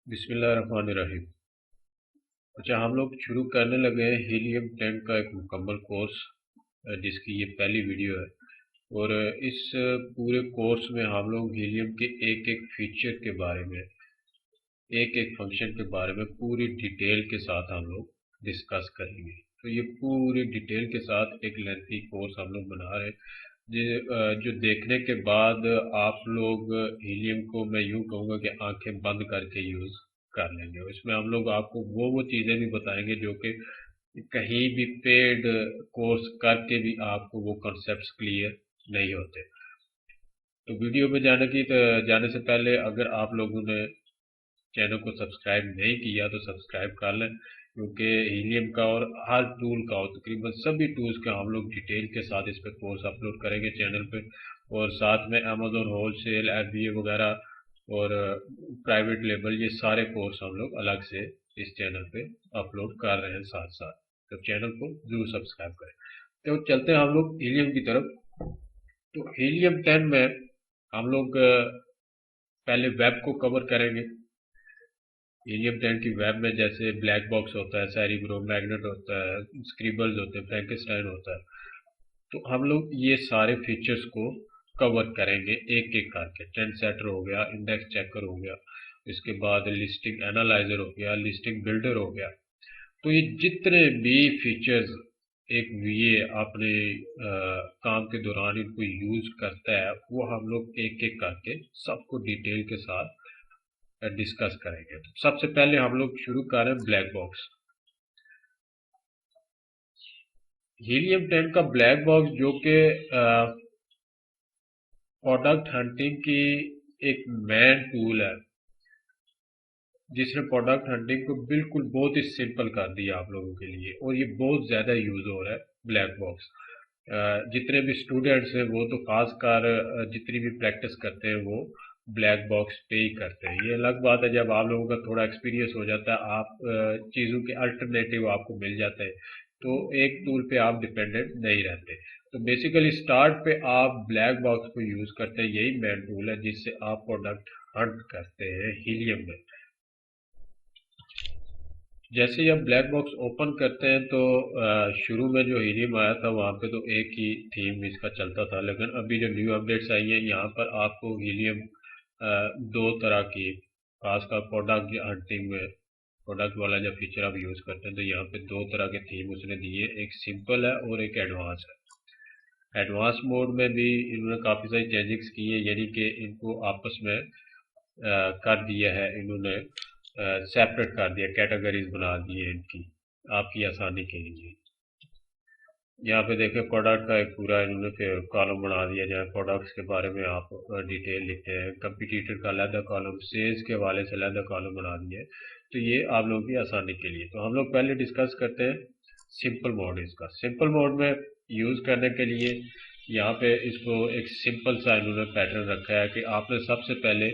बिस्मिल्लाहिर्रहमानिर्रहीम। अच्छा, हम लोग शुरू करने लगे हैं हीलियम टैंक का एक मुकम्मल कोर्स, जिसकी ये पहली वीडियो है। और इस पूरे कोर्स में हम लोग हीलियम के एक एक फीचर के बारे में, एक एक फंक्शन के बारे में पूरी डिटेल के साथ हम लोग डिस्कस करेंगे। तो ये पूरी डिटेल के साथ एक लेंथी कोर्स हम लोग बना रहे हैं, जो देखने के बाद आप लोग हीलियम को मैं यूं कहूँगा कि आंखें बंद करके यूज़ कर लेंगे। और इसमें हम लोग आपको वो चीज़ें भी बताएंगे जो कि कहीं भी पेड कोर्स करके भी आपको वो कॉन्सेप्ट्स क्लियर नहीं होते। तो वीडियो में जाने से पहले अगर आप लोगों ने चैनल को सब्सक्राइब नहीं किया तो सब्सक्राइब कर लें, क्योंकि हीलियम का और हर टूल का और तकरीबन सभी टूल्स का हम लोग डिटेल के साथ इस पर कोर्स अपलोड करेंगे चैनल पे। और साथ में अमेजोन होलसेल, एफबीए वगैरह और प्राइवेट लेबल, ये सारे कोर्स हम लोग अलग से इस चैनल पे अपलोड कर रहे हैं साथ साथ। तो चैनल को जरूर सब्सक्राइब करें। तो चलते हैं हम लोग हीलियम की तरफ। तो हीलियम 10 में हम लोग पहले वेब को कवर करेंगे। हीलियम 10 की वेब में जैसे ब्लैक बॉक्स होता है, सेरिब्रो मैग्नेट होता है, स्क्रिबल्स होते हैं, फ्रैंकेनस्टाइन होता है। तो हम लोग ये सारे फीचर्स को कवर करेंगे एक एक करके। ट्रेंड सेटर हो गया, इंडेक्स चेकर हो गया, इसके बाद लिस्टिंग एनालाइजर हो गया, लिस्टिंग बिल्डर हो गया। तो ये जितने भी फीचर्स एक वीए अपने काम के दौरान इनको यूज करता है, वो हम लोग एक एक करके सबको डिटेल के साथ डिस्कस करेंगे। तो सबसे पहले हम लोग शुरू करें ब्लैक बॉक्स। हीलियम 10 का ब्लैक बॉक्स जो कि प्रोडक्ट हंटिंग की एक मेन टूल है, जिसने प्रोडक्ट हंटिंग को बिल्कुल बहुत ही सिंपल कर दिया आप लोगों के लिए। और ये बहुत ज़्यादा यूज़ हो रहा है ब्लैक बॉक्स। जितने भी स्टूडेंट्स हैं वो तो खासकर जितनी भी प्रैक्टिस करते हैं वो ब्लैक बॉक्स पे ही करते हैं। ये अलग बात है जब आप लोगों का थोड़ा एक्सपीरियंस हो जाता है, आप चीज़ों के अल्टरनेटिव आपको मिल जाते हैं, तो एक टूल पे आप डिपेंडेंट नहीं रहते। तो बेसिकली स्टार्ट पे आप ब्लैक बॉक्स को यूज़ करते हैं, यही मेन टूल है जिससे आप प्रोडक्ट हंट करते हैं हीलियम में। जैसे ही आप ब्लैक बॉक्स ओपन करते हैं तो शुरू में जो हीलियम आया था वहाँ पे तो एक ही थीम इसका चलता था, लेकिन अभी जो न्यू अपडेट्स आई हैं यहाँ पर आपको हीलियम दो तरह की, खासकर प्रोडक्ट हंटिंग में प्रोडक्ट वाला जब फीचर आप यूज़ करते हैं तो यहाँ पे दो तरह के थीम उसने दिए, एक सिंपल है और एक एडवांस है। एडवांस मोड में भी इन्होंने काफ़ी सारी चेंजिंग्स की है, यानी कि इनको आपस में कर दिया है इन्होंने, सेपरेट कर दिया, कैटेगरीज बना दी है इनकी आपकी आसानी के लिए। यहाँ पे देखें प्रोडक्ट का एक पूरा इन्होंने फिर कॉलम बना दिया जहाँ प्रोडक्ट्स के बारे में आप डिटेल लिखते हैं। कंपटीटर का अलग कॉलम, सेल्स के हवाले से अलग कॉलम बना दिया है। तो ये आप लोगों की आसानी के लिए। तो हम लोग पहले डिस्कस करते हैं सिंपल मोड। इसका सिंपल मोड में यूज़ करने के लिए यहाँ पे इसको एक सिंपल सा इन्होंने पैटर्न रखा है कि आपने सबसे पहले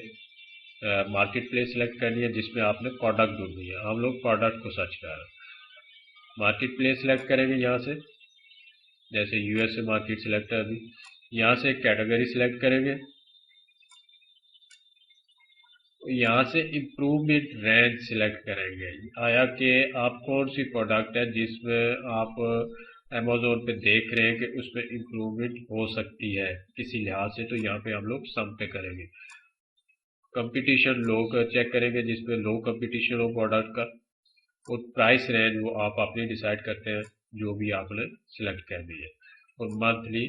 मार्केट प्लेस सेलेक्ट करनी है जिसमें आपने प्रोडक्ट ढूंढनी है। हम लोग प्रोडक्ट को सर्च कर रहे हैं। मार्केट प्लेस सेलेक्ट करेंगे यहाँ से, जैसे यूएसए मार्केट सेलेक्ट है अभी। यहाँ से कैटेगरी सेलेक्ट करेंगे, यहाँ से इम्प्रूवमेंट रेंज सेलेक्ट करेंगे। आया कि आप कौन सी प्रोडक्ट है जिसमें आप अमेजोन पे देख रहे हैं कि उसमें इम्प्रूवमेंट हो सकती है किसी लिहाज से, तो यहाँ पे हम लोग सम पे करेंगे। कंपटीशन लो का चेक करेंगे जिसमें लो कंपटीशन हो प्रोडक्ट का। और प्राइस रेंज वो आप अपनी डिसाइड करते हैं जो भी आपने सिलेक्ट कर दी है। और मंथली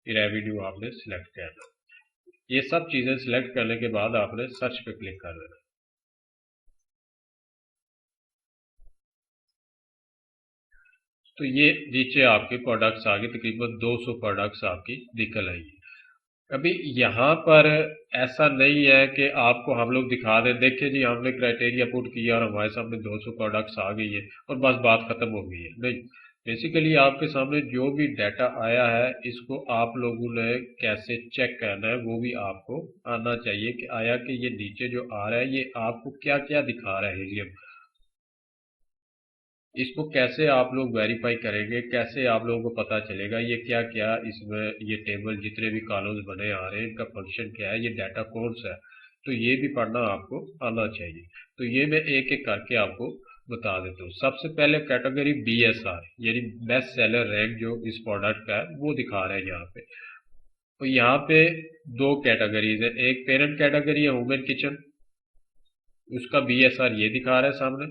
रेवेन्यू आपने सिलेक्ट करना। ये सब चीज़ें सिलेक्ट करने के बाद आपने सर्च पे क्लिक कर देना। तो ये नीचे आपके प्रोडक्ट्स आ गए, तकरीबन 200 प्रोडक्ट्स आपकी निकल आई है। अभी यहाँ पर ऐसा नहीं है कि आपको हम लोग दिखा दें, देखिए जी हमने क्राइटेरिया पुट किया और हमारे सामने 200 प्रोडक्ट्स आ गई है और बस बात खत्म हो गई है। नहीं, बेसिकली आपके सामने जो भी डाटा आया है इसको आप लोगों ने कैसे चेक करना है वो भी आपको आना चाहिए कि आया कि ये नीचे जो आ रहा है ये आपको क्या क्या दिखा रहा है हीलियम। इसको कैसे आप लोग वेरीफाई करेंगे, कैसे आप लोगों को पता चलेगा ये क्या क्या इसमें, ये टेबल जितने भी कॉलम्स बने आ रहे हैं इनका फंक्शन क्या है, ये डाटा कौन सा है। तो ये भी पढ़ना आपको आना चाहिए। तो ये मैं एक एक करके आपको बता देता हूँ। सबसे पहले कैटेगरी BSR यानी बेस्ट सेलर रैंक जो इस प्रोडक्ट का है वो दिखा रहा है यहाँ पे। तो यहाँ पे दो कैटेगरीज है, एक पेरेंट कैटेगरी है वुमेन किचन, उसका BSR ये दिखा रहा है सामने,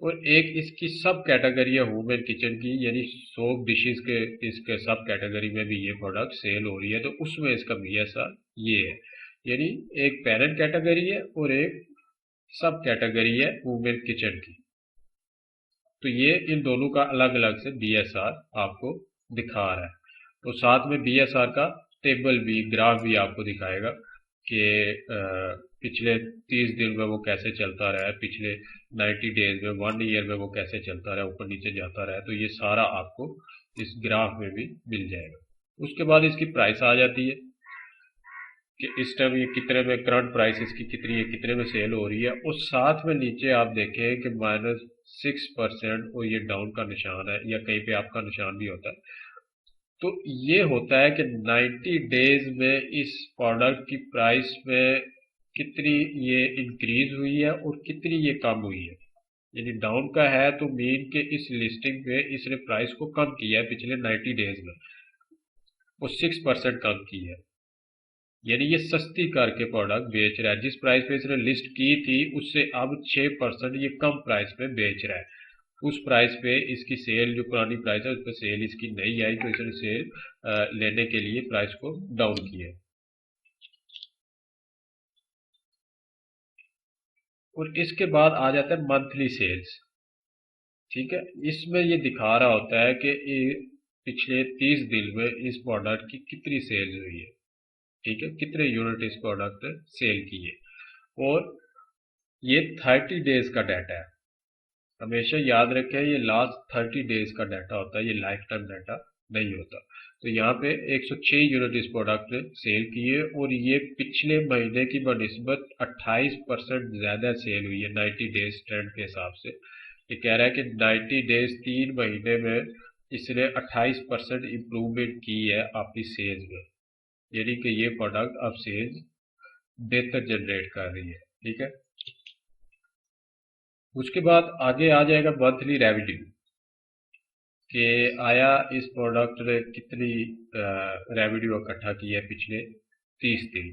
और एक इसकी सब कैटेगरी है वुमेन किचन की, यानी सोप डिशेस के इसके सब कैटेगरी में भी ये प्रोडक्ट सेल हो रही है, तो उसमें इसका BSR ये है। यानी एक पेरेंट कैटेगरी है और एक सब कैटेगरी है वुमेन किचन की। तो ये इन दोनों का अलग अलग से BSR आपको दिखा रहा है। तो साथ में BSR का टेबल भी, ग्राफ भी आपको दिखाएगा कि पिछले 30 दिन में वो कैसे चलता रहा है, पिछले 90 डेज में, 1 ईयर में वो कैसे चलता रहा है, ऊपर नीचे जाता रहा है। तो ये सारा आपको इस ग्राफ में भी मिल जाएगा। उसके बाद इसकी प्राइस आ जाती है कि इस टाइम ये कितने में, करंट प्राइस इसकी कितनी है, कितने में सेल हो रही है। और साथ में नीचे आप देखें कि -6% और ये डाउन का निशान है, या कहीं पे आपका निशान भी होता है। तो ये होता है कि 90 डेज में इस प्रोडक्ट की प्राइस में कितनी ये इंक्रीज हुई है और कितनी ये कम हुई है। यानी डाउन का है तो मीन के इस लिस्टिंग में इसने प्राइस को कम किया है पिछले 90 डेज में, वो 6% कम की है। यानी ये सस्ती करके प्रोडक्ट बेच रहा है, जिस प्राइस पे इसने लिस्ट की थी उससे अब 6% ये कम प्राइस पे बेच रहा है। उस प्राइस पे इसकी सेल, जो पुरानी प्राइस है उस पर सेल इसकी नहीं आई, तो इसने सेल लेने के लिए प्राइस को डाउन किया। और इसके बाद आ जाता है मंथली सेल्स। ठीक है, इसमें ये दिखा रहा होता है कि पिछले 30 दिन में इस प्रोडक्ट की कितनी सेल्स हुई है। ठीक है, कितने यूनिट इस प्रोडक्ट सेल किए। और ये 30 डेज का डाटा है, हमेशा याद रखें ये लास्ट 30 डेज का डाटा होता है, ये लाइफ टाइम डाटा नहीं होता। तो यहाँ पे 106 यूनिट इस प्रोडक्ट ने सेल किए और ये पिछले महीने की बनिस्बत 28% ज़्यादा सेल हुई है 90 डेज ट्रेंड के हिसाब से। ये कह रहा है कि 90 डेज 3 महीने में इसने 28% इम्प्रूवमेंट की है अपनी सेल्स में, यानी कि ये प्रोडक्ट अब सेल्स बेहतर जनरेट कर रही है। ठीक है, उसके बाद आगे आ जाएगा मंथली रेवेन्यू, कि आया इस प्रोडक्ट ने कितनी रेवेन्यू इकट्ठा किया है पिछले 30 दिन।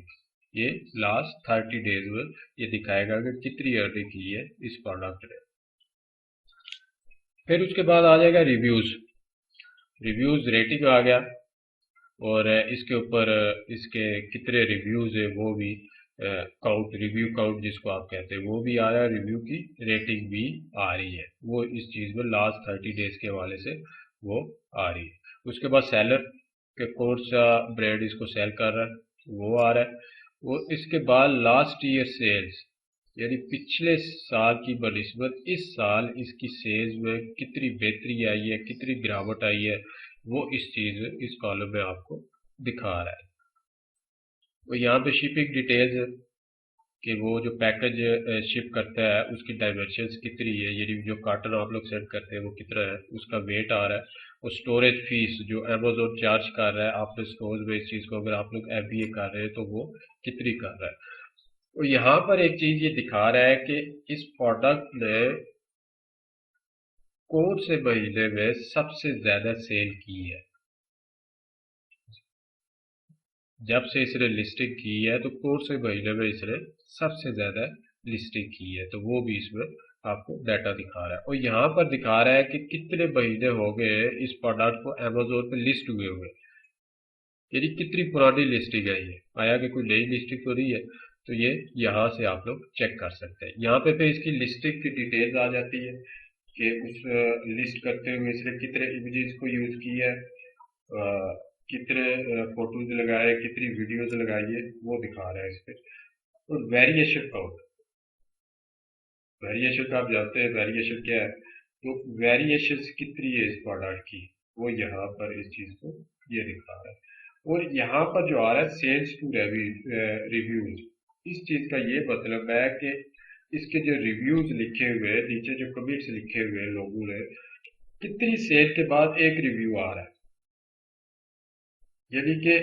ये लास्ट 30 डेज में ये दिखाएगा कि कितनी अर्निंग की है इस प्रोडक्ट ने। फिर उसके बाद आ जाएगा रिव्यूज। रिव्यूज रेटिंग आ गया, और इसके ऊपर इसके कितने रिव्यूज है वो भी काउंट, रिव्यू काउंट जिसको आप कहते हैं वो भी आया, रिव्यू की रेटिंग भी आ रही है, वो इस चीज़ में लास्ट 30 डेज के हवाले से वो आ रही है। उसके बाद सेलर के कौन सा ब्रांड इसको सेल कर रहा है वो आ रहा है। वो इसके बाद लास्ट ईयर सेल्स, यानी पिछले साल की बनिस्बत इस साल इसकी सेल्स में कितनी बेहतरी आई है, कितनी गिरावट आई है, वो इस चीज़ इस कॉलम में आपको दिखा रहा है। वो यहाँ पे शिपिंग डिटेल्स है कि वो जो पैकेज शिप करता है उसकी डायमेंशंस कितनी है, यानी जो कार्टन आप लोग सेंड करते हैं वो कितना है, उसका वेट आ रहा है। और स्टोरेज फीस जो अमेजोन चार्ज कर रहा है आपने स्टोर में, इस चीज़ को अगर आप लोग FBA कर रहे हैं तो वो कितनी कर रहा है। और यहाँ पर एक चीज़ ये दिखा रहा है कि इस प्रोडक्ट ने कौन से महीने में सबसे ज़्यादा सेल की है। जब से इसने लिस्टिंग की है तो कौन से महीने में इसने सबसे ज्यादा लिस्टिंग की है, तो वो भी इसमें आपको डाटा दिखा रहा है। और यहाँ पर दिखा रहा है कि कितने महीने हो गए इस प्रोडक्ट को अमेजोन पे लिस्ट हुए, यानी कितनी पुरानी लिस्टिंग है, ये आया कि कोई नई लिस्टिंग तो नहीं है। तो ये यहाँ से आप लोग चेक कर सकते हैं। यहाँ पे इसकी लिस्टिंग की डिटेल्स आ जाती है कि उस लिस्ट करते हुए इसने कितने इमेजेस को यूज किया है, कितने फोटोज लगाए, कितनी वीडियोस लगाई है, वो दिखा रहा है इस पे। और वेरिएशन काउंट, वेरिएशन का आप जानते हैं वेरिएशन क्या है, तो वेरिएशन कितनी है इस प्रोडक्ट की, वो यहाँ पर इस चीज को ये दिखा रहा है। और यहाँ पर जो आ रहा है सेल्स टू रिव्यूज, इस चीज का ये मतलब है कि इसके जो रिव्यूज लिखे हुए हैं, नीचे जो कमेंट्स लिखे हुए हैं लोगों ने, कितनी सेल के बाद एक रिव्यू आ रहा है, यानी कि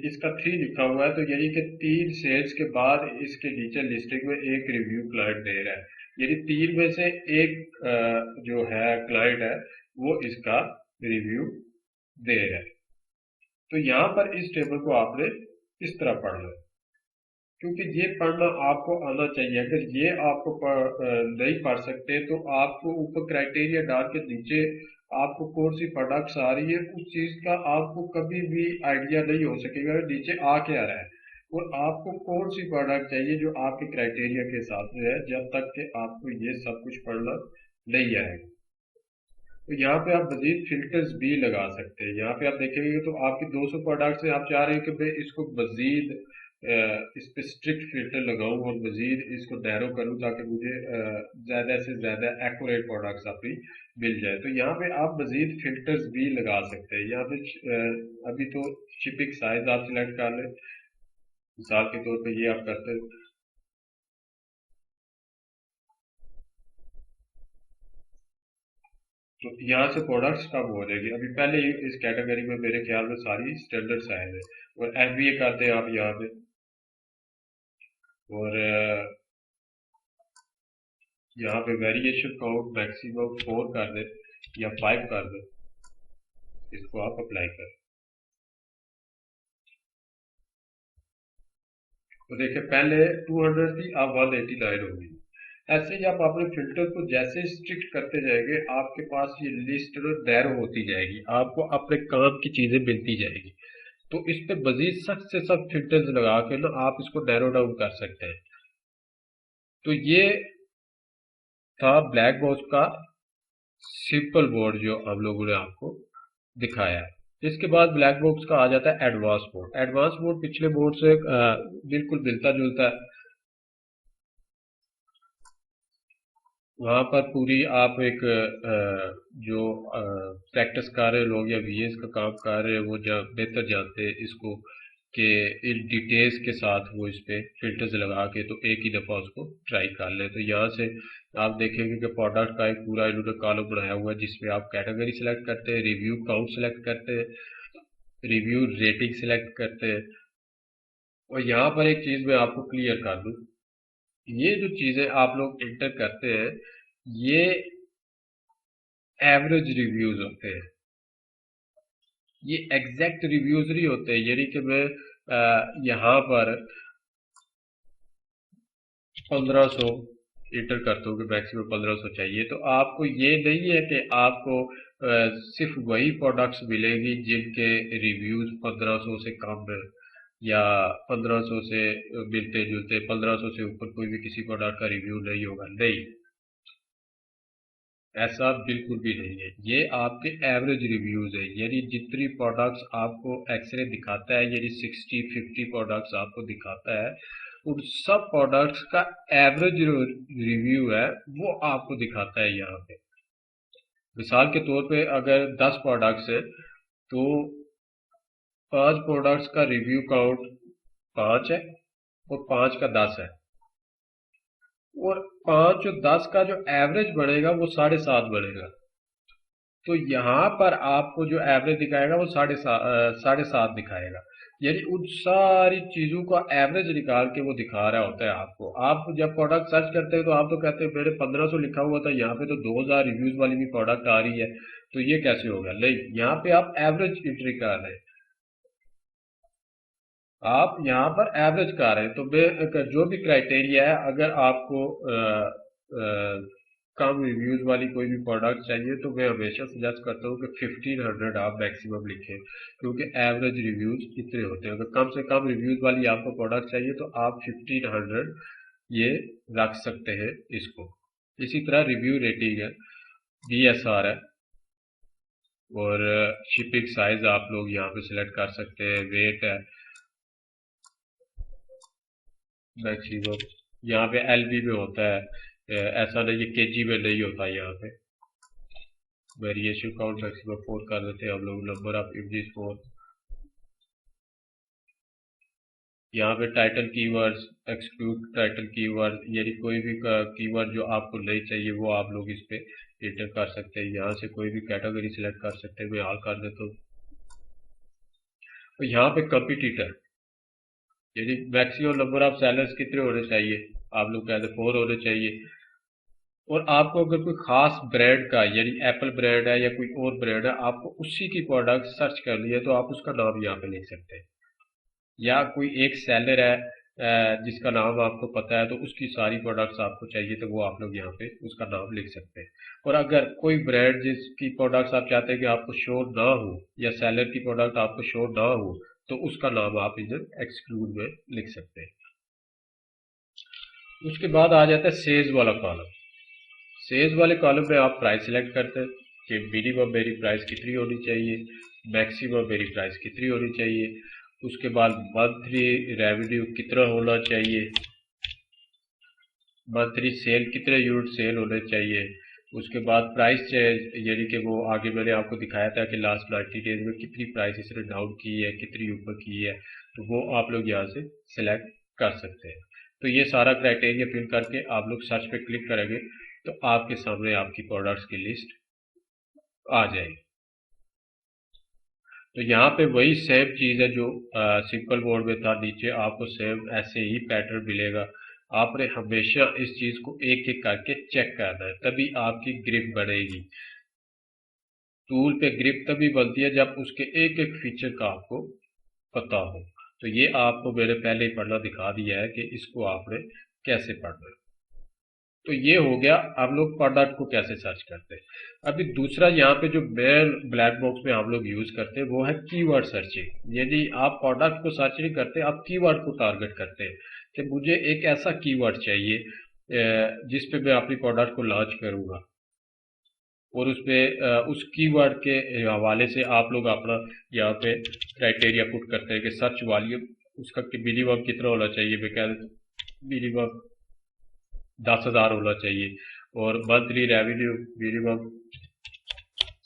इसका 3 लिखा हुआ है, तो यानी कि 3 सेल्स के बाद इसके नीचे लिस्टिंग में एक रिव्यू क्लाइंट दे रहा है, यानी 3 में से एक जो है क्लाइंट है वो इसका रिव्यू दे रहा है। तो यहाँ पर इस टेबल को आपने इस तरह पढ़ना है, क्योंकि ये पढ़ना आपको आना चाहिए। अगर ये आपको नहीं पढ़ सकते तो आपको ऊपर क्राइटेरिया डाल के नीचे आपको कौन सी प्रोडक्ट्स आ रही है उस चीज का आपको कभी भी आइडिया नहीं हो सकेगा नीचे आ के आ रहा है, और आपको कौन सी प्रोडक्ट चाहिए जो आपके क्राइटेरिया के हिसाब से है, जब तक कि आपको ये सब कुछ पढ़ना नहीं आएगा। तो यहाँ पे आप मजीद फिल्टर्स भी लगा सकते हैं। यहाँ पे आप देखेंगे तो आपकी 200 प्रोडक्ट्स हैं, आप चाह रहे हैं कि मैं इसको मजीद इस पे स्ट्रिक्ट फिल्टर लगाऊं और मजीद इसको नैरो करूं ताकि मुझे ज़्यादा से ज़्यादा एक्यूरेट प्रोडक्ट्स आपकी मिल जाए। तो यहाँ पे आप मजीद फिल्टर्स भी लगा सकते हैं। यहाँ पे अभी तो शिपिंग साइज आप सिलेक्ट कर लें, मिसाल के तौर पे ये आप करते हैं। तो यहाँ से प्रोडक्ट्स कम हो जाएगी। अभी पहले ही इस कैटेगरी में मेरे ख्याल में सारी स्टैंडर्ड साइज है, और FBA करते हैं आप यहाँ पे, और यहाँ पे वेरिएशन काउंट मैक्सिमम 4 कर दे या 5 कर दे, इसको आप अप्लाई करें। तो देखिए पहले 200 थी, अब 189 होगी। ऐसे ही आप अपने फिल्टर को जैसे स्ट्रिक्ट करते जाएंगे आपके पास ये लिस्ट नैरो होती जाएगी, आपको अपने काम की चीजें मिलती जाएगी। तो इस पे मजीद सख्त से सख्त फिल्टर्स लगा के ना आप इसको नैरो डाउन कर सकते हैं। तो ये था ब्लैक बॉक्स का सिंपल बोर्ड जो हम लोगों ने आपको दिखाया है। इसके बाद ब्लैक बॉक्स का आ जाता है एडवांस मोड। एडवांस मोड पिछले बोर्ड से बिल्कुल मिलता जुलता है। वहां पर पूरी आप एक जो प्रैक्टिस कर रहे लोग या VAs का काम कर रहे हैं वो बेहतर जानते हैं इसको, कि इन डिटेल्स के साथ वो इस पे फिल्टर्स लगा के तो एक ही दफ़ा उसको ट्राई कर ले। तो यहाँ से आप देखेंगे कि प्रोडक्ट का एक पूरा इन्होंने कॉलम बनाया हुआ है जिसमें आप कैटेगरी सेलेक्ट करते हैं, रिव्यू काउंट सेलेक्ट करते हैं, रिव्यू रेटिंग सेलेक्ट करते हैं। और यहाँ पर एक चीज़ मैं आपको क्लियर कर दूँ, ये जो चीज़ें आप लोग इंटर करते हैं ये एवरेज रिव्यूज होते हैं, ये एग्जैक्ट रिव्यूज नहीं होते। यानी कि मैं यहाँ पर 1500 इंटर करता हूँ कि मैक्सिमम 1500 चाहिए, तो आपको ये नहीं है कि आपको सिर्फ वही प्रोडक्ट्स मिलेगी जिनके रिव्यूज 1500 से कम है, या 1500 से मिलते जुलते, 1500 से ऊपर कोई भी किसी प्रोडक्ट का रिव्यू नहीं होगा। नहीं, ऐसा बिल्कुल भी नहीं है। ये आपके एवरेज रिव्यूज है, यानी जितनी प्रोडक्ट्स आपको एक्सरे दिखाता है, यानी 60-50 प्रोडक्ट्स आपको दिखाता है, उन सब प्रोडक्ट्स का एवरेज जो रिव्यू है वो आपको दिखाता है यहाँ पे। मिसाल के तौर पे अगर 10 प्रोडक्ट्स है तो 5 प्रोडक्ट्स का रिव्यू काउंट 5 है और 5 का 10 है, और 5 और 10 का जो एवरेज बढ़ेगा वो 7.5 बढ़ेगा। तो यहाँ पर आपको जो एवरेज दिखाएगा वो 7.5 दिखाएगा, यानी उन सारी चीजों का एवरेज निकाल के वो दिखा रहा होता है आपको। आप जब प्रोडक्ट सर्च करते हैं तो आप तो कहते हैं मेरे 1500 लिखा हुआ था, यहाँ पे तो 2000 रिव्यूज वाली भी प्रोडक्ट आ रही है, तो ये कैसे होगा। नहीं, यहाँ पे आप एवरेज एंट्री कर रहे हैं, आप यहाँ पर एवरेज कर रहे हैं। तो जो भी क्राइटेरिया है, अगर आपको कम रिव्यूज वाली कोई भी प्रोडक्ट चाहिए तो मैं हमेशा सजेस्ट करता हूँ कि 1500 आप मैक्सिमम लिखें, क्योंकि एवरेज रिव्यूज इतने होते हैं। अगर कम से कम रिव्यूज वाली आपको प्रोडक्ट चाहिए तो आप 1500 ये रख सकते हैं इसको। इसी तरह रिव्यू रेटिंग है, BSR है, और शिपिंग साइज आप लोग यहाँ पे सिलेक्ट कर सकते हैं, वेट है मैक्सिमम, यहाँ पे LB में होता है, ऐसा नहीं, ये KG में नहीं होता। यहाँ पे वेरिएशन काउंट मैक्सिमम 4 कर देते हैं हम लोग, नंबर ऑफ इमेजेस 4। यहाँ पे title keywords, exclude title keyword, यानी कोई भी कीवर्ड जो आपको नहीं चाहिए वो आप लोग इस पे एंटर कर सकते हैं। यहाँ से कोई भी कैटेगरी सिलेक्ट कर सकते हैं, मैं ऑल कर देता हूँ। तो यहाँ पे कंपिटिटर यानी मैक्सिमम नंबर ऑफ सेलर्स कितने होने चाहिए, आप लोग कहते हैं 4 होने चाहिए। और आपको अगर कोई खास ब्रांड का यानी एप्पल ब्रांड है या कोई और ब्रांड है, आपको उसी की प्रोडक्ट सर्च करनी है तो आप उसका नाम यहाँ पे लिख सकते हैं। या कोई एक सेलर है जिसका नाम आपको पता है तो उसकी सारी प्रोडक्ट्स आपको चाहिए तो वो आप लोग यहाँ पे उसका नाम लिख सकते हैं। और अगर कोई ब्रांड जिसकी प्रोडक्ट्स आप चाहते हैं कि आपको शो ना हो या सेलर की प्रोडक्ट आपको शो ना हो तो उसका नाम आप इधर एक्सक्लूड में लिख सकते हैं। उसके बाद आ जाता है सेल्स वाला कॉलम। सेल्स वाले कॉलम में आप प्राइस सिलेक्ट करते हैं कि मिनिमम मेरी प्राइस कितनी होनी चाहिए, मैक्सिमम मेरी प्राइस कितनी होनी चाहिए। उसके बाद मंथली रेवेन्यू कितना होना चाहिए, मंथली सेल कितने यूनिट सेल होने चाहिए। उसके बाद प्राइस चेंज यानी कि वो आगे मैंने आपको दिखाया था कि लास्ट 90 डेज में कितनी प्राइस इसने डाउन की है, कितनी ऊपर की है, तो वो आप लोग यहाँ से सिलेक्ट कर सकते हैं। तो ये सारा क्राइटेरिया फिल करके आप लोग सर्च पे क्लिक करेंगे तो आपके सामने आपकी प्रोडक्ट्स की लिस्ट आ जाएगी। तो यहाँ पे वही सेम चीज़ है जो सिंपल मोड में था, नीचे आपको सेम ऐसे ही पैटर्न मिलेगा। आपने हमेशा इस चीज़ को एक एक करके चेक करना है, तभी आपकी ग्रिप बनेगी। टूल पे ग्रिप तभी बनती है जब उसके एक एक फीचर का आपको पता हो। तो ये आपको मैंने पहले ही पढ़ना दिखा दिया है कि इसको आपने कैसे पढ़ना है। तो ये हो गया हम लोग प्रोडक्ट को कैसे सर्च करते हैं। अभी दूसरा यहाँ पे जो मेन ब्लैक बॉक्स में हम लोग यूज करते हैं वो है कीवर्ड सर्चिंग। यदि आप प्रोडक्ट को सर्च नहीं करते, आप कीवर्ड को टारगेट करते हैं कि मुझे एक ऐसा कीवर्ड चाहिए जिस पे मैं अपनी प्रोडक्ट को लॉन्च करूंगा। और उस पे उस कीवर्ड के हवाले से आप लोग अपना यहाँ पे क्राइटेरिया पुट करते हैं कि सर्च वॉल्यूम उसका मिनिमम कितना होना चाहिए। मैं कह मिनिमम 10,000 होना चाहिए। और मंथली रेवेन्यू मिनिमम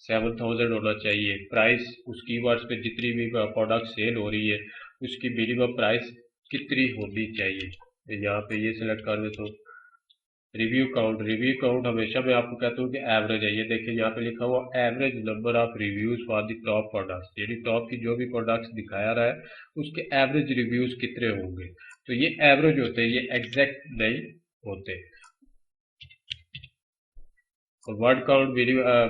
7,000 होना चाहिए। प्राइस उस कीवर्ड्स पे जितनी भी प्रोडक्ट सेल हो रही है उसकी मिनिमम प्राइस कितनी होनी चाहिए। यहाँ पे ये सिलेक्ट कर दे तो रिव्यू काउंट हमेशा मैं आपको कहता हूँ कि एवरेज है। ये देखिए यहाँ पे लिखा हुआ average number of reviews for the top products, यानी टॉप की जो भी प्रोडक्ट्स दिखाया रहा है उसके एवरेज रिव्यूज कितने होंगे। तो ये एवरेज होते हैं, ये एग्जैक्ट नहीं होते। और वर्ड काउंट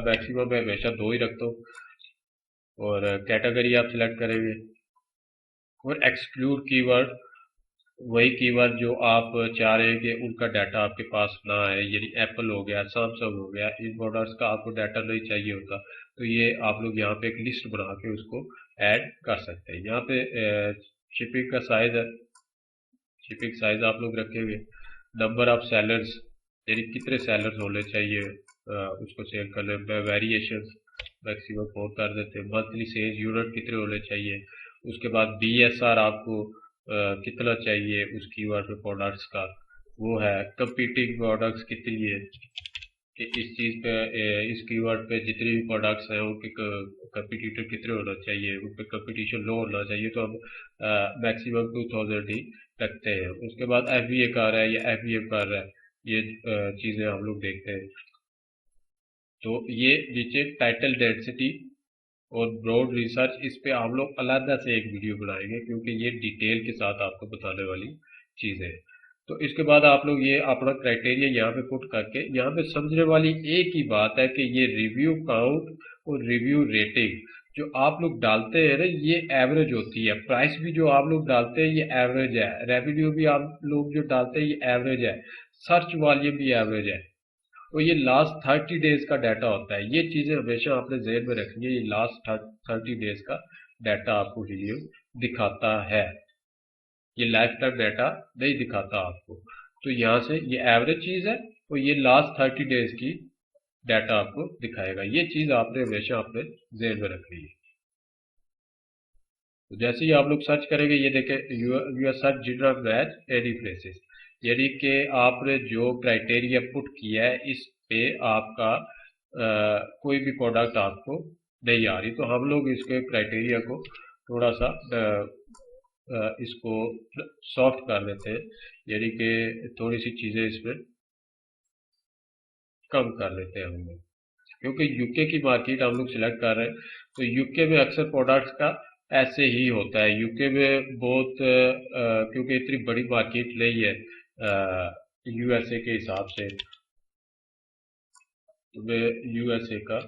मैक्सिमम मैं हमेशा 2 ही रखता हूँ। और कैटेगरी आप सिलेक्ट करेंगे। और एक्सक्लूड कीवर्ड वही कीवर्ड जो आप चाह रहे हैं कि उनका डाटा आपके पास ना आए, यानी एप्पल हो गया, सैमसंग हो गया, इन प्रोडक्ट्स का आपको डाटा नहीं चाहिए होता तो ये आप लोग यहाँ पे एक लिस्ट बना के उसको ऐड कर सकते हैं। यहाँ पे शिपिंग का साइज है, शिपिंग साइज आप लोग रखेंगे। नंबर ऑफ सेलर्स यानी कितने सेलर्स होने चाहिए उसको सेल करने में। वेरिएशन मैक्सिमम 4 कर देते हैं। मंथली सेल्स यूनिट कितने होने चाहिए। उसके बाद बीएसआर आपको कितना चाहिए उस कीवर्ड पे प्रोडक्ट्स का, वो है। कंपीटिंग प्रोडक्ट्स कितनी है कि इस चीज़ पे इस कीवर्ड पे जितने भी प्रोडक्ट्स हैं उनके कंपटीटर कितने होना चाहिए, उन पे कंपटीशन लो होना चाहिए तो हम मैक्सिमम 2000 ही रखते हैं। उसके बाद एफ कर रहा है या एफ कर रहा है, ये चीज़ें हम लोग देखते हैं। तो ये नीचे टाइटल डेंसिटी और ब्रॉड रिसर्च, इस पे हम लोग अलग से एक वीडियो बनाएंगे क्योंकि ये डिटेल के साथ आपको बताने वाली चीज़ें हैं। तो इसके बाद आप लोग ये अपना क्राइटेरिया यहाँ पे पुट करके, यहाँ पे समझने वाली एक ही बात है कि ये रिव्यू काउंट और रिव्यू रेटिंग जो आप लोग डालते हैं ना ये एवरेज होती है। प्राइस भी जो आप लोग डालते हैं ये एवरेज है। रेवेन्यू भी आप लोग जो डालते हैं ये एवरेज है। सर्च वॉल्यूम भी एवरेज है। तो ये लास्ट 30 डेज का डाटा होता है। ये चीजें हमेशा आपने जेहन में रखनी है। ये लास्ट 30 डेज का डाटा आपको वीडियो दिखाता है, ये लाइफ टाइम डाटा नहीं दिखाता आपको। तो यहाँ से ये एवरेज चीज है और ये लास्ट 30 डेज की डाटा आपको दिखाएगा। ये चीज आपने हमेशा अपने जेहन में रखनी है। तो जैसे ही आप लोग सर्च करेंगे ये देखें your search did not match any places, यानी कि आपने जो क्राइटेरिया पुट किया है इस पे आपका कोई भी प्रोडक्ट आपको नहीं आ रही। तो हम लोग इसके क्राइटेरिया को थोड़ा सा इसको सॉफ्ट कर देते हैं, यानी कि थोड़ी सी चीज़ें इसमें कम कर लेते हैं हम लोग। क्योंकि यूके की मार्केट हम लोग सिलेक्ट कर रहे हैं तो यूके में अक्सर प्रोडक्ट्स का ऐसे ही होता है यूके में बहुत क्योंकि इतनी बड़ी मार्केट नहीं है यूएसए के हिसाब से। तो मैं यूएसए का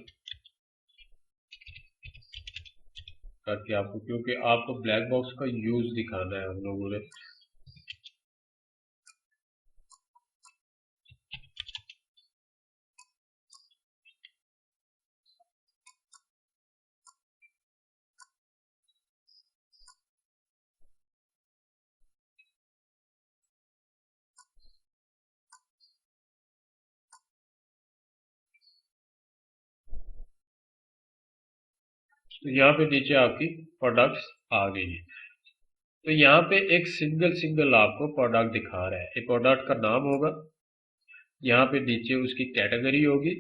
करके आपको, क्योंकि आपको ब्लैक बॉक्स का यूज दिखाना है हम लोगों ने। तो यहाँ पे नीचे आपकी प्रोडक्ट्स आ गई है। तो यहाँ पे एक सिंगल सिंगल आपको प्रोडक्ट दिखा रहा है। एक प्रोडक्ट का नाम होगा, यहाँ पे नीचे उसकी कैटेगरी होगी,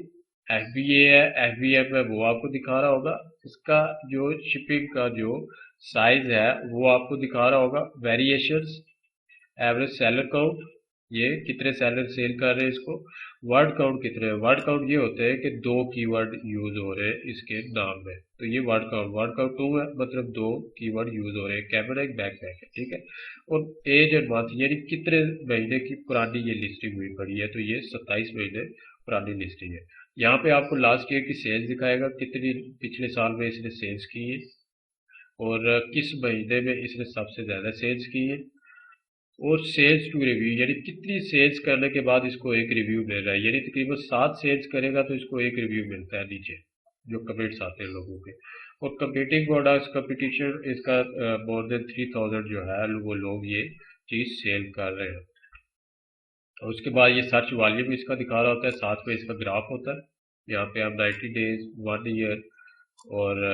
FBA है, FBM है, वो आपको दिखा रहा होगा। इसका जो शिपिंग का जो साइज है वो आपको दिखा रहा होगा। वेरिएशंस, एवरेज सेलर काउंट, ये कितने सेलर सेल कर रहे हैं इसको। वर्ड काउंट कितने हैं, वर्ड काउंट ये होते हैं कि 2 कीवर्ड यूज हो रहे हैं इसके नाम में। तो ये वर्ड काउंट 2 है, मतलब 2 कीवर्ड यूज हो रहे हैं। कैमरा एक बैकपैक है, ठीक है। और एज एंड मंथ यानी कितने महीने की पुरानी ये लिस्टिंग हुई पड़ी है, तो ये 27 महीने पुरानी लिस्टिंग है। यहाँ पे आपको लास्ट ईयर की सेल्स दिखाएगा, कितनी पिछले साल में इसने सेल्स की है और किस महीने में इसने सबसे ज्यादा सेल्स की है। और सेल्स टू रिव्यू यानी कितनी सेल्स करने के बाद इसको एक रिव्यू मिल रहा है, यानी तकरीबन 7 सेल्स करेगा तो इसको एक रिव्यू मिलता है नीचे जो कमेंट्स आते हैं लोगों के। और कंपीटिंग प्रोडक्ट्स कंपटीशन इसका मोर देन 3000 जो है वो लोग ये चीज सेल कर रहे हैं। और उसके बाद ये सर्च वॉल्यूम इसका दिखा रहा होता है, साथ में इसका ग्राफ होता है। यहाँ पे आप 90 डेज, 1 ईयर और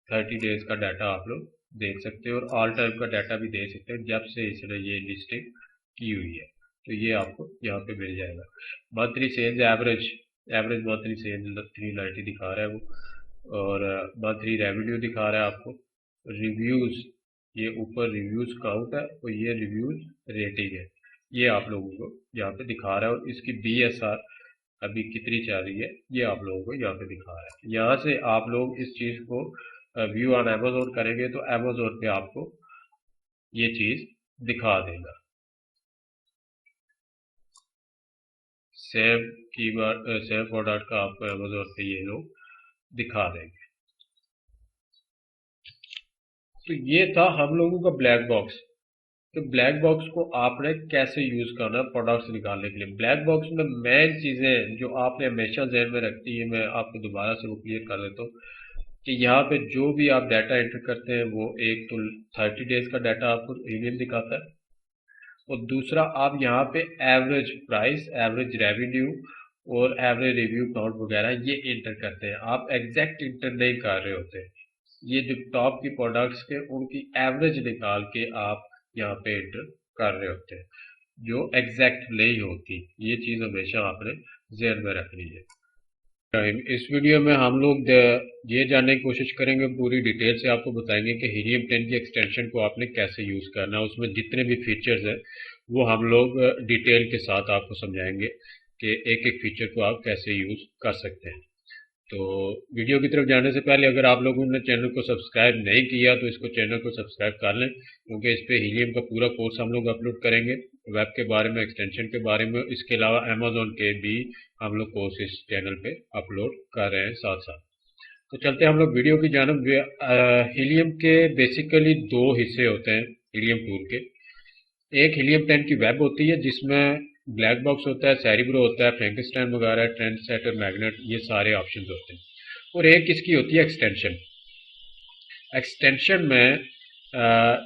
30 डेज का डाटा आप लोग देख सकते हो, और ऑल टाइम का डाटा भी देख सकते हैं जब से इसने ये लिस्टिंग की हुई है। तो ये आपको यहाँ पे मिल जाएगा। Monthly sales average, average monthly sale 390 दिखा रहा है वो। और मंथली रेवेन्यू दिखा रहा है आपको। रिव्यूज, ये ऊपर रिव्यूज काउंट है और ये रिव्यूज रेटिंग है, ये आप लोगों को यहाँ पे दिखा रहा है। और इसकी BSR अभी कितनी चल रही है ये आप लोगों को यहाँ पे दिखा रहा है। यहाँ से आप लोग इस चीज को व्यू ऑन अमेजोन करेंगे तो अमेजोन पे आपको ये चीज दिखा देगा। सेम कीवर्ड सेम प्रोडक्ट का आपको अमेजोन पे ये लोग दिखा देंगे। तो ये था हम लोगों का ब्लैक बॉक्स। तो ब्लैक बॉक्स को आपने कैसे यूज करना है प्रोडक्ट्स निकालने के लिए। ब्लैक बॉक्स में मेन चीजें जो आपने हमेशा ध्यान में रखती है, मैं आपको दोबारा से वो क्लियर कर देता हूँ कि यहाँ पे जो भी आप डाटा एंटर करते हैं वो एक तो 30 डेज का डाटा आपको ईमेल दिखाता है, और दूसरा आप यहाँ पे एवरेज प्राइस, एवरेज रेवेन्यू और एवरेज रिव्यू काउंट वगैरह ये एंटर करते हैं। आप एग्जैक्ट इंटर नहीं कर रहे होते, ये जो टॉप की प्रोडक्ट्स के उनकी एवरेज निकाल के आप यहाँ पे एंटर कर रहे होते हैं, जो एग्जैक्ट नहीं होती। ये चीज़ हमेशा आपने ध्यान में रखनी है। इस वीडियो में हम लोग ये जानने की कोशिश करेंगे, पूरी डिटेल से आपको बताएंगे कि हीलियम 10 की एक्सटेंशन को आपने कैसे यूज़ करना है। उसमें जितने भी फीचर्स हैं वो हम लोग डिटेल के साथ आपको समझाएंगे कि एक एक फीचर को आप कैसे यूज़ कर सकते हैं। तो वीडियो की तरफ जाने से पहले अगर आप लोगों ने चैनल को सब्सक्राइब नहीं किया तो इसको चैनल को सब्सक्राइब कर लें, क्योंकि इस पे हीलियम का पूरा कोर्स हम लोग अपलोड करेंगे, वेब के बारे में, एक्सटेंशन के बारे में। इसके अलावा अमेजोन के भी हम लोग कोर्स इस चैनल पे अपलोड कर रहे हैं साथ साथ। तो चलते हैं हम लोग वीडियो की जानब। हीलियम के बेसिकली 2 हिस्से होते हैं हीलियम टूल के। एक हीलियम 10 की वेब होती है जिसमें ब्लैक बॉक्स होता है, सेरिब्रो होता है, फ्रैंकस्टाइन वगैरह, ट्रेंड सेटर, मैग्नेट, ये सारे ऑप्शंस होते हैं। और एक इसकी होती है एक्सटेंशन। एक्सटेंशन में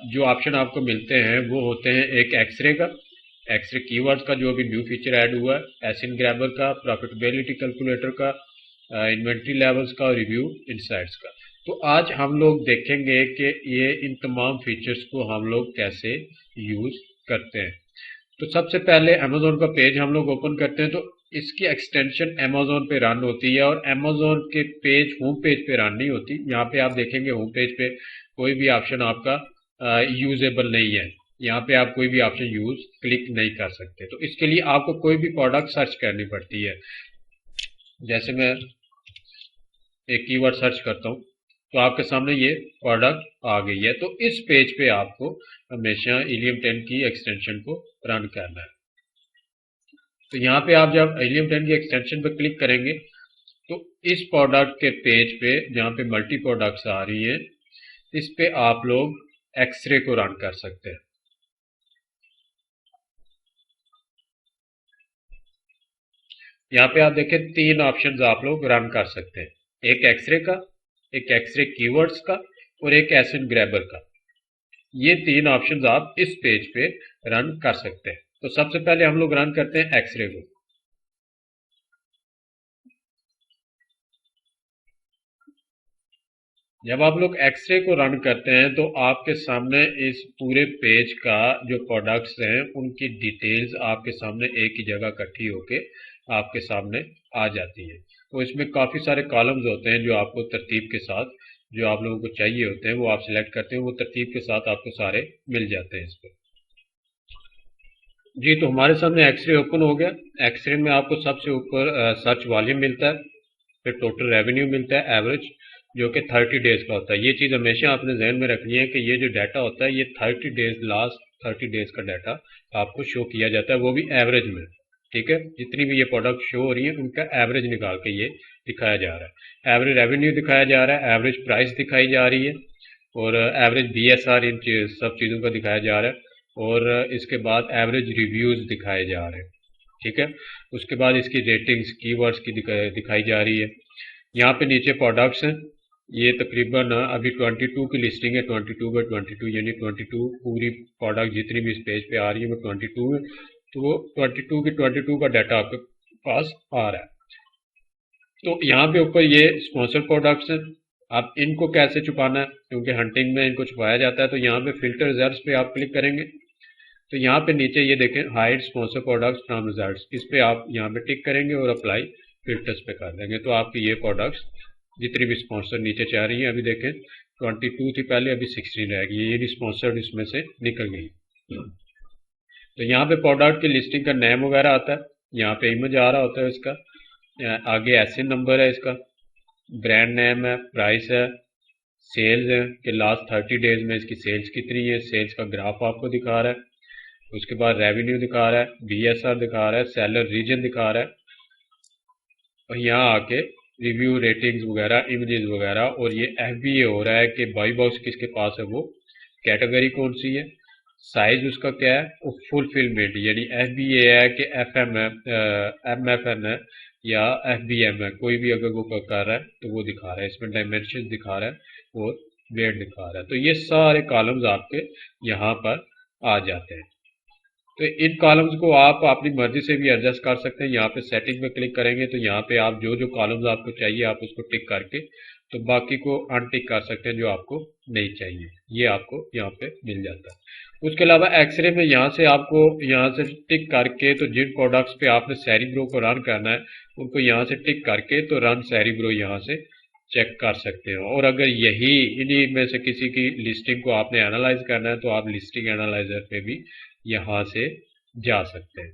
जो ऑप्शन आपको मिलते हैं वो होते हैं एक एक्सरे का, एक्सरे कीवर्ड्स का जो भी न्यू फीचर ऐड हुआ है, एसिन ग्रैबर का, प्रॉफिटेबिलिटी कैलकुलेटर का, इन्वेंट्री लेवल्स का, रिव्यू इनसाइट्स का। तो आज हम लोग देखेंगे कि ये इन तमाम फीचर्स को हम लोग कैसे यूज करते हैं। तो सबसे पहले अमेजोन का पेज हम लोग ओपन करते हैं। तो इसकी एक्सटेंशन अमेजोन पे रन होती है, और अमेजोन के पेज होम पेज पे रन नहीं होती। यहाँ पे आप देखेंगे होम पेज पे कोई भी ऑप्शन आपका यूजेबल नहीं है, यहाँ पे आप कोई भी ऑप्शन यूज क्लिक नहीं कर सकते। तो इसके लिए आपको कोई भी प्रोडक्ट सर्च करनी पड़ती है। जैसे मैं एक कीवर्ड सर्च करता हूँ, तो आपके सामने ये प्रोडक्ट आ गई है। तो इस पेज पे आपको हमेशा हीलियम 10 की एक्सटेंशन को रन करना है। तो यहाँ पे आप जब हीलियम 10 की एक्सटेंशन पर क्लिक करेंगे तो इस प्रोडक्ट के पेज पे जहाँ पे मल्टी प्रोडक्ट्स आ रही हैं, इस पे आप लोग एक्सरे को रन कर सकते हैं। यहाँ पे आप देखें 3 ऑप्शंस आप लोग रन कर सकते हैं, एक एक्सरे का, एक एक्सरे कीवर्ड्स का और एक एसिड ग्रैबर का। ये 3 ऑप्शंस आप इस पेज पे रन कर सकते हैं। तो सबसे पहले हम लोग रन करते हैं एक्सरे को। जब आप लोग एक्सरे को रन करते हैं तो आपके सामने इस पूरे पेज का जो प्रोडक्ट्स हैं उनकी डिटेल्स आपके सामने एक ही जगह इकट्ठी होके आपके सामने आ जाती है। तो इसमें काफ़ी सारे कॉलम्स होते हैं जो आपको तरतीब के साथ, जो आप लोगों को चाहिए होते हैं वो आप सिलेक्ट करते हैं, वो तरतीब के साथ आपको सारे मिल जाते हैं इस पर। जी, तो हमारे सामने एक्सरे ओपन हो गया। एक्सरे में आपको सबसे ऊपर सर्च वॉल्यूम मिलता है, फिर टोटल रेवेन्यू मिलता है एवरेज, जो कि 30 डेज का होता है। ये चीज़ हमेशा आपने जहन में रखनी है कि ये जो डाटा होता है ये 30 डेज, लास्ट 30 डेज का डाटा आपको शो किया जाता है, वो भी एवरेज में। ठीक है, जितनी भी ये प्रोडक्ट शो हो रही है उनका एवरेज निकाल के ये दिखाया जा रहा है। एवरेज रेवेन्यू दिखाया जा रहा है, एवरेज प्राइस दिखाई जा रही है और एवरेज BSR इन सब चीज़ों का दिखाया जा रहा है और इसके बाद एवरेज रिव्यूज़ दिखाए जा रहे हैं। ठीक है, उसके बाद इसकी रेटिंग्स कीवर्ड्स की दिखाई जा रही है। यहाँ पे नीचे प्रोडक्ट्स हैं, ये तकरीबन अभी 22 की लिस्टिंग है, 22 बाई 22 यानी 22 पूरी प्रोडक्ट जितनी भी इस पेज पे आ रही है वो 22 है। तो वो 22 की 22 का डाटा आपके पास आ रहा है। तो यहाँ पे ऊपर ये स्पॉन्सर प्रोडक्ट्स हैं। आप इनको कैसे छुपाना है, क्योंकि हंटिंग में इनको छुपाया जाता है। तो यहाँ पे फिल्टर रिजल्ट्स पे आप क्लिक करेंगे तो यहाँ पे नीचे ये देखें hide sponsor products from results, इस पे आप यहाँ पे टिक करेंगे और अप्लाई फिल्टर्स पे कर देंगे तो आपकी ये प्रोडक्ट्स जितनी भी स्पॉन्सर नीचे चाह रही हैं, अभी देखें 22 थी पहले, अभी 16 रह गई, ये भी स्पॉन्सर्ड इसमें से निकल गई। तो यहाँ पे प्रोडक्ट की लिस्टिंग का नेम वगैरह आता है, यहाँ पे इमेज आ रहा होता है इसका, आगे एसएन नंबर है इसका, ब्रांड नेम है, प्राइस है, सेल्स है कि लास्ट 30 डेज में इसकी सेल्स कितनी है, सेल्स का ग्राफ आपको दिखा रहा है। उसके बाद रेवेन्यू दिखा रहा है, BSR दिखा रहा है, सेलर रीजन दिखा रहा है और यहाँ आके रिव्यू, रेटिंग्स वगैरह, इमेजेस वगैरह, और ये FBA हो रहा है कि बाई बॉक्स किसके पास है, वो कैटेगरी कौन सी है, साइज उसका क्या है, और फुलफिलमेंट यानी FBA है कि FM है, MFN है या FBM है, कोई भी अगर वो कर रहा है तो वो दिखा रहा है, इसमें डायमेंशन दिखा रहा है और वेट दिखा रहा है। तो ये सारे कॉलम्स आपके यहाँ पर आ जाते हैं। तो इन कॉलम्स को आप अपनी मर्जी से भी एडजस्ट कर सकते हैं। यहाँ पे सेटिंग में क्लिक करेंगे तो यहाँ पे आप जो जो कॉलम्स आपको चाहिए आप उसको टिक करके तो बाकी को अनटिक कर सकते हैं जो आपको नहीं चाहिए, ये आपको यहाँ पे मिल जाता है। उसके अलावा एक्सरे में यहाँ से आपको यहाँ से टिक करके तो जिन प्रोडक्ट्स पे आपने सेरिब्रो को रन करना है उनको यहाँ से टिक करके तो रन सेरिब्रो यहाँ से चेक कर सकते हो। और अगर यही इन्हीं में से किसी की लिस्टिंग को आपने एनालाइज करना है तो आप लिस्टिंग एनालाइजर पे भी यहाँ से जा सकते हैं।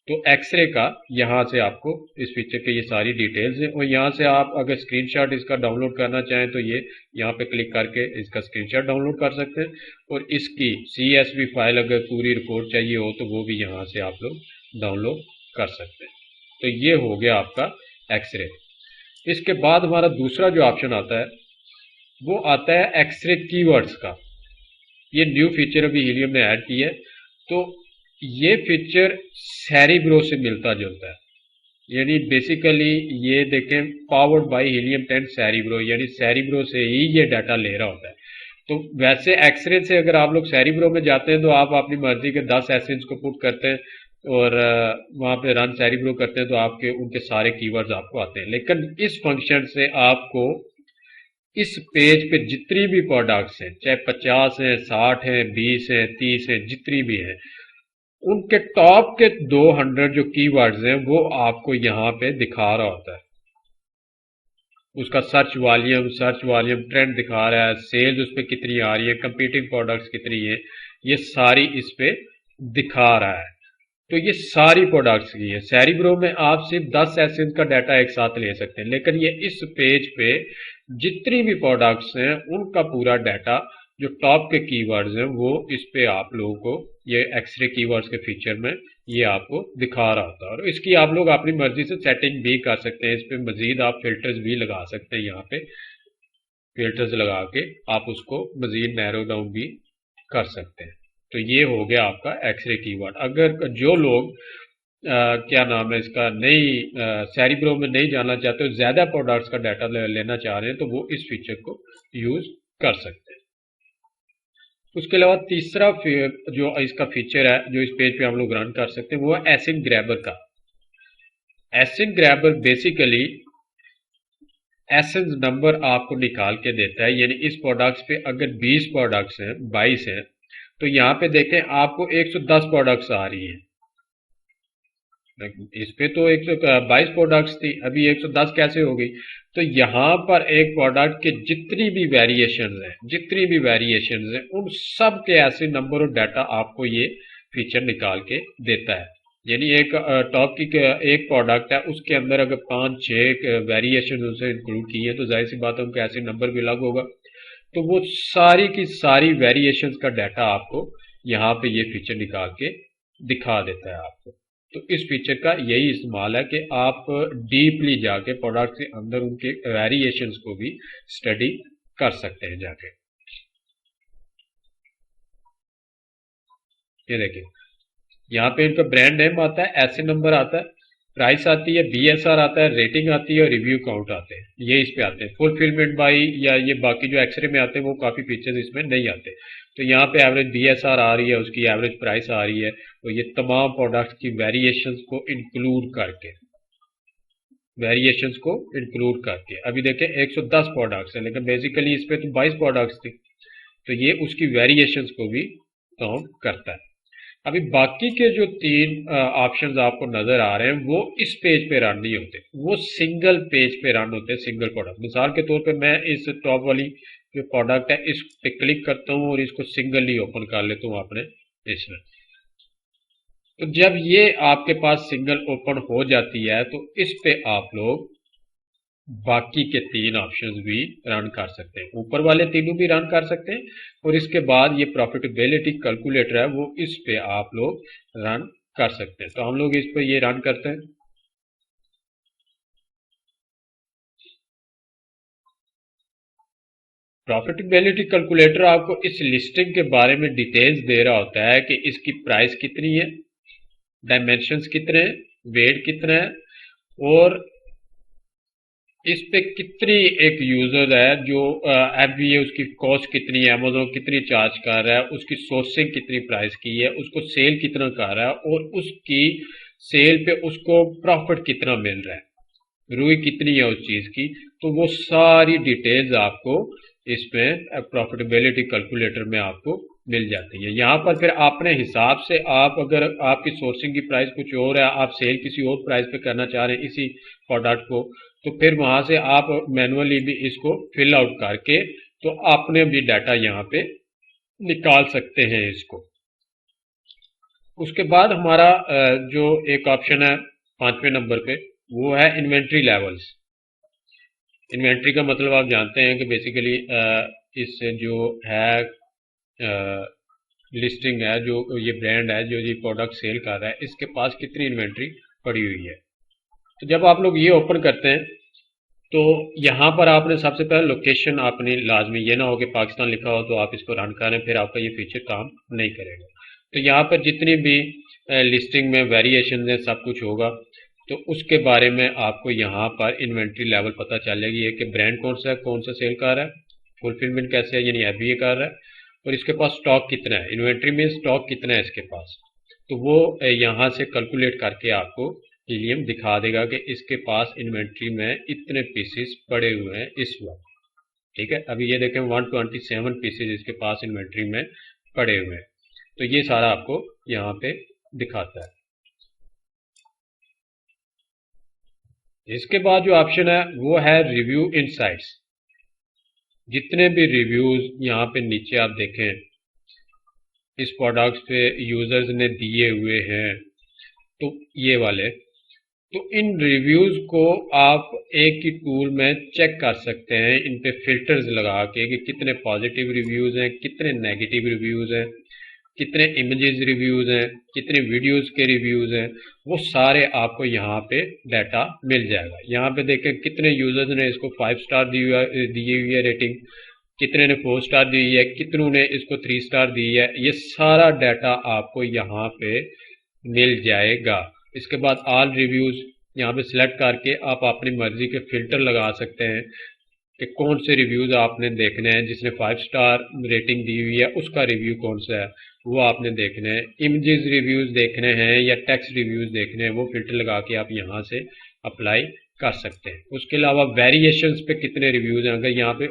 तो एक्सरे का यहाँ से आपको इस पिक्चर के ये सारी डिटेल्स हैं और यहाँ से आप अगर स्क्रीनशॉट इसका डाउनलोड करना चाहें तो ये यहाँ पे क्लिक करके इसका स्क्रीनशॉट डाउनलोड कर सकते हैं और इसकी CSV फाइल अगर पूरी रिपोर्ट चाहिए हो तो वो भी यहाँ से आप लोग डाउनलोड कर सकते हैं। तो ये हो गया आपका एक्सरे। इसके बाद हमारा दूसरा जो ऑप्शन आता है वो आता है एक्सरे कीवर्ड्स का। ये न्यू फीचर अभी हीलियम ने ऐड की है। तो ये फीचर सेरिब्रो से मिलता जुलता है, यानी बेसिकली ये देखें पावर्ड बाय हीलियम 10 सेरिब्रो, यानी सेरिब्रो से ही ये डाटा ले रहा होता है। तो वैसे एक्सरे से अगर आप लोग सेरिब्रो में जाते हैं तो आप अपनी मर्जी के 10 एसेंस को पुट करते हैं और वहाँ पे रन सेरिब्रो करते हैं तो आपके उनके सारे कीवर्ड्स आपको आते हैं। लेकिन इस फंक्शन से आपको इस पेज पे जितनी भी प्रोडक्ट्स हैं, चाहे 50 हैं, 60 हैं, 20 हैं, 30 हैं, जितनी भी हैं, उनके टॉप के 200 जो कीवर्ड्स हैं वो आपको यहाँ पे दिखा रहा होता है। उसका सर्च वॉल्यूम ट्रेंड दिखा रहा है, सेल्स उस पर कितनी आ रही है, कंपीटिंग प्रोडक्ट्स कितनी है, ये सारी इस पे दिखा रहा है। तो ये सारी प्रोडक्ट्स की है। सेरिब्रो में आप सिर्फ 10 एसेंस का डाटा एक साथ ले सकते हैं, लेकिन ये इस पेज पे जितनी भी प्रोडक्ट्स हैं उनका पूरा डाटा, जो टॉप के कीवर्ड्स हैं वो इस पे आप लोगों को ये एक्सरे कीवर्ड्स के फीचर में ये आपको दिखा रहा होता है। और इसकी आप लोग अपनी मर्जी से सेटिंग भी कर सकते हैं। इस पे मजीद आप फिल्टर्स भी लगा सकते हैं। यहाँ पे फिल्टर्स लगा के आप उसको मजीद नैरो डाउन भी कर सकते हैं। तो ये हो गया आपका एक्सरे कीवर्ड। अगर जो लोग क्या नाम है इसका सेरिब्रो में नहीं जाना चाहते हो, ज्यादा प्रोडक्ट्स का डाटा लेना चाह रहे हैं, तो वो इस फीचर को यूज कर सकते हैं। उसके अलावा तीसरा जो इसका फीचर है जो इस पेज पे हम लोग रन कर सकते हैं वो है एसिड ग्रैबर का। Acid grabber basically essence number आपको निकाल के देता है। यानी इस प्रोडक्ट्स पे अगर 20 प्रोडक्ट्स हैं, 22 हैं, तो यहाँ पे देखें आपको 110 प्रोडक्ट्स आ रही हैं। इस पे तो 122 प्रोडक्ट्स थी, अभी 110 कैसे हो गई? तो यहाँ पर एक प्रोडक्ट के जितनी भी वेरिएशंस हैं उन सब के ऐसे नंबर और डाटा आपको ये फीचर निकाल के देता है। यानी एक टॉप की एक प्रोडक्ट है, उसके अंदर अगर 5-6 वेरिएशन उसे इंक्लूड की है तो जाहिर सी बात है उनका ऐसे नंबर भी अलग होगा। तो वो सारी की सारी वेरिएशंस का डाटा आपको यहाँ पे ये फीचर निकाल के दिखा देता है आपको। तो इस फीचर का यही इस्तेमाल है कि आप डीपली जाके प्रोडक्ट के अंदर उनके वेरिएशंस को भी स्टडी कर सकते हैं जाके। ये देखिए यहाँ पे इनका ब्रांड नेम आता है, ऐसे नंबर आता है, प्राइस आती है, बीएसआर आता है, रेटिंग आती है और रिव्यू काउंट आते हैं। ये इस पे आते हैं। फुलफिलमेंट बाई या ये बाकी जो एक्सरे में आते हैं वो काफी फीचर्स इसमें नहीं आते। तो यहाँ पे एवरेज बीएसआर आ रही है, उसकी एवरेज प्राइस आ रही है। तो ये तमाम प्रोडक्ट्स की वेरिएशंस को इंक्लूड करके अभी देखें 110 प्रोडक्ट्स है, लेकिन बेसिकली इस पे तो 22 प्रोडक्ट्स थी। तो ये उसकी वेरिएशंस को भी काउंट करता है। अभी बाकी के जो 3 ऑप्शंस आपको नजर आ रहे हैं वो इस पेज पे रन नहीं होते, वो सिंगल पेज पे रन होते हैं, सिंगल प्रोडक्ट। मिसाल के तौर पे मैं इस टॉप वाली जो प्रोडक्ट है इस पे क्लिक करता हूँ और इसको सिंगली ओपन कर लेता हूँ अपने इसमें। तो जब ये आपके पास सिंगल ओपन हो जाती है तो इस पे आप लोग बाकी के 3 ऑप्शंस भी रन कर सकते हैं, ऊपर वाले तीनों भी रन कर सकते हैं। और इसके बाद ये प्रॉफिटेबिलिटी कैलकुलेटर है वो इस पे आप लोग रन कर सकते हैं। तो हम लोग इस पे ये रन करते हैं। प्रॉफिटेबिलिटी कैलकुलेटर आपको इस लिस्टिंग के बारे में डिटेल्स दे रहा होता है कि इसकी प्राइस कितनी है, डायमेंशंस कितने हैं, वेट कितना है और इस पे कितनी एक यूजर है जो अभी उसकी कॉस्ट कितनी है, अमेजोन कितनी चार्ज कर रहा है, उसकी सोर्सिंग कितनी प्राइस की है, उसको सेल कितना कर रहा है और उसकी सेल पे उसको प्रॉफिट कितना मिल रहा है, रुई कितनी है उस चीज की। तो वो सारी डिटेल्स आपको इसमें प्रॉफिटेबिलिटी कैलकुलेटर में आपको मिल जाती है। यहाँ पर फिर अपने हिसाब से आप अगर आपकी सोर्सिंग की प्राइस कुछ और है, आप सेल किसी और प्राइस पे करना चाह रहे हैं इसी प्रोडक्ट को, तो फिर वहां से आप मैनुअली भी इसको फिल आउट करके तो आपने भी डाटा यहाँ पे निकाल सकते हैं इसको। उसके बाद हमारा जो एक ऑप्शन है 5वें नंबर पे वो है इन्वेंट्री लेवल्स। इन्वेंट्री का मतलब आप जानते हैं कि बेसिकली इस जो है लिस्टिंग है, जो ये ब्रांड है जो ये प्रोडक्ट सेल कर रहा है, इसके पास कितनी इन्वेंट्री पड़ी हुई है। तो जब आप लोग ये ओपन करते हैं तो यहाँ पर आपने सबसे पहले लोकेशन अपनी लाजमी, ये ना हो कि पाकिस्तान लिखा हो तो आप इसको रन करें फिर आपका ये फीचर काम नहीं करेगा। तो यहाँ पर जितनी भी लिस्टिंग में वेरिएशन है सब कुछ होगा। तो उसके बारे में आपको यहाँ पर इन्वेंट्री लेवल पता चल जाएगी कि ब्रांड कौन सा है, कौन सा सेल कर रहा है, फुलफिलमेंट कैसे है यानी अभी ये कर रहा है, और इसके पास स्टॉक कितना है, इन्वेंट्री में स्टॉक कितना है इसके पास। तो वो यहाँ से कैलकुलेट करके आपको हीलियम दिखा देगा कि इसके पास इन्वेंट्री में इतने पीसेस पड़े हुए हैं इस वक्त। ठीक है, अभी ये देखें 127 पीसेस इसके पास इन्वेंट्री में पड़े हुए हैं। तो ये सारा आपको यहाँ पे दिखाता है। इसके बाद जो ऑप्शन है वो है रिव्यू इनसाइट्स। जितने भी रिव्यूज यहाँ पे नीचे आप देखें इस प्रोडक्ट पे यूजर्स ने दिए हुए हैं, तो ये वाले तो इन रिव्यूज़ को आप एक ही टूल में चेक कर सकते हैं, इन पे फिल्टर्स लगा के कि कितने पॉजिटिव रिव्यूज़ हैं, कितने नेगेटिव रिव्यूज़ हैं, कितने इमेजेस रिव्यूज़ हैं, कितने वीडियोज़ के रिव्यूज़ हैं, वो सारे आपको यहाँ पे डाटा मिल जाएगा। यहाँ पे देखें कितने यूजर्स ने इसको 5 स्टार दी हुई है रेटिंग, कितने ने 4 स्टार दी है, कितनों ने इसको 3 स्टार दी है, ये सारा डाटा आपको यहाँ पे मिल जाएगा। इसके बाद ऑल रिव्यूज़ यहाँ पे सिलेक्ट करके आप अपनी मर्जी के फिल्टर लगा सकते हैं कि कौन से रिव्यूज़ आपने देखने हैं। जिसने 5 स्टार रेटिंग दी हुई है उसका रिव्यू कौन सा है वो आपने देखने हैं। इमेजेस रिव्यूज़ देखने हैं या टेक्स्ट रिव्यूज़ देखने हैं, वो फिल्टर लगा के आप यहाँ से अप्लाई कर सकते हैं। उसके अलावा वेरिएशंस पे कितने रिव्यूज़ हैं, अगर यहाँ पे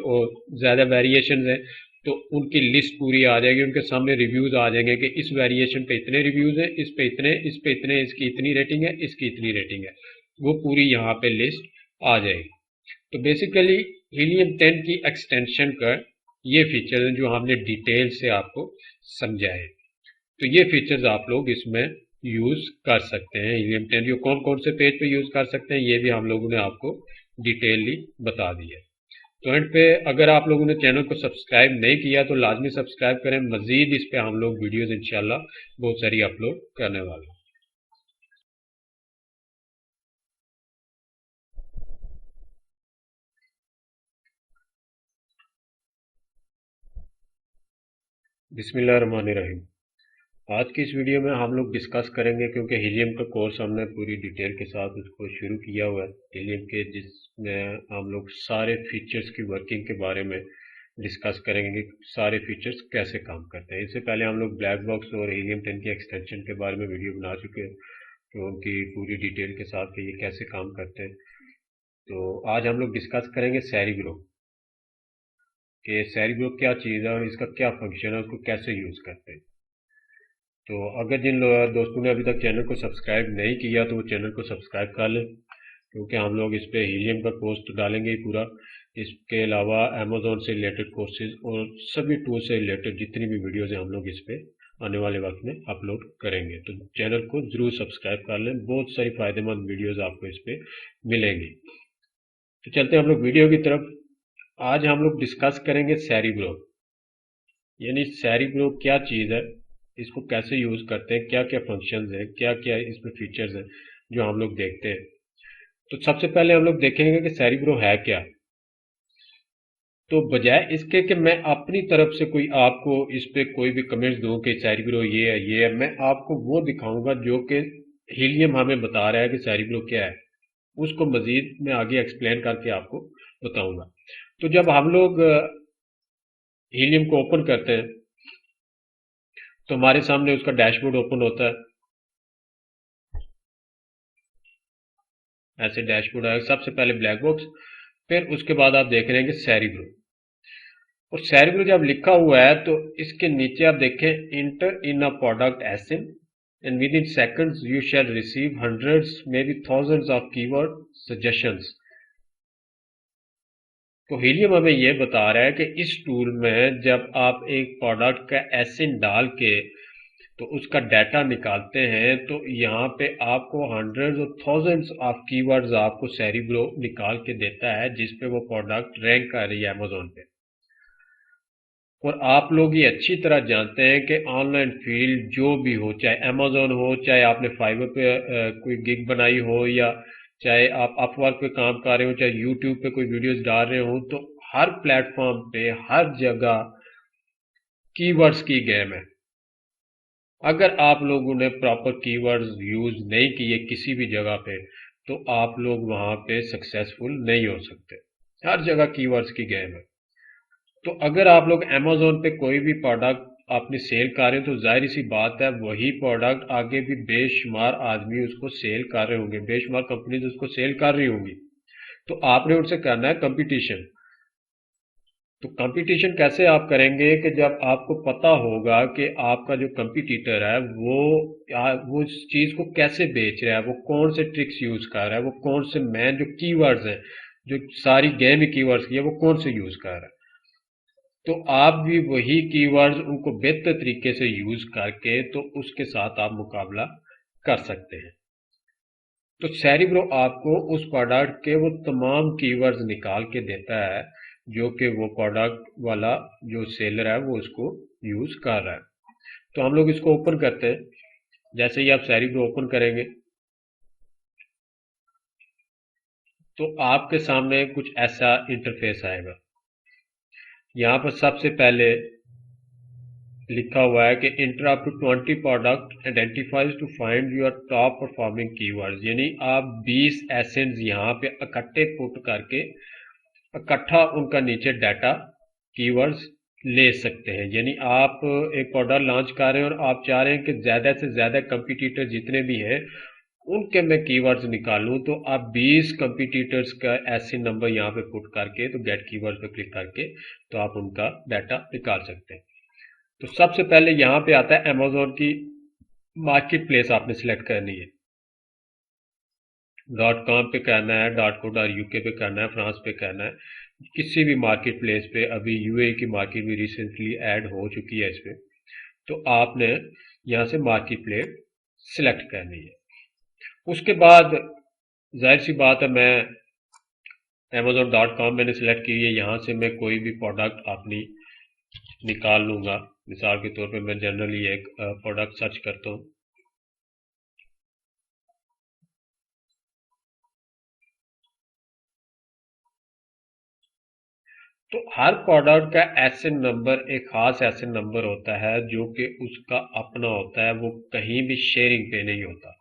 ज़्यादा वेरिएशंस हैं तो उनकी लिस्ट पूरी आ जाएगी, उनके सामने रिव्यूज़ आ जाएंगे कि इस वेरिएशन पे इतने रिव्यूज़ हैं, इस पे इतने, इसकी इतनी रेटिंग है, इसकी इतनी रेटिंग है, वो पूरी यहाँ पे लिस्ट आ जाएगी। तो बेसिकली हीलियम 10 की एक्सटेंशन का ये फीचर है जो हमने डिटेल से आपको समझाए। तो ये फीचर्स आप लोग इसमें यूज़ कर सकते हैं। हीलियम 10 जो कौन कौन से पेज पे यूज़ कर सकते हैं ये भी हम लोगों ने आपको डिटेलली बता दिया। तो एंड पे अगर आप लोगों ने चैनल को सब्सक्राइब नहीं किया तो लाजमी सब्सक्राइब करें। मज़ीद इस पे हम लोग वीडियोज़ इंशाल्लाह बहुत सारी अपलोड करने वाले हैं। बिस्मिल्लाहिर्रहमानिर्रहीम। आज की इस वीडियो में हम लोग डिस्कस करेंगे, क्योंकि हीलियम का कोर्स हमने पूरी डिटेल के साथ उसको शुरू किया हुआ है हीलियम के, जिसमें हम लोग सारे फीचर्स की वर्किंग के बारे में डिस्कस करेंगे कि सारे फीचर्स कैसे काम करते हैं। इससे पहले हम लोग ब्लैक बॉक्स और हीलियम 10 की एक्सटेंशन के बारे में वीडियो बना चुके हैं, तो उनकी पूरी डिटेल के साथ कि ये कैसे काम करते हैं। तो आज हम लोग डिस्कस करेंगे सेरिग्रो कि सेरिग्रो क्या चीज़ है और इसका क्या फंक्शन है, उसको कैसे यूज़ करते हैं। तो अगर जिन दोस्तों ने अभी तक चैनल को सब्सक्राइब नहीं किया तो वो चैनल को सब्सक्राइब कर लें, क्योंकि हम लोग इस पे हीलियम का कोर्स तो डालेंगे ही पूरा। इसके अलावा अमेज़ॉन से रिलेटेड कोर्सेज और सभी टूल से रिलेटेड जितनी भी वीडियोज़ हैं हम लोग इस पे आने वाले वक्त में अपलोड करेंगे। तो चैनल को ज़रूर सब्सक्राइब कर लें, बहुत सारी फ़ायदेमंद वीडियोज़ आपको इस पे मिलेंगी। तो चलते हैं हम लोग वीडियो की तरफ। आज हम लोग डिस्कस करेंगे सेरिग्रो, यानी सेरिग्रो क्या चीज़ है, इसको कैसे यूज़ करते हैं, क्या क्या फंक्शंस हैं, क्या क्या इसमें फीचर्स हैं जो हम लोग देखते हैं। तो सबसे पहले हम लोग देखेंगे कि सेरिग्रो है क्या। तो बजाय इसके कि मैं अपनी तरफ से कोई आपको इस पे कोई भी कमेंट्स दूं कि सेरिग्रो ये है, मैं आपको वो दिखाऊंगा जो कि हीलियम हमें बता रहा है कि सेरिग्रो क्या है। उसको मजीद मैं आगे एक्सप्लेन करके आपको बताऊंगा। तो जब हम लोग हीलियम को ओपन करते हैं तो हमारे सामने उसका डैशबोर्ड ओपन होता है। ऐसे डैशबोर्ड आएगा, सबसे पहले ब्लैक बॉक्स, फिर उसके बाद आप देख रहे हैं कि सेरिग्रो। और सेरिग्रो जब लिखा हुआ है तो इसके नीचे आप देखें enter in a product ASIN and within seconds you shall receive hundreds may be thousands of keyword suggestions. तो हीलियम हमें यह बता रहा है कि इस टूल में जब आप एक प्रोडक्ट का एसिन डाल के तो उसका डाटा निकालते हैं तो यहाँ पे आपको हंड्रेड्स और थाउजेंड्स ऑफ कीवर्ड्स आपको सेरिग्रो निकाल के देता है, जिस पे वो प्रोडक्ट रैंक कर रही है अमेजोन पे। और आप लोग ये अच्छी तरह जानते हैं कि ऑनलाइन फील्ड जो भी हो, चाहे अमेजोन हो, चाहे आपने फाइवर पे कोई गिग बनाई हो, या चाहे आप अपवर्क पे काम कर रहे हो, चाहे यूट्यूब पे कोई वीडियोस डाल रहे हो, तो हर प्लेटफॉर्म पे हर जगह कीवर्ड्स की गेम है। अगर आप लोगों ने प्रॉपर कीवर्ड्स यूज नहीं किए किसी भी जगह पे तो आप लोग वहां पे सक्सेसफुल नहीं हो सकते। हर जगह कीवर्ड्स की गेम है। तो अगर आप लोग अमेजोन पे कोई भी प्रोडक्ट आपने सेल कर रहे हो तो जाहिर सी बात है वही प्रोडक्ट आगे भी बेशुमार आदमी उसको सेल कर रहे होंगे, बेशुमार कंपनीज उसको सेल कर रही होंगी। तो आपने उनसे करना है कंपटीशन। तो कंपटीशन कैसे आप करेंगे कि जब आपको पता होगा कि आपका जो कंपटीटर है वो इस चीज़ को कैसे बेच रहा है, वो कौन से ट्रिक्स यूज़ कर रहा है, वो कौन से मैन जो कीवर्ड्स हैं, जो सारी गेम ही कीवर्ड्स की है, वो कौन से यूज़ कर रहा है। तो आप भी वही कीवर्ड्स उनको बेहतर तरीके से यूज़ करके तो उसके साथ आप मुकाबला कर सकते हैं। तो सेरिब्रो आपको उस प्रोडक्ट के वो तमाम कीवर्ड्स निकाल के देता है जो कि वो प्रोडक्ट वाला जो सेलर है वो उसको यूज कर रहा है। तो हम लोग इसको ओपन करते हैं। जैसे ही आप सेरिब्रो ओपन करेंगे तो आपके सामने कुछ ऐसा इंटरफेस आएगा। यहाँ पर सबसे पहले लिखा हुआ है कि enter up to 20 product identifiers to find your top performing keywords, यानी आप 20 एसेंट्स यहाँ पे इकट्ठे पुट करके इकट्ठा उनका नीचे डाटा कीवर्ड्स ले सकते हैं। यानी आप एक प्रोडक्ट लॉन्च कर रहे हैं और आप चाह रहे हैं कि ज़्यादा से ज़्यादा कंपटीटर जितने भी हैं उनके मैं कीवर्ड्स निकालूं, तो आप 20 कंपटीटर्स का ऐसे नंबर यहाँ पे पुट करके तो गेट कीवर्ड पे क्लिक करके तो आप उनका डाटा निकाल सकते हैं। तो सबसे पहले यहाँ पे आता है अमेजोन की मार्केट प्लेस आपने सिलेक्ट करनी है। .com पे करना है, .co.uk पे करना है, फ्रांस पे करना है, किसी भी मार्केट प्लेस पे। अभी यूएई की मार्केट भी रिसेंटली ऐड हो चुकी है इस पे। तो आपने यहाँ से मार्केट प्लेस सिलेक्ट करनी है। उसके बाद जाहिर सी बात है मैं Amazon.com मैंने सिलेक्ट की है। यहाँ से मैं कोई भी प्रोडक्ट अपनी निकाल लूँगा। मिसाल के तौर पे मैं जनरली एक प्रोडक्ट सर्च करता हूँ। तो हर प्रोडक्ट का एसएन नंबर एक खास एसएन नंबर होता है जो कि उसका अपना होता है, वो कहीं भी शेयरिंग पे नहीं होता।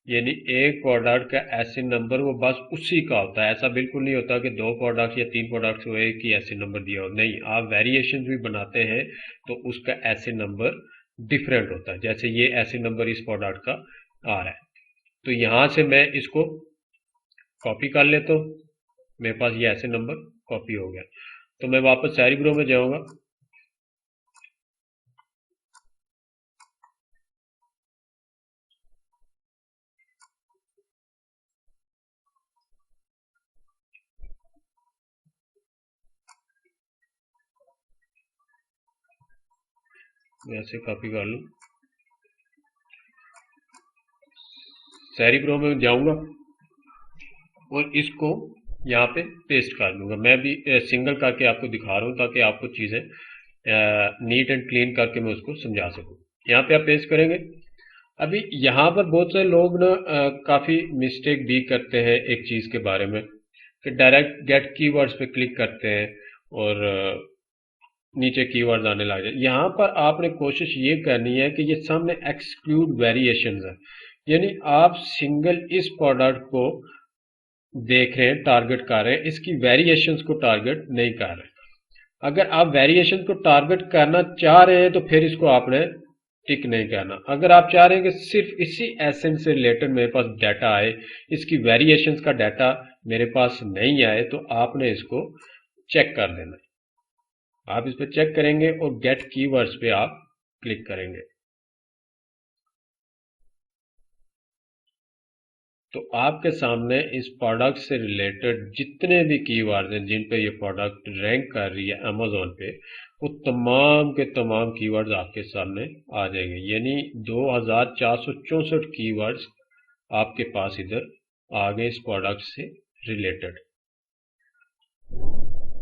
यानी एक प्रोडक्ट का एसएन नंबर वो बस उसी का होता है। ऐसा बिल्कुल नहीं होता कि दो प्रोडक्ट्स या तीन प्रोडक्ट्स हो एक ही एसएन नंबर दिया हो, नहीं। आप वेरिएशन भी बनाते हैं तो उसका एसएन नंबर डिफरेंट होता है। जैसे ये एसएन नंबर इस प्रोडक्ट का आ रहा है, तो यहाँ से मैं इसको कॉपी कर लेता हूँ। मेरे पास ये एसएन नंबर कॉपी हो गया। तो मैं वापस सेरिब्रो में जाऊंगा। मैं ऐसे कॉपी कर लूँ, सेरिब्रो में जाऊंगा और इसको यहाँ पे पेस्ट कर दूंगा। मैं भी सिंगल करके आपको दिखा रहा हूँ ताकि आपको चीज़ें नीट एंड क्लीन करके मैं उसको समझा सकूँ। यहाँ पे आप पेस्ट करेंगे। अभी यहाँ पर बहुत सारे लोग ना काफ़ी मिस्टेक भी करते हैं एक चीज़ के बारे में कि डायरेक्ट गेट कीवर्ड्स पे क्लिक करते हैं और नीचे कीवर्ड्स आने लग जाए। यहाँ पर आपने कोशिश ये करनी है कि ये सामने एक्सक्लूड वेरिएशंस है, यानी आप सिंगल इस प्रोडक्ट को देख रहे हैं, टारगेट कर रहे हैं, इसकी वेरिएशंस को टारगेट नहीं कर रहे। अगर आप वेरिएशन को टारगेट करना चाह रहे हैं तो फिर इसको आपने टिक नहीं करना। अगर आप चाह रहे हैं कि सिर्फ इसी एसेंट से रिलेटेड मेरे पास डाटा आए, इसकी वेरिएशंस का डाटा मेरे पास नहीं आए, तो आपने इसको चेक कर देना है। आप इस पर चेक करेंगे और गेट कीवर्ड्स पे आप क्लिक करेंगे। तो आपके सामने इस प्रोडक्ट से रिलेटेड जितने भी कीवर्ड्स हैं जिन पे ये प्रोडक्ट रैंक कर रही है अमेजोन पे, वो तमाम के तमाम कीवर्ड्स आपके सामने आ जाएंगे। यानी 2464 कीवर्ड्स आपके पास इधर आ गए इस प्रोडक्ट से रिलेटेड।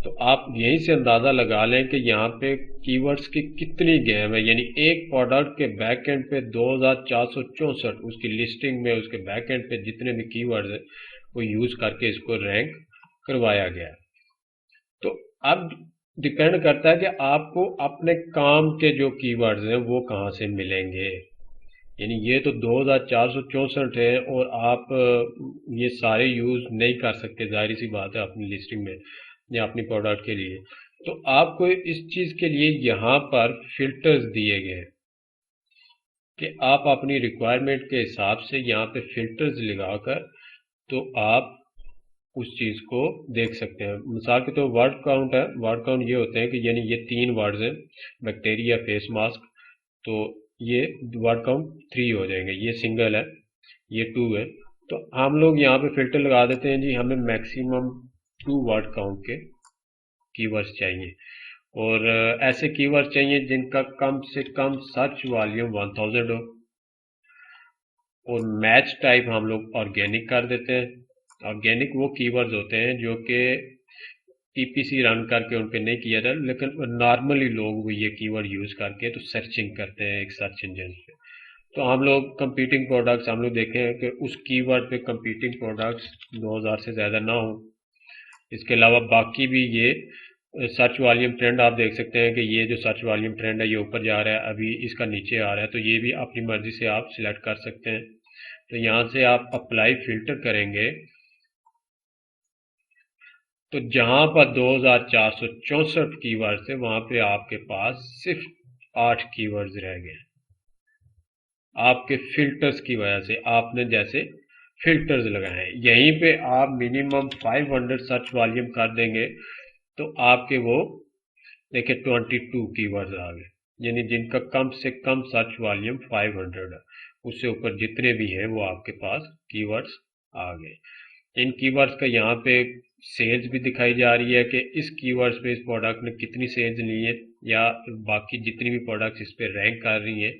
तो आप यहीं से अंदाज़ा लगा लें कि यहाँ पे कीवर्ड्स की कितनी गेम है। यानी एक प्रोडक्ट के बैक एंड पे 2464 उसकी लिस्टिंग में उसके बैक एंड पे जितने भी कीवर्ड्स हैं वो यूज़ करके इसको रैंक करवाया गया है। तो अब डिपेंड करता है कि आपको अपने काम के जो कीवर्ड्स हैं वो कहाँ से मिलेंगे। यानी ये तो 2464 है और आप ये सारे यूज़ नहीं कर सकते, जाहिर सी बात है, अपनी लिस्टिंग में या अपनी प्रोडक्ट के लिए। तो आपको इस चीज़ के लिए यहाँ पर फिल्टर्स दिए गए हैं कि आप अपनी रिक्वायरमेंट के हिसाब से यहाँ पे फिल्टर्स लगाकर तो आप उस चीज़ को देख सकते हैं। मिसाल के तो वर्ड काउंट है, वर्ड काउंट ये होते हैं कि यानी ये 3 वर्ड्स हैं, बैक्टीरिया, फेस मास्क, तो ये वर्ड काउंट 3 हो जाएंगे। ये सिंगल है, ये 2 है। तो हम लोग यहाँ पे फिल्टर लगा देते हैं जी, हमें मैक्सिमम 2 वर्ड काउंट के कीवर्ड्स चाहिए और ऐसे कीवर्ड चाहिए जिनका कम से कम सर्च वॉल्यूम 1000 हो और मैच टाइप हम लोग ऑर्गेनिक कर देते हैं। ऑर्गेनिक वो कीवर्ड्स होते हैं जो कि पीपीसी रन करके उन पे नहीं किया जाता, लेकिन नॉर्मली लोग वो ये कीवर्ड यूज करके तो सर्चिंग करते हैं एक सर्च इंजन पे। तो हम लोग कंपीटिंग प्रोडक्ट्स हम लोग देखें कि उस कीवर्ड पे कंपीटिंग प्रोडक्ट्स 2000 से ज़्यादा ना हो। इसके अलावा बाकी भी ये सर्च वॉल्यूम ट्रेंड आप देख सकते हैं कि ये जो सर्च वॉल्यूम ट्रेंड है ये ऊपर जा रहा है, अभी इसका नीचे आ रहा है, तो ये भी अपनी मर्जी से आप सिलेक्ट कर सकते हैं। तो यहाँ से आप अप्लाई फिल्टर करेंगे तो जहाँ पर 2464 कीवर्ड्स थे वहाँ पे आपके पास सिर्फ 8 कीवर्ड्स रह गए आपके फिल्टर्स की वजह से। आपने जैसे फिल्टर्स लगाए हैं, यहीं पे आप मिनिमम 500 सर्च वॉल्यूम कर देंगे तो आपके वो देखिए 22 कीवर्ड्स आ गए, यानी जिनका कम से कम सर्च वॉल्यूम 500 है। उससे ऊपर जितने भी हैं वो आपके पास कीवर्ड्स आ गए। इन कीवर्ड्स का यहाँ पे सेल्स भी दिखाई जा रही है कि इस कीवर्ड्स पे इस प्रोडक्ट ने कितनी सेल्स ली है, या बाकी जितनी भी प्रोडक्ट्स इस पे रैंक कर रही हैं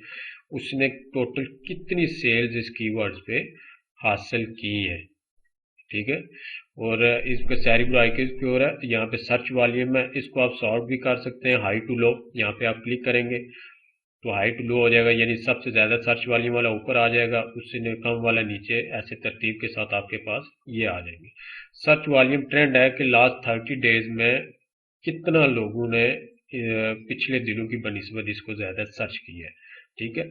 उसने टोटल कितनी सेल्स इस कीवर्ड्स पे हासिल की है। ठीक है, और इसका सेरिब्रो आइकिस प्योर है, यहाँ पे सर्च वॉल्यूम है, इसको आप सॉर्ट भी कर सकते हैं हाई टू लो। यहाँ पे आप क्लिक करेंगे तो हाई टू लो हो जाएगा, यानी सबसे ज़्यादा सर्च वॉल्यूम वाला ऊपर आ जाएगा, उससे कम वाला नीचे, ऐसे तरतीब के साथ आपके पास ये आ जाएंगे। सर्च वॉल्यूम ट्रेंड है कि लास्ट 30 डेज में कितना लोगों ने पिछले दिनों की बनिस्बत इसको ज़्यादा सर्च किया है। ठीक है,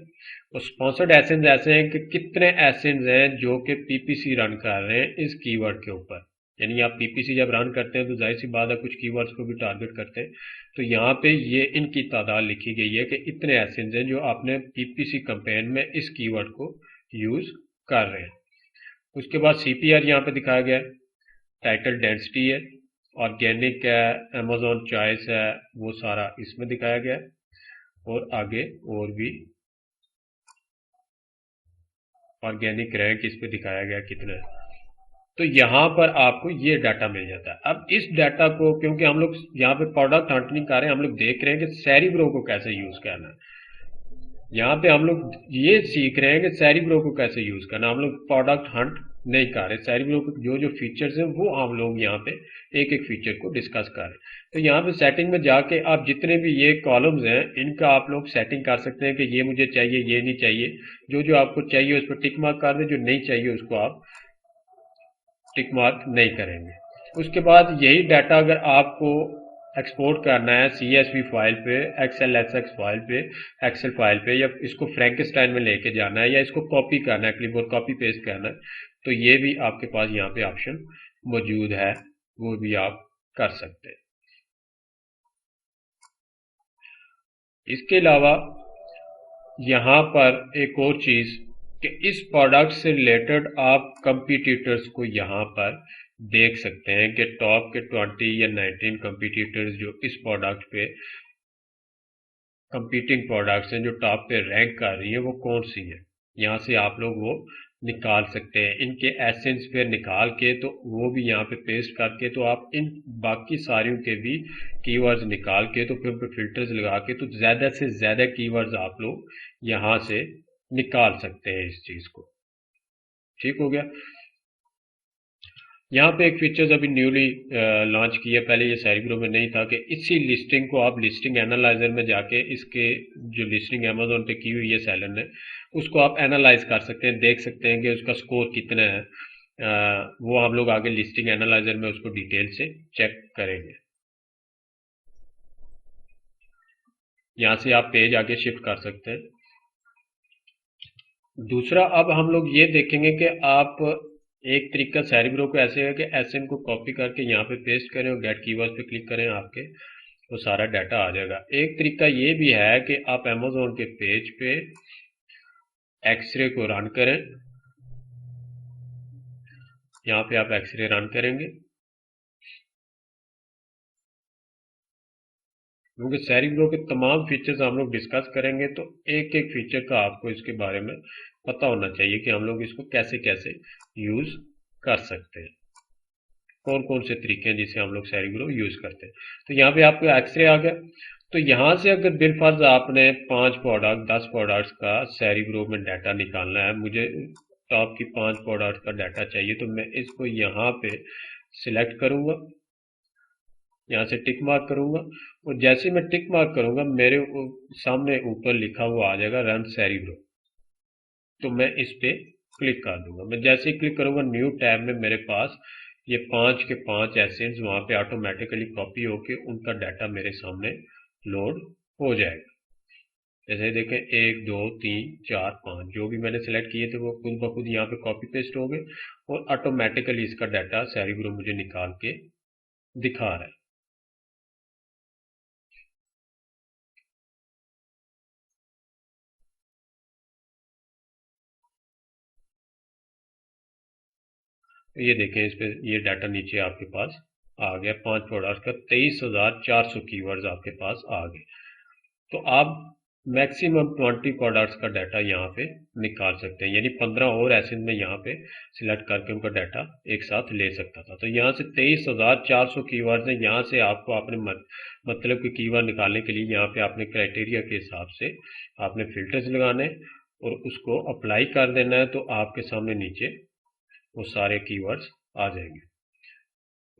और स्पॉन्सर्ड एसेंस ऐसे हैं कि कितने एसेंस हैं जो कि पीपीसी रन कर रहे हैं इस कीवर्ड के ऊपर। यानी आप पीपीसी जब रन करते हैं तो जाहिर सी बात है कुछ कीवर्ड्स को भी टारगेट करते हैं, तो यहाँ पे ये इनकी तादाद लिखी गई है कि इतने एसेंस हैं जो आपने पीपीसी कैंपेन में इस कीवर्ड को यूज कर रहे हैं। उसके बाद सीपीआर यहाँ पे दिखाया गया है, टाइटल डेंसिटी है, ऑर्गेनिक है, अमेजोन चॉइस है, वो सारा इसमें दिखाया गया है, और आगे और भी ऑर्गेनिक रैंक इस पे दिखाया गया कितना है। तो यहाँ पर आपको ये डाटा मिल जाता है। अब इस डाटा को, क्योंकि हम लोग यहाँ पे प्रोडक्ट हंट नहीं कर रहे हैं, हम लोग देख रहे हैं कि सेरिब्रो को कैसे यूज करना है। यहाँ पे हम लोग ये सीख रहे हैं कि सेरिब्रो को कैसे यूज करना। हम लोग प्रोडक्ट हंट नहीं कर रहे, सेरिब्रो के जो जो फीचर्स हैं वो हम लोग यहाँ पे एक एक फीचर को डिस्कस कर रहे हैं। तो यहाँ पे सेटिंग में जाके आप जितने भी ये कॉलम्स हैं इनका आप लोग सेटिंग कर सकते हैं कि ये मुझे चाहिए, ये नहीं चाहिए। जो जो आपको चाहिए उस पर टिक मार्क कर दें, जो नहीं चाहिए उसको आप टिक मार्क नहीं करेंगे। उसके बाद यही डाटा अगर आपको एक्सपोर्ट करना है CSV फाइल पे, XLSX फाइल पे, एक्सेल फाइल पे, या इसको फ्रैंकेस्टाइन में लेके जाना है, या इसको कॉपी करना है, क्लिपबोर्ड कॉपी पेस्ट करना है, तो ये भी आपके पास यहाँ पे ऑप्शन मौजूद है, वो भी आप कर सकते हैं। इसके अलावा यहाँ पर एक और चीज़ कि इस प्रोडक्ट से रिलेटेड आप कंपटीटर्स को यहाँ पर देख सकते हैं कि टॉप के 20 या 19 कंपटीटर्स जो इस प्रोडक्ट पे कंपीटिंग प्रोडक्ट्स हैं जो टॉप पे रैंक कर रही है वो कौन सी है। यहाँ से आप लोग वो निकाल सकते हैं, इनके एसेंस पे निकाल के, तो वो भी यहाँ पे पेस्ट करके, तो आप इन बाकी सारियों के भी कीवर्ड्स निकाल के, तो फिर फिल्टर्स लगा के, तो ज़्यादा से ज़्यादा कीवर्ड्स आप लोग यहाँ से निकाल सकते हैं इस चीज़ को। ठीक हो गया। यहाँ पे एक फीचर्स अभी न्यूली लॉन्च किया, पहले ये सेरिब्रो में नहीं था, कि इसी लिस्टिंग को आप लिस्टिंग एनालाइजर में जाके इसके जो लिस्टिंग अमेजोन पे की हुई है सेलर ने, उसको आप एनालाइज कर सकते हैं, देख सकते हैं कि उसका स्कोर कितना है। वो हम लोग आगे लिस्टिंग एनालाइजर में उसको डिटेल से चेक करेंगे। यहाँ से आप पेज आगे शिफ्ट कर सकते हैं। दूसरा, अब हम लोग ये देखेंगे कि आप एक तरीका सेरिब्रो को ऐसे है कि एसएन को कॉपी करके यहाँ पे पेस्ट करें और गेट कीवर्ड पे क्लिक करें, आपके वो सारा डाटा आ जाएगा। एक तरीका ये भी है कि आप अमेजोन के पेज पे एक्सरे को रन करें, यहाँ पे आप एक्सरे रन करेंगे, क्योंकि सेरिब्रो के तमाम फीचर्स हम लोग डिस्कस करेंगे तो एक एक फीचर का आपको इसके बारे में पता होना चाहिए कि हम लोग इसको कैसे कैसे यूज कर सकते हैं, कौन कौन से तरीके हैं जिसे हम लोग सेरिब्रो यूज करते हैं। तो यहाँ पे आपको एक्सरे आ गया, तो यहाँ से अगर बिलफर्ज आपने 5 प्रोडक्ट 10 प्रोडक्ट्स का सेरिब्रो में डाटा निकालना है, मुझे टॉप की 5 प्रोडक्ट का डाटा चाहिए, तो मैं इसको यहाँ पे सिलेक्ट करूँगा, यहाँ से टिक मार्क करूँगा, और जैसे ही मैं टिक मार्क करूँगा मेरे सामने ऊपर लिखा हुआ आ जाएगा रन सेरिब्रो। तो मैं इस पे क्लिक कर दूंगा। मैं जैसे ही क्लिक करूँगा न्यू टैब में मेरे पास ये 5 के 5 एसेंट्स वहाँ पे ऑटोमेटिकली कॉपी होके उनका डाटा मेरे सामने लोड हो जाएगा। जैसे देखें 1 2 3 4 5 जो भी मैंने सेलेक्ट किए थे वो खुद ब खुद यहाँ पे कॉपी पेस्ट हो गए और ऑटोमेटिकली इसका डाटा सेरिब्रो मुझे निकाल के दिखा रहा है। ये देखें इस पे ये डाटा नीचे आपके पास आ गया, 5 प्रोडक्ट का 23,400 कीवर्ड्स आपके पास आ गए। तो आप मैक्सिमम 20 प्रोडक्ट्स का डाटा यहाँ पे निकाल सकते हैं, यानी 15 और ऐसे में यहाँ पे सिलेक्ट करके उनका डाटा एक साथ ले सकता था। तो यहाँ से 23,400 कीवर्ड्स हैं। यहाँ से आपको अपने मतलब के कीवर्ड निकालने के लिए यहाँ पे आपने क्राइटेरिया के हिसाब से आपने फिल्टर्स लगाने और उसको अप्लाई कर देना है, तो आपके सामने नीचे वो सारे कीवर्ड्स आ जाएंगे।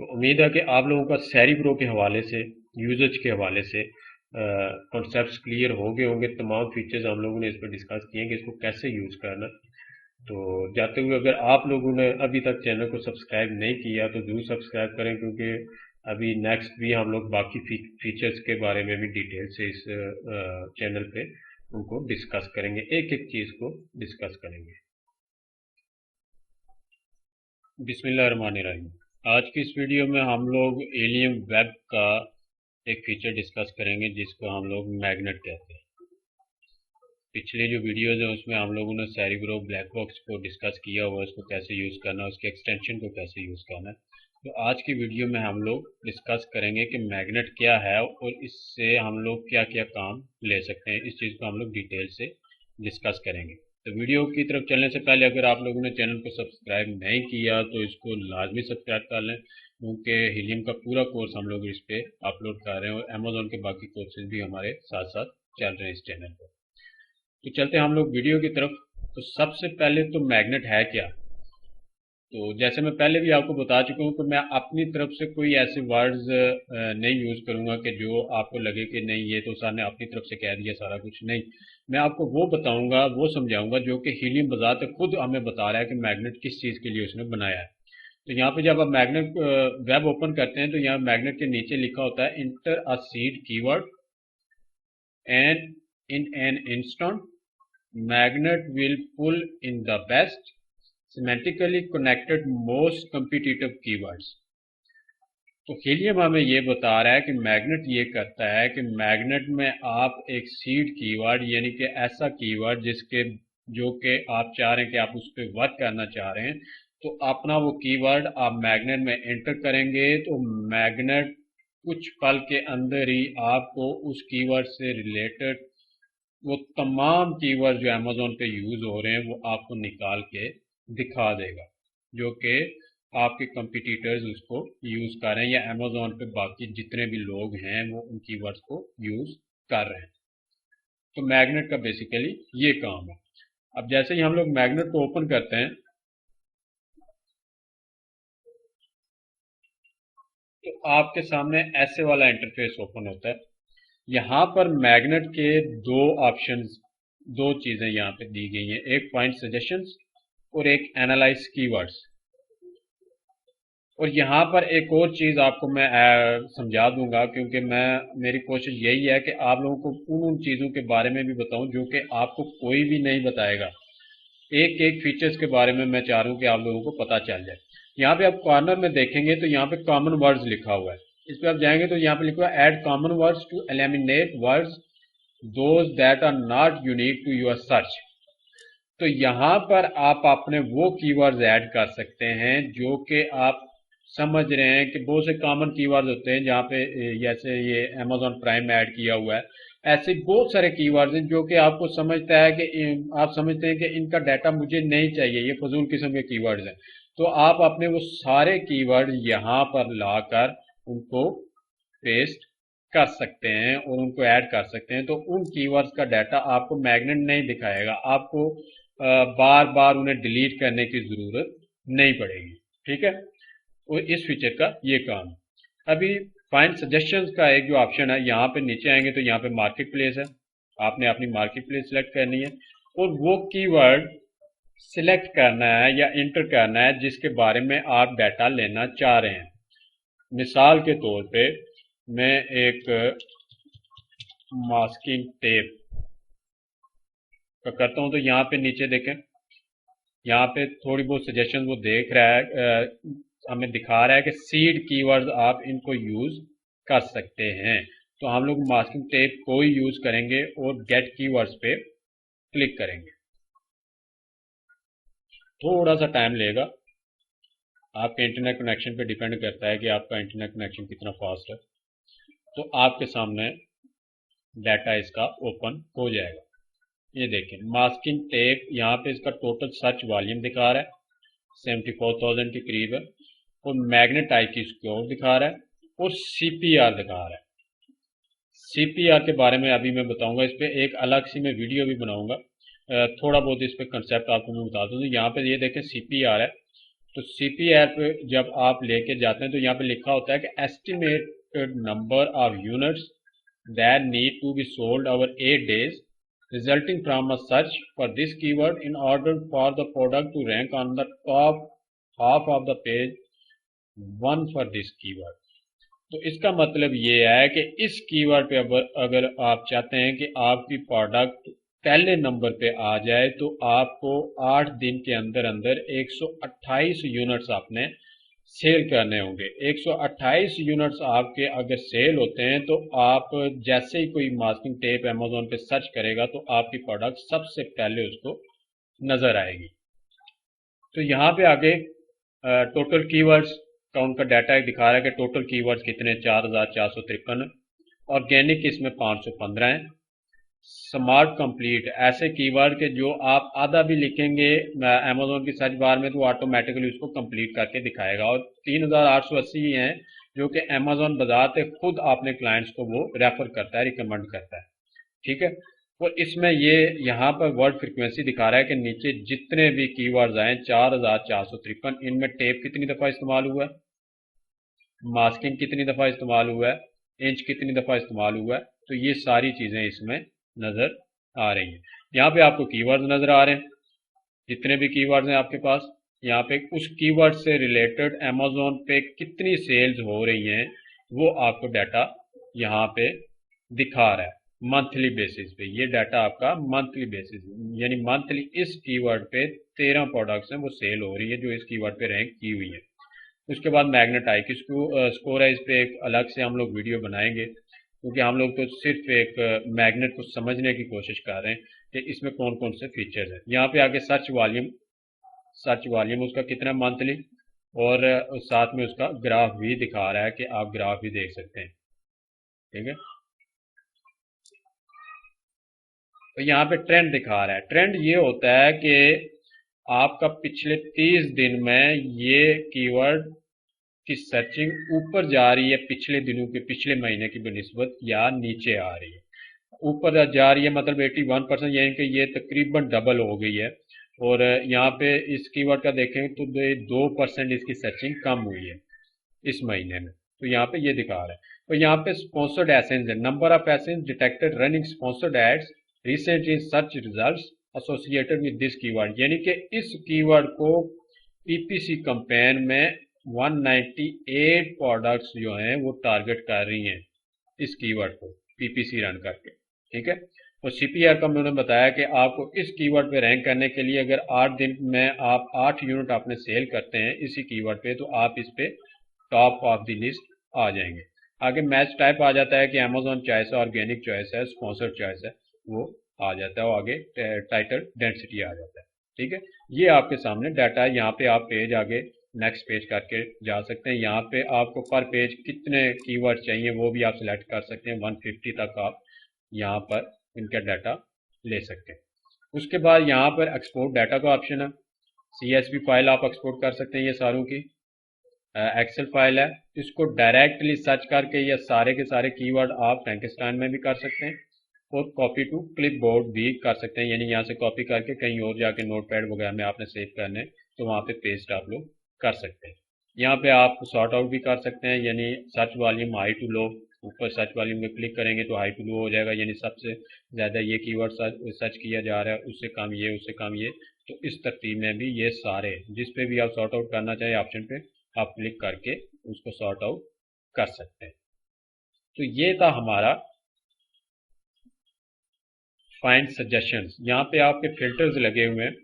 तो उम्मीद है कि आप लोगों का सेरिब्रो के हवाले से, यूजर्स के हवाले से कॉन्सेप्ट्स क्लियर हो गए होंगे। तमाम फीचर्स हम लोगों ने इस पर डिस्कस किए कि इसको कैसे यूज़ करना। तो जाते हुए अगर आप लोगों ने अभी तक चैनल को सब्सक्राइब नहीं किया तो ज़रूर सब्सक्राइब करें, क्योंकि अभी नेक्स्ट भी हम लोग बाकी फीचर्स के बारे में भी डिटेल से इस चैनल पे उनको डिस्कस करेंगे, एक एक चीज़ को डिस्कस करेंगे। बिस्मिल्लाहिर्रहमानिर्रहीम। आज की इस वीडियो में हम लोग एलियम वेब का एक फीचर डिस्कस करेंगे जिसको हम लोग मैग्नेट कहते हैं। पिछले जो वीडियोज़ हैं उसमें हम लोगों ने सेरिब्रो ब्लैक बॉक्स को डिस्कस किया हुआ है, उसको कैसे यूज़ करना है, उसके एक्सटेंशन को कैसे यूज़ करना है। तो आज की वीडियो में हम लोग डिस्कस करेंगे कि मैग्नेट क्या है और इससे हम लोग क्या क्या काम ले सकते हैं। इस चीज़ को हम लोग डिटेल से डिस्कस करेंगे। तो वीडियो की तरफ चलने से पहले अगर आप लोगों ने चैनल को सब्सक्राइब नहीं किया तो इसको लाजमी सब्सक्राइब कर लें, क्योंकि हीलियम का पूरा कोर्स हम लोग इस पे अपलोड कर रहे हैं और अमेजोन के बाकी कोर्सेज भी हमारे साथ साथ चल रहे हैं इस चैनल पर। तो चलते हैं हम लोग वीडियो की तरफ। तो सबसे पहले तो मैग्नेट है क्या। तो जैसे मैं पहले भी आपको बता चुका हूँ कि मैं अपनी तरफ से कोई ऐसे वर्ड्स नहीं यूज़ करूँगा कि जो आपको लगे कि नहीं ये तो सर ने अपनी तरफ से कह दिया सारा कुछ। नहीं, मैं आपको वो बताऊँगा, वो समझाऊँगा जो कि हीलियम बजाते खुद हमें बता रहा है कि मैग्नेट किस चीज़ के लिए उसने बनाया है। तो यहाँ पे जब आप मैग्नेट वेब ओपन करते हैं तो यहाँ मैग्नेट के नीचे लिखा होता है inter a seed keyword and in an instant magnet will pull in the best semantically connected most competitive keywords। तो हीलियम हमें ये बता रहा है कि मैग्नेट ये करता है कि मैग्नेट में आप एक सीड कीवर्ड यानी कि ऐसा कीवर्ड जिसके जो कि आप चाह रहे हैं कि आप उस पर वर्क करना चाह रहे हैं, तो अपना वो कीवर्ड आप मैग्नेट में एंटर करेंगे तो मैग्नेट कुछ पल के अंदर ही आपको उस कीवर्ड से रिलेटेड वो तमाम कीवर्ड जो अमेजोन पे यूज़ हो रहे हैं वो आपको निकाल के दिखा देगा, जो कि आपके कंपटीटर्स उसको यूज़ कर रहे हैं या अमेजोन पे बाकी जितने भी लोग हैं वो उन कीवर्ड्स को यूज़ कर रहे हैं। तो मैग्नेट का बेसिकली ये काम है। अब जैसे ही हम लोग मैग्नेट को ओपन करते हैं तो आपके सामने ऐसे वाला इंटरफेस ओपन होता है। यहाँ पर मैग्नेट के दो ऑप्शंस, दो चीज़ें यहाँ पे दी गई हैं, एक फाइंड सजेशंस और एक एनालाइज कीवर्ड्स। और यहाँ पर एक और चीज़ आपको मैं समझा दूंगा, क्योंकि मेरी कोशिश यही है कि आप लोगों को उन चीज़ों के बारे में भी बताऊं जो कि आपको कोई भी नहीं बताएगा। एक एक फीचर्स के बारे में मैं चाह रहा हूँ कि आप लोगों को पता चल जाए। यहाँ पे आप कॉर्नर में देखेंगे तो यहाँ पे कॉमन वर्ड्स लिखा हुआ है। इस पे आप जाएंगे तो यहाँ पे लिखा हुआ है add common words to eliminate words those that are not unique to your search. तो यहाँ पर आप अपने वो कीवर्ड्स ऐड कर सकते हैं जो कि आप समझ रहे हैं कि बहुत से कॉमन कीवर्ड्स होते हैं, जहाँ पे जैसे ये अमेजोन प्राइम ऐड किया हुआ है, ऐसे बहुत सारे कीवर्ड्स हैं जो कि आपको समझता है कि आप समझते हैं कि इनका डाटा मुझे नहीं चाहिए, ये फजूल किस्म के कीवर्ड्स हैं। तो आप अपने वो सारे कीवर्ड यहाँ पर लाकर उनको पेस्ट कर सकते हैं और उनको ऐड कर सकते हैं। तो उन कीवर्ड्स का डाटा आपको मैग्नेट नहीं दिखाएगा, आपको बार बार उन्हें डिलीट करने की ज़रूरत नहीं पड़ेगी। ठीक है, वो इस फीचर का ये काम है। अभी फाइंड सजेशंस का एक जो ऑप्शन है, यहाँ पे नीचे आएंगे तो यहाँ पे मार्केट प्लेस है, आपने अपनी मार्केट प्लेस सेलेक्ट करनी है और वो कीवर्ड सिलेक्ट करना है या इंटर करना है जिसके बारे में आप डाटा लेना चाह रहे हैं। मिसाल के तौर पे मैं एक मास्किंग टेप का करता हूं तो यहाँ पे नीचे देखें, यहाँ पे थोड़ी बहुत सजेशन वो देख रहा है, हमें दिखा रहा है कि सीड कीवर्ड्स आप इनको यूज कर सकते हैं। तो हम लोग मास्किंग टेप को ही यूज करेंगे और गेट कीवर्ड्स पे क्लिक करेंगे। थोड़ा सा टाइम लेगा, आपके इंटरनेट कनेक्शन पे डिपेंड करता है कि आपका इंटरनेट कनेक्शन कितना फास्ट है। तो आपके सामने डाटा इसका ओपन हो जाएगा। ये देखें मास्किंग टेप, यहाँ पे इसका टोटल सर्च वॉल्यूम दिखा रहा है 74,000 के करीब है और मैग्नेट आई की स्कोर दिखा रहा है और सीपीआर दिखा रहा है। सीपीआर के बारे में अभी मैं बताऊंगा, इस पर एक अलग सी मैं वीडियो भी बनाऊंगा, थोड़ा बहुत इस पर कंसेप्ट आपको मैं बता दूँ। यहाँ पे ये देखें सीपीआर है, तो सीपीआर पे जब आप लेके जाते हैं तो यहाँ पे लिखा होता है कि estimated number of units that need to be sold over 8 days resulting from a search for this keyword in order for the product to rank on the top half of the page one for this keyword। तो इसका मतलब ये है कि इस keyword पे अगर आप चाहते हैं कि आपकी प्रोडक्ट पहले नंबर पे आ जाए तो आपको 8 दिन के अंदर अंदर 128 यूनिट्स आपने सेल करने होंगे। 128 यूनिट्स आपके अगर सेल होते हैं तो आप जैसे ही कोई मास्किंग टेप अमेज़न पे सर्च करेगा तो आपकी प्रोडक्ट सबसे पहले उसको नज़र आएगी। तो यहाँ पे आगे टोटल कीवर्ड्स का उनका डाटा दिखा रहा है कि टोटल कीवर्ड्स कितने 4,453, ऑर्गेनिक इसमें 515 हैं, स्मार्ट कंप्लीट ऐसे कीवर्ड के जो आप आधा भी लिखेंगे अमेज़न की सर्च बार में तो ऑटोमेटिकली उसको कंप्लीट करके दिखाएगा, और 3,880 हैं जो कि अमेज़न बजाते खुद अपने क्लाइंट्स को वो रेफर करता है, रिकमेंड करता है। ठीक है, और इसमें ये यहाँ पर वर्ड फ्रीक्वेंसी दिखा रहा है कि नीचे जितने भी कीवर्ड्स आए 4,453, इनमें टेप कितनी दफ़ा इस्तेमाल हुआ है, मास्किंग कितनी दफ़ा इस्तेमाल हुआ है, इंच कितनी दफ़ा इस्तेमाल हुआ है, तो ये सारी चीज़ें इसमें नज़र आ रही हैं। यहाँ पे आपको कीवर्ड्स नज़र आ रहे हैं, जितने भी कीवर्ड्स हैं आपके पास, यहाँ पे उस कीवर्ड से रिलेटेड अमेज़न पे कितनी सेल्स हो रही हैं वो आपको डाटा यहाँ पे दिखा रहा है मंथली बेसिस पे। ये डाटा आपका मंथली बेसिस, यानी मंथली इस कीवर्ड पे 13 प्रोडक्ट्स हैं वो सेल हो रही है जो इस कीवर्ड पे रैंक की हुई है। उसके बाद मैग्नेट आई की स्कोर है, इस पे एक अलग से हम लोग वीडियो बनाएंगे क्योंकि हम लोग तो सिर्फ एक मैग्नेट को समझने की कोशिश कर रहे हैं कि इसमें कौन कौन से फीचर्स हैं। यहाँ पे आगे सर्च वॉल्यूम उसका कितना मंथली, और साथ में उसका ग्राफ भी दिखा रहा है कि आप ग्राफ भी देख सकते हैं। ठीक है, तो यहाँ पे ट्रेंड दिखा रहा है। ट्रेंड ये होता है कि आपका पिछले 30 दिन में ये कीवर्ड की सर्चिंग ऊपर जा रही है पिछले दिनों के, पिछले महीने की बनिस्बत, या नीचे आ रही है। ऊपर जा रही है मतलब 81%, यानी कि ये तकरीबन डबल हो गई है। और यहाँ पे इस कीवर्ड का देखें तो 2% इसकी सर्चिंग कम हुई है इस महीने में, तो यहाँ पे ये दिखा रहा है। तो यहाँ पे स्पॉन्सर्ड एसेंस है, number of ASINs detected running sponsored ads recent in search results associated with this keyword, यानी कि इस कीवर्ड को पीपीसी कैंपेन में 198 प्रोडक्ट्स जो हैं वो टारगेट कर रही हैं इस कीवर्ड को पीपीसी रन करके। ठीक है, तो सीपीआर का मैंने बताया कि आपको इस कीवर्ड पे रैंक करने के लिए अगर 8 दिन में आप 8 यूनिट आपने सेल करते हैं इसी कीवर्ड पे तो आप इस पे टॉप ऑफ द लिस्ट आ जाएंगे। आगे मैच टाइप आ जाता है कि अमेज़न चॉइस है, ऑर्गेनिक चॉइस है, स्पॉन्सर्ड चॉइस है, वो आ जाता है, और आगे टाइटल डेंसिटी आ जाता है। ठीक है, ये आपके सामने डाटा है। यहाँ पे आप पेज आगे नेक्स्ट पेज करके जा सकते हैं। यहाँ पे आपको पर पेज कितने कीवर्ड चाहिए वो भी आप सिलेक्ट कर सकते हैं, 150 तक आप यहाँ पर इनका डाटा ले सकते हैं। उसके बाद यहाँ पर एक्सपोर्ट डाटा का ऑप्शन है, CSV फाइल आप एक्सपोर्ट कर सकते हैं ये सारों की। एक्सेल फाइल है, इसको डायरेक्टली सर्च करके या सारे के सारे कीवर्ड आप फ्रैंकेस्टाइन में भी कर सकते हैं, और कॉपी टू क्लिपबोर्ड भी कर सकते हैं, यानी यहाँ से कॉपी करके कहीं और जाके नोटपैड वगैरह में आपने सेव करने तो वहाँ पे पेस्ट आप लोग कर सकते हैं। यहाँ पे आप सॉर्ट आउट भी कर सकते हैं, यानी search volume high to low, ऊपर सर्च वॉल्यूम में क्लिक करेंगे तो हाई टू लो हो जाएगा, यानी सबसे ज़्यादा ये कीवर्ड सर्च किया जा रहा है, उससे कम ये, उससे कम ये। तो इस तरतीब में भी ये सारे जिस पे भी आप सॉर्ट आउट करना चाहें ऑप्शन पे आप क्लिक करके उसको सॉर्ट आउट कर सकते हैं। तो ये था हमारा फाइंड सजेशंस। यहाँ पे आपके फिल्टर्स लगे हुए हैं,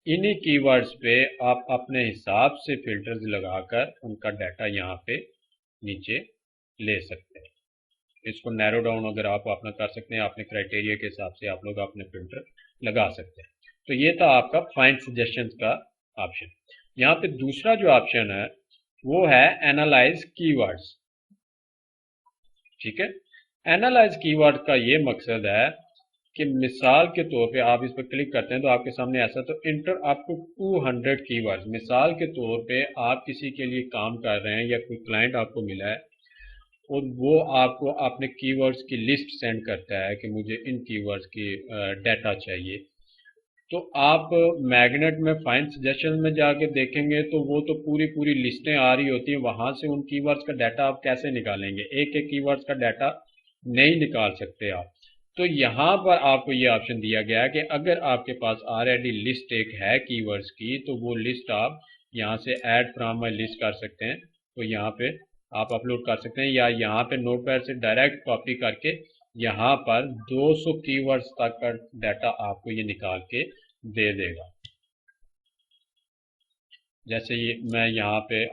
इन्हीं कीवर्ड्स पे आप अपने हिसाब से फिल्टर्स लगाकर उनका डाटा यहाँ पे नीचे ले सकते हैं। इसको नैरो डाउन अगर आप अपना कर सकते हैं, अपने क्राइटेरिया के हिसाब से आप लोग अपने फिल्टर लगा सकते हैं। तो ये था आपका फाइंड सजेशंस का ऑप्शन। यहाँ पे दूसरा जो ऑप्शन है वो है एनालाइज कीवर्ड्स। ठीक है, एनालाइज कीवर्ड का ये मकसद है कि मिसाल के तौर पे आप इस पर क्लिक करते हैं तो आपके सामने ऐसा, तो इंटर अप टू 200 कीवर्ड्स। मिसाल के तौर पे आप किसी के लिए काम कर रहे हैं या कोई क्लाइंट आपको मिला है और वो आपको अपने कीवर्ड्स की लिस्ट सेंड करता है कि मुझे इन कीवर्ड्स की डाटा चाहिए, तो आप मैग्नेट में फाइंड सजेशन में जाके देखेंगे तो वो तो पूरी पूरी लिस्टें आ रही होती हैं, वहां से उन कीवर्ड्स का डाटा आप कैसे निकालेंगे? एक एक कीवर्ड्स का डाटा नहीं निकाल सकते आप। तो यहाँ पर आपको ये ऑप्शन दिया गया है कि अगर आपके पास ऑलरेडी लिस्ट एक है कीवर्ड्स की, तो वो लिस्ट आप यहाँ से ऐड फ्रॉम माई लिस्ट कर सकते हैं, तो यहाँ पे आप अपलोड कर सकते हैं, या यहाँ पे नोटपैड से डायरेक्ट कॉपी करके यहाँ पर 200 कीवर्ड्स तक का डाटा आपको ये निकाल के दे देगा। जैसे ये मैं यहाँ पे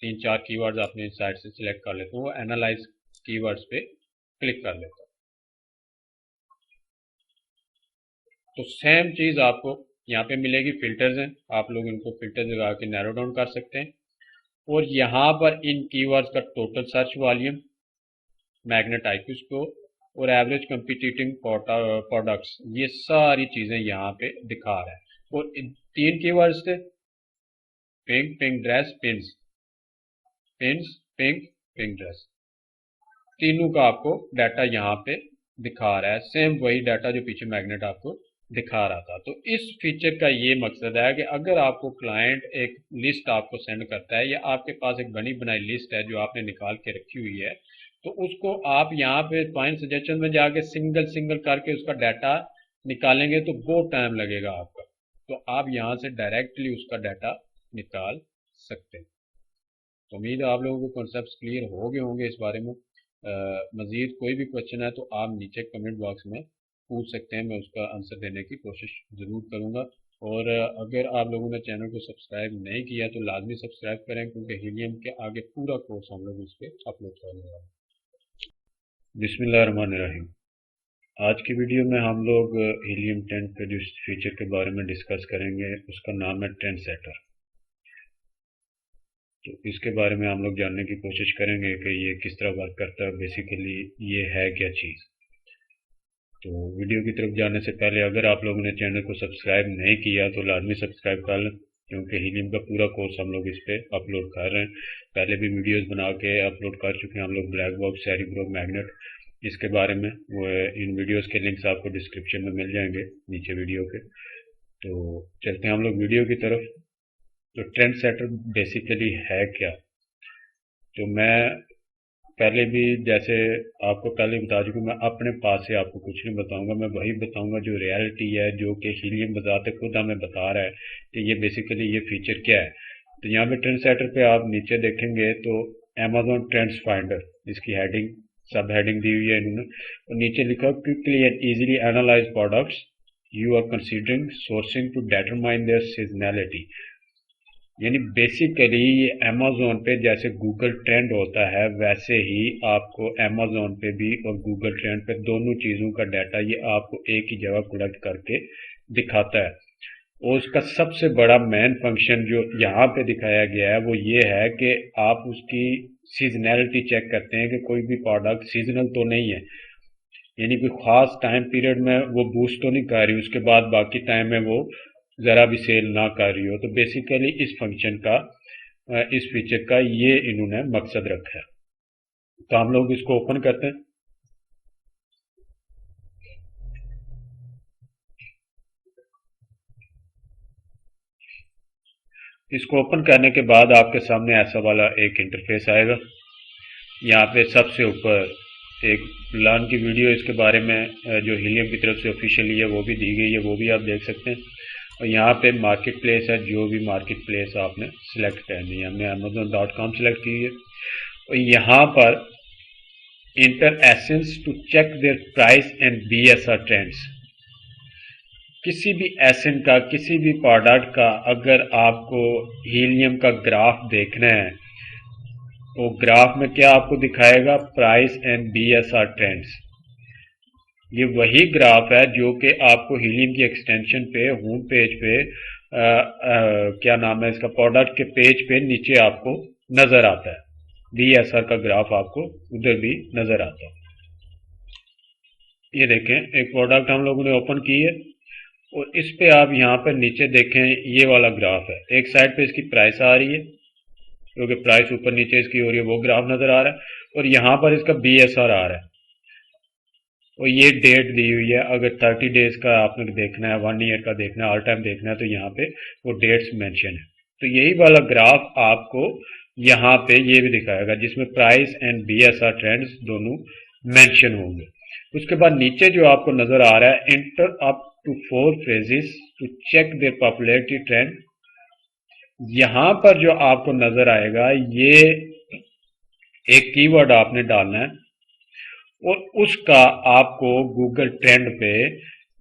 3-4 कीवर्ड्स अपने साइड से सिलेक्ट कर लेता हूँ, एनालाइज कीवर्ड्स पे क्लिक कर लेता हूँ, तो सेम चीज आपको यहाँ पे मिलेगी। फिल्टर्स हैं, आप लोग इनको फिल्टर लगा के नैरो डाउन कर सकते हैं, और यहाँ पर इन कीवर्ड्स का total search volume, magnet IQ score और एवरेज कंपीटिटिंग प्रोडक्ट्स, ये सारी चीजें यहाँ पे दिखा रहा है। और 3 कीवर्ड्स थे, pink, pink dress, pins, pins, pink, pink dress, तीनों का आपको डाटा यहाँ पे दिखा रहा है, सेम वही डाटा जो पीछे मैग्नेट आपको दिखा रहा था। तो इस फीचर का ये मकसद है कि अगर आपको क्लाइंट एक लिस्ट आपको सेंड करता है, या आपके पास एक बनी बनाई लिस्ट है जो आपने निकाल के रखी हुई है, तो उसको आप यहाँ पे फाइंड सजेशन में जाके सिंगल सिंगल करके उसका डाटा निकालेंगे तो बहुत टाइम लगेगा आपका। तो आप यहाँ से डायरेक्टली उसका डाटा निकाल सकते हैं। तो उम्मीद है आप लोगों को कॉन्सेप्ट क्लियर हो गए होंगे इस बारे में। मज़ीद कोई भी क्वेश्चन है तो आप नीचे कमेंट बॉक्स में पूछ सकते हैं, मैं उसका आंसर देने की कोशिश ज़रूर करूँगा। और अगर आप लोगों ने चैनल को सब्सक्राइब नहीं किया तो लाजमी सब्सक्राइब करें, क्योंकि हीलियम के आगे पूरा कोर्स हम लोग इस पर अपलोड करने वाले हैं। बिस्मिल्लाहिर्रहमानिर्रहीम। आज की वीडियो में हम लोग हीलियम 10 के जो फीचर के बारे में डिस्कस करेंगे, उसका नाम है ट्रेंड सेटर। तो इसके बारे में हम लोग जानने की कोशिश करेंगे कि ये किस तरह वर्क करता है, बेसिकली ये है क्या चीज़। तो वीडियो की तरफ जाने से पहले अगर आप लोगों ने चैनल को सब्सक्राइब नहीं किया तो लाजमी सब्सक्राइब कर लें, क्योंकि हीलियम का पूरा कोर्स हम लोग इस पर अपलोड कर रहे हैं। पहले भी वीडियोस बना के अपलोड कर चुके हैं हम लोग, ब्लैक बॉक्स, सेरिब्रो, मैग्नेट, इसके बारे में। वो इन वीडियोस के लिंक्स आपको डिस्क्रिप्शन में मिल जाएंगे नीचे वीडियो के। तो चलते हैं हम लोग वीडियो की तरफ। तो ट्रेंड सेटर बेसिकली है क्या? तो मैं पहले भी जैसे आपको पहले बता चुका, मैं अपने पास से आपको कुछ नहीं बताऊंगा, मैं वही बताऊंगा जो रियलिटी है, जो कि हीलियम बताते खुद हमें बता रहा है कि ये बेसिकली ये फीचर क्या है। तो यहाँ पे ट्रेंड सेटर पे आप नीचे देखेंगे तो अमेजोन ट्रेंड्स फाइंडर, इसकी हेडिंग सब हेडिंग दी हुई है इन्होंने, और नीचे लिखा quickly and easily analyze products you are considering sourcing to determine their seasonality. यानी बेसिकली ये अमेजोन पे जैसे गूगल ट्रेंड होता है, वैसे ही आपको अमेजोन पे भी और गूगल ट्रेंड पे दोनों चीज़ों का डाटा ये आपको एक ही जगह कलेक्ट करके दिखाता है। और उसका सबसे बड़ा मेन फंक्शन जो यहाँ पे दिखाया गया है वो ये है कि आप उसकी सीजनैलिटी चेक करते हैं कि कोई भी प्रोडक्ट सीजनल तो नहीं है, यानी कोई ख़ास टाइम पीरियड में वो बूस्ट तो नहीं कर रही, उसके बाद बाकी टाइम में वो ज़रा भी सेल ना कर रही हो। तो बेसिकली इस फंक्शन का, इस फीचर का ये इन्होंने मकसद रखा है। तो हम लोग इसको ओपन करते हैं। इसको ओपन करने के बाद आपके सामने ऐसा वाला एक इंटरफेस आएगा। यहाँ पे सबसे ऊपर एक लर्न की वीडियो इसके बारे में जो हीलियम की तरफ से ऑफिशियली है वो भी दी गई है, वो भी आप देख सकते हैं। और यहाँ पे मार्केट प्लेस है, जो भी मार्केट प्लेस आपने सिलेक्ट करनी है। हमने Amazon.com सिलेक्ट की है और यहाँ पर enter ASINs to check their price and BSR trends. किसी भी एसेंट का, किसी भी प्रोडक्ट का अगर आपको हीलियम का ग्राफ देखना है, वो ग्राफ में क्या आपको दिखाएगा? Price and BSR trends. ये वही ग्राफ है जो कि आपको हीलियम की एक्सटेंशन पे, होम पेज पे क्या नाम है इसका, प्रोडक्ट के पेज पे नीचे आपको नजर आता है। BSR का ग्राफ आपको उधर भी नजर आता है। ये देखें, एक प्रोडक्ट हम लोगों ने ओपन की है और इस पे आप यहाँ पर नीचे देखें, ये वाला ग्राफ है। एक साइड पे इसकी प्राइस आ रही है क्योंकि प्राइस ऊपर नीचे इसकी हो रही है, वो ग्राफ नजर आ रहा है। और यहाँ पर इसका BSR आ रहा है और ये डेट दी हुई है। अगर 30 डेज का आपने देखना है, 1 ईयर का देखना है, ऑल टाइम देखना है, तो यहाँ पे वो डेट्स मेंशन है। तो यही वाला ग्राफ आपको यहाँ पे ये भी दिखाएगा जिसमें प्राइस एंड BSR ट्रेंड्स दोनों मेंशन होंगे। उसके बाद नीचे जो आपको नजर आ रहा है, enter up to 4 phrases to check their popularity trend. यहां पर जो आपको नजर आएगा, ये एक कीवर्ड आपने डालना है और उसका आपको गूगल ट्रेंड पे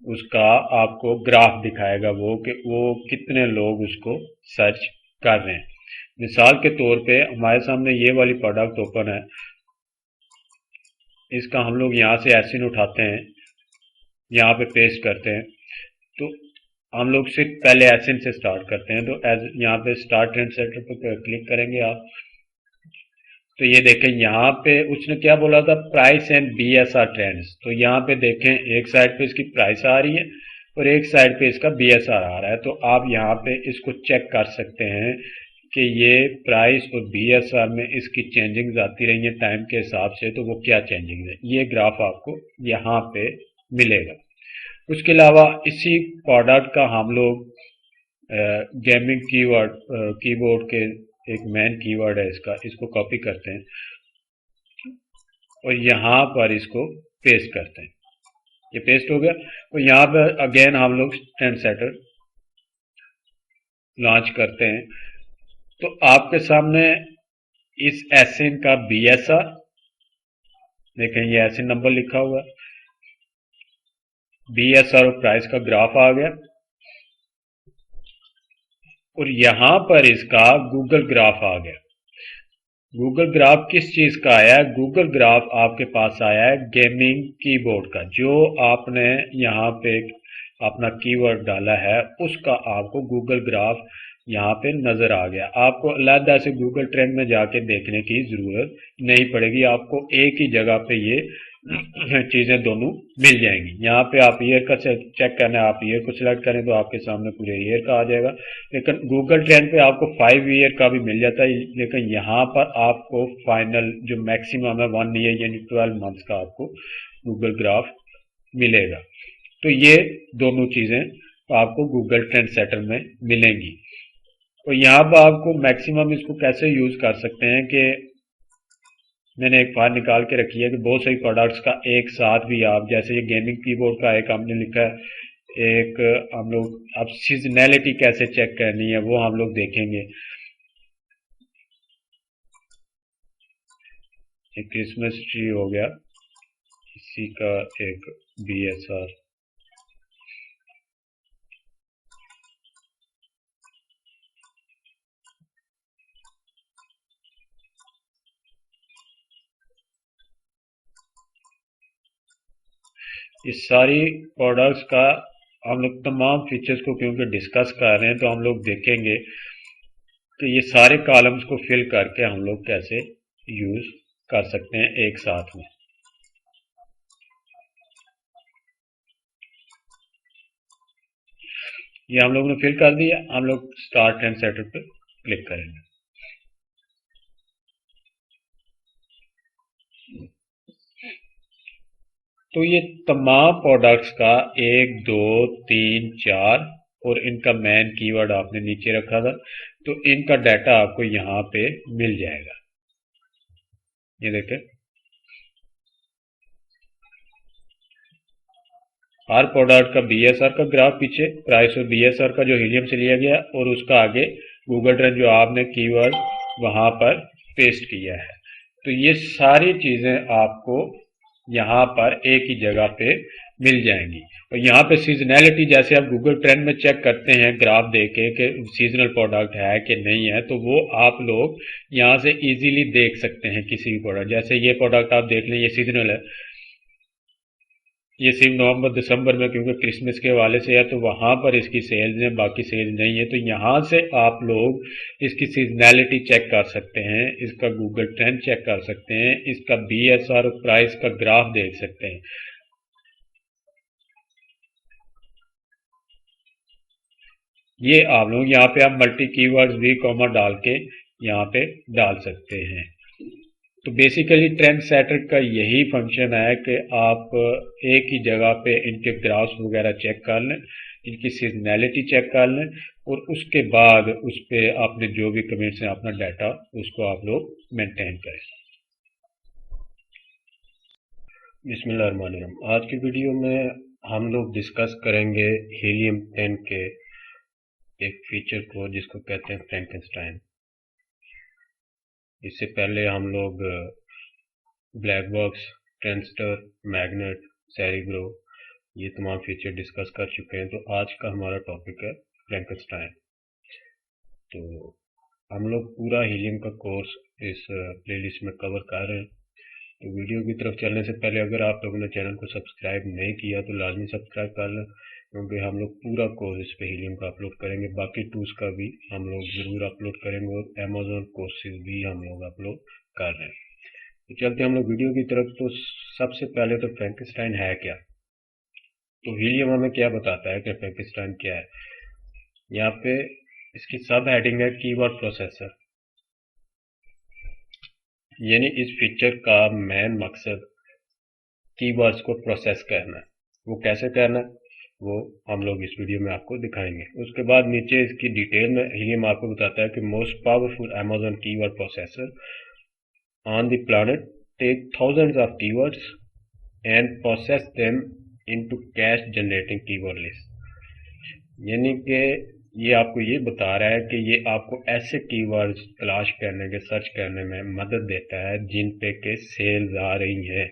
उसका आपको ग्राफ दिखाएगा, वो कितने लोग उसको सर्च कर रहे हैं। मिसाल के तौर पे हमारे सामने ये वाली प्रोडक्ट ओपन है, इसका हम लोग यहाँ से एसिन उठाते हैं, यहाँ पे पेस्ट करते हैं। तो हम लोग सिर्फ पहले एसिन से स्टार्ट करते हैं। तो यहाँ पे स्टार्ट ट्रेंड सेटर पर क्लिक करेंगे आप, तो ये देखें यहाँ पे उसने क्या बोला था, प्राइस एंड BSR ट्रेंड्स। तो यहाँ पे देखें, एक साइड पे इसकी प्राइस आ रही है और एक साइड पे इसका BSR आ रहा है। तो आप यहाँ पे इसको चेक कर सकते हैं कि ये प्राइस और BSR में इसकी चेंजिंग्स आती रही हैं टाइम के हिसाब से, तो वो क्या चेंजिंग है, ये ग्राफ आपको यहाँ पे मिलेगा। उसके अलावा इसी प्रोडक्ट का हम लोग गेमिंग कीबोर्ड के एक मेन कीवर्ड है इसको कॉपी करते हैं और यहाँ पर इसको पेस्ट करते हैं। ये पेस्ट हो गया और यहाँ पर अगेन हम लोग ट्रेंड सेटर लॉन्च करते हैं। तो आपके सामने इस एसिन का BSR देखें, ये एसिन नंबर लिखा हुआ है, BSR और प्राइस का ग्राफ आ गया और यहां पर इसका गूगल ग्राफ आ गया। गूगल ग्राफ किस चीज का आया है? गूगल ग्राफ आपके पास आया है गेमिंग कीबोर्ड का। जो आपने यहाँ पे अपना कीवर्ड डाला है उसका आपको गूगल ग्राफ यहाँ पे नजर आ गया। आपको अलग से गूगल ट्रेंड में जाके देखने की जरूरत नहीं पड़ेगी, आपको एक ही जगह पे ये चीजें दोनों मिल जाएंगी। यहाँ पे आप ईयर का चेक करना है, आप ईयर को सिलेक्ट करें तो आपके सामने पूरे ईयर का आ जाएगा। लेकिन गूगल ट्रेंड पे आपको 5 ईयर का भी मिल जाता है, लेकिन यहाँ पर आपको फाइनल जो मैक्सिमम है 1 ईयर यानी 12 मंथ्स का आपको गूगल ग्राफ मिलेगा। तो ये दोनों चीजें आपको गूगल ट्रेंड सेटर में मिलेंगी। तो यहाँ पर आपको मैक्सिमम इसको कैसे यूज कर सकते हैं कि मैंने एक फाइल निकाल के रखी है कि बहुत सारी प्रोडक्ट्स का एक साथ भी आप, जैसे ये गेमिंग कीबोर्ड का एक हमने लिखा है, एक हम लोग अब सीजनैलिटी कैसे चेक करनी है वो हम लोग देखेंगे। एक क्रिसमस ट्री हो गया, इसी का एक BSR। इस सारी प्रोडक्ट्स का हम लोग तमाम फीचर्स को क्योंकि डिस्कस कर रहे हैं, तो हम लोग देखेंगे कि ये सारे कॉलम्स को फिल करके हम लोग कैसे यूज कर सकते हैं एक साथ में। ये हम लोग ने फिल कर दिया, हम लोग स्टार्ट ट्रेंड सेटर पर क्लिक करेंगे। तो ये तमाम प्रोडक्ट्स का 1 2 3 4 और इनका मेन कीवर्ड आपने नीचे रखा था। तो इनका डाटा आपको यहाँ पे मिल जाएगा। ये देखें, हर प्रोडक्ट का बीएसआर का ग्राफ पीछे, प्राइस और बीएसआर का जो हीलियम से लिया गया, और उसका आगे गूगल ट्रेंड जो आपने कीवर्ड वहां पर पेस्ट किया है। तो ये सारी चीजें आपको यहाँ पर एक ही जगह पे मिल जाएंगी। और यहाँ पे सीजनैलिटी, जैसे आप गूगल ट्रेंड में चेक करते हैं ग्राफ देके कि सीजनल प्रोडक्ट है कि नहीं है, तो वो आप लोग यहाँ से इजीली देख सकते हैं किसी भी प्रोडक्ट। जैसे ये प्रोडक्ट आप देख लें, ये सीजनल है, ये सिर्फ नवंबर दिसंबर में क्योंकि क्रिसमस के हवाले से है, तो वहां पर इसकी सेल्स है, बाकी सेल्स नहीं है। तो यहाँ से आप लोग इसकी सीजनैलिटी चेक कर सकते हैं, इसका गूगल ट्रेंड चेक कर सकते हैं, इसका बीएसआर प्राइस का ग्राफ देख सकते हैं। ये आप लोग यहाँ पे आप मल्टी कीवर्ड्स भी कॉमा डाल के यहाँ पे डाल सकते हैं। तो बेसिकली ट्रेंड सेटर का यही फंक्शन है कि आप एक ही जगह पे इनके ग्राफ्स वगैरह चेक कर लें, इनकी सीजनैलिटी चेक कर लें, और उसके बाद उस पर आपने जो भी कमेंट्स हैं अपना डाटा उसको आप लोग मेंटेन करें। बिस्मिल्लाहिर्रहमानिर्रहीम। आज की वीडियो में हम लोग डिस्कस करेंगे हीलियम 10 के एक फीचर को जिसको कहते हैं फ्रैंकेनस्टाइन। इससे पहले हम लोग ब्लैक बॉक्स, ट्रांजिस्टर, मैग्नेट, सेरिग्रो, ये तमाम फीचर डिस्कस कर चुके हैं। तो आज का हमारा टॉपिक है फ्रैंकेनस्टाइन। तो हम लोग पूरा हीलियम का कोर्स इस प्लेलिस्ट में कवर कर रहे हैं। तो वीडियो की तरफ चलने से पहले अगर आप लोगों ने चैनल को सब्सक्राइब नहीं किया तो लाजमी सब्सक्राइब कर लें, क्योंकि हम लोग पूरा कोर्स इस पे हीलियम का अपलोड करेंगे। बाकी टूल्स का भी हम लोग ज़रूर अपलोड करेंगे, और अमेजोन कोर्सेज भी हम लोग अपलोड कर रहे हैं। तो चलते हम लोग वीडियो की तरफ। तो सबसे पहले तो फ्रैंकेनस्टाइन है क्या? तो हीलियम हमें क्या बताता है कि फ्रैंकेनस्टाइन क्या है? यहाँ पे इसकी सब हेडिंग है कीवर्ड प्रोसेसर, यानी इस फीचर का मेन मकसद कीवर्ड्स को प्रोसेस करना है। वो कैसे करना है वो हम लोग इस वीडियो में आपको दिखाएंगे। उसके बाद नीचे इसकी डिटेल में हीलियम आपको बताता है कि most powerful Amazon keyword processor on the planet take thousands of keywords and process them into cash generating keyword list. यानी कि ये आपको ये बता रहा है कि ये आपको ऐसे कीवर्ड्स तलाश करने के, सर्च करने में मदद देता है जिन पे के सेल्स आ रही हैं,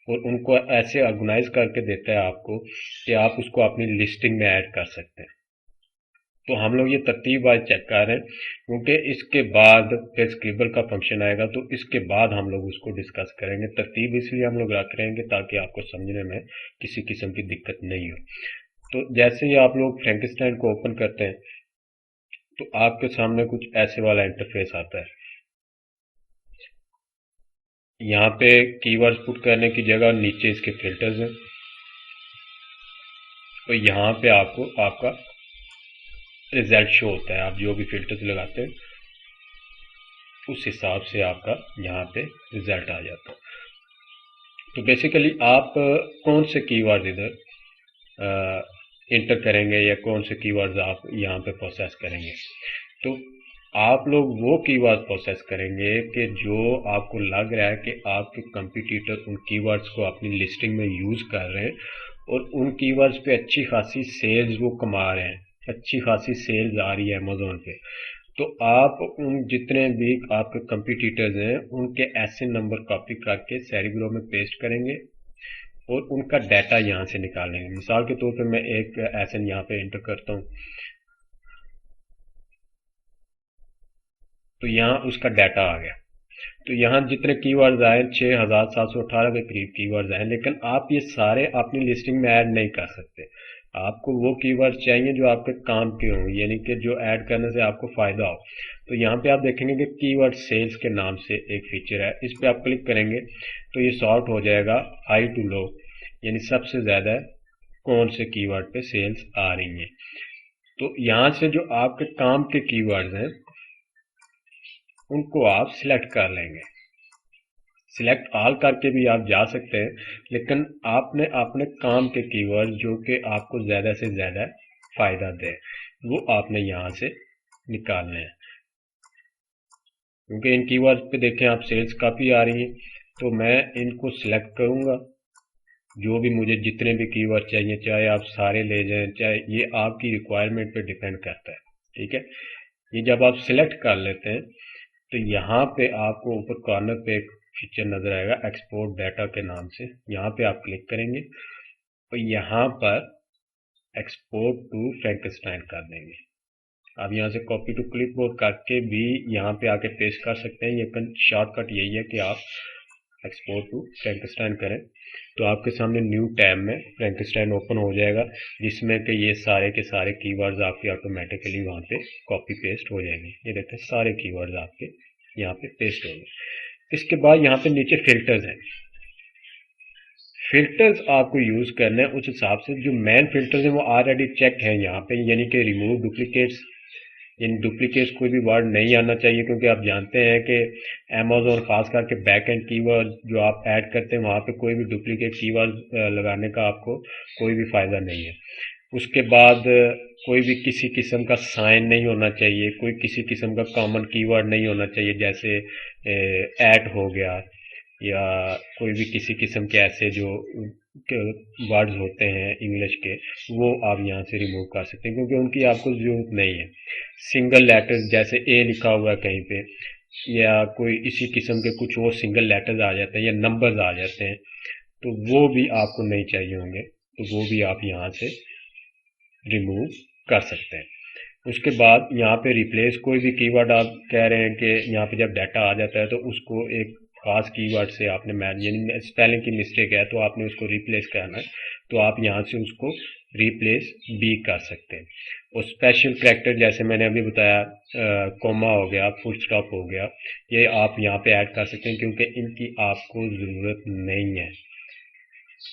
और उनको ऐसे ऑर्गेनाइज करके देता है आपको कि आप उसको अपनी लिस्टिंग में ऐड कर सकते हैं। तो हम लोग ये तरतीब वाइज चेक कर रहे हैं, क्योंकि इसके बाद फिर स्क्रिबल का फंक्शन आएगा, तो इसके बाद हम लोग उसको डिस्कस करेंगे। तरतीब इसलिए हम लोग रख रहे हैं ताकि आपको समझने में किसी किस्म की दिक्कत नहीं हो। तो जैसे ही आप लोग फ्रैंकेनस्टाइन को ओपन करते हैं तो आपके सामने कुछ ऐसे वाला इंटरफेस आता है। यहाँ पे कीवर्ड्स पुट करने की जगह नीचे इसके फिल्टर्स हैं, तो यहाँ पे आपको आपका रिजल्ट शो होता है। आप जो भी फिल्टर्स लगाते हैं उस हिसाब से आपका यहाँ पे रिजल्ट आ जाता है। तो बेसिकली आप कौन से कीवर्ड इधर इंटर करेंगे या कौन से कीवर्ड्स आप यहाँ पे प्रोसेस करेंगे, तो आप लोग वो कीवर्ड प्रोसेस करेंगे कि जो आपको लग रहा है कि आपके कंपटीटर उन कीवर्ड्स को अपनी लिस्टिंग में यूज़ कर रहे हैं और उन कीवर्ड्स पे अच्छी खासी सेल्स वो कमा रहे हैं, अच्छी खासी सेल्स आ रही है अमेजोन पे। तो आप उन जितने भी आपके कंपटीटर्स हैं उनके ऐसे नंबर कॉपी करके सेरिग्रो में पेस्ट करेंगे और उनका डाटा यहाँ से निकालेंगे। मिसाल के तौर पे मैं एक एसएन यहाँ पे एंटर करता हूँ, तो यहाँ उसका डाटा आ गया। तो यहाँ जितने कीवर्ड्स आए 6718 के करीब कीवर्ड्स आए, लेकिन आप ये सारे अपनी लिस्टिंग में ऐड नहीं कर सकते। आपको वो कीवर्ड चाहिए जो आपके काम के हों, यानी कि जो ऐड करने से आपको फ़ायदा हो। तो यहाँ पे आप देखेंगे कि कीवर्ड सेल्स के नाम से एक फीचर है, इस पर आप क्लिक करेंगे तो ये सॉर्ट हो जाएगा हाई टू लो, यानी सबसे ज़्यादा कौन से कीवर्ड पे सेल्स आ रही हैं। तो यहाँ से जो आपके काम के कीवर्ड्स हैं उनको आप सिलेक्ट कर लेंगे। सिलेक्ट ऑल करके भी आप जा सकते हैं, लेकिन आपने अपने काम के कीवर्ड जो कि आपको ज़्यादा से ज़्यादा फ़ायदा दें वो आपने यहाँ से निकालने हैं। क्योंकि इन कीवर्ड्स पे देखें आप सेल्स काफ़ी आ रही है, तो मैं इनको सिलेक्ट करूँगा। जो भी मुझे जितने भी कीवर्ड चाहिए, चाहे आप सारे ले जाएं, चाहे ये आपकी रिक्वायरमेंट पे डिपेंड करता है। ठीक है, ये जब आप सिलेक्ट कर लेते हैं तो यहाँ पे आपको ऊपर कॉर्नर पे एक फीचर नजर आएगा एक्सपोर्ट डाटा के नाम से। यहाँ पे आप क्लिक करेंगे और यहाँ पर एक्सपोर्ट टू फ्रैंकस्टाइन कर देंगे। आप यहाँ से कॉपी टू क्लिपबोर्ड करके भी यहाँ पे आके पेस्ट कर सकते हैं। ये शॉर्टकट यही है कि आप एक्सपोर्ट टू फ्रैंकस्टाइन करें तो आपके सामने न्यू टैब में फ्रैंकस्टाइन ओपन हो जाएगा, जिसमें कि ये सारे के सारे कीवर्ड्स आपके ऑटोमेटिकली वहाँ पे कॉपी पेस्ट हो जाएंगे। ये देखते हैं सारे कीवर्ड्स आपके यहाँ पे पेस्ट हो गए। इसके बाद यहाँ पे नीचे फिल्टर्स हैं। फिल्टर्स आपको यूज करना है उस हिसाब से। जो मेन फिल्टर्स हैं वो ऑलरेडी चेक है यहाँ पे, यानी कि रिमूव डुप्लीकेट्स। इन डुप्लीकेट्स कोई भी वर्ड नहीं आना चाहिए, क्योंकि आप जानते हैं कि अमेज़न खास करके बैक एंड कीवर्ड जो आप ऐड करते हैं वहाँ पे कोई भी डुप्लीकेट कीवर्ड लगाने का आपको कोई भी फ़ायदा नहीं है। उसके बाद कोई भी किसी किस्म का साइन नहीं होना चाहिए, कोई किसी किस्म का कॉमन कीवर्ड नहीं होना चाहिए, जैसे ऐट हो गया या कोई भी किसी किस्म के ऐसे जो वर्ड्स होते हैं इंग्लिश के, वो आप यहाँ से रिमूव कर सकते हैं क्योंकि उनकी आपको ज़रूरत नहीं है। सिंगल लेटर्स जैसे ए लिखा हुआ है कहीं पे, या कोई इसी किस्म के कुछ और सिंगल लेटर्स आ जाते हैं या नंबर्स आ जाते हैं, तो वो भी आपको नहीं चाहिए होंगे, तो वो भी आप यहाँ से रिमूव कर सकते हैं। उसके बाद यहाँ पे रिप्लेस कोई भी कीवर्ड आप कह रहे हैं कि यहाँ पे जब डाटा आ जाता है तो उसको एक खास कीवर्ड से आपने यानी स्पेलिंग की मिस्टेक है तो आपने उसको रिप्लेस करना है, तो आप यहाँ से उसको रिप्लेस भी कर सकते हैं। और स्पेशल कैरेक्टर जैसे मैंने अभी बताया, कोमा हो गया, फुल स्टॉप हो गया, ये आप यहाँ पे ऐड कर सकते हैं क्योंकि इनकी आपको ज़रूरत नहीं है।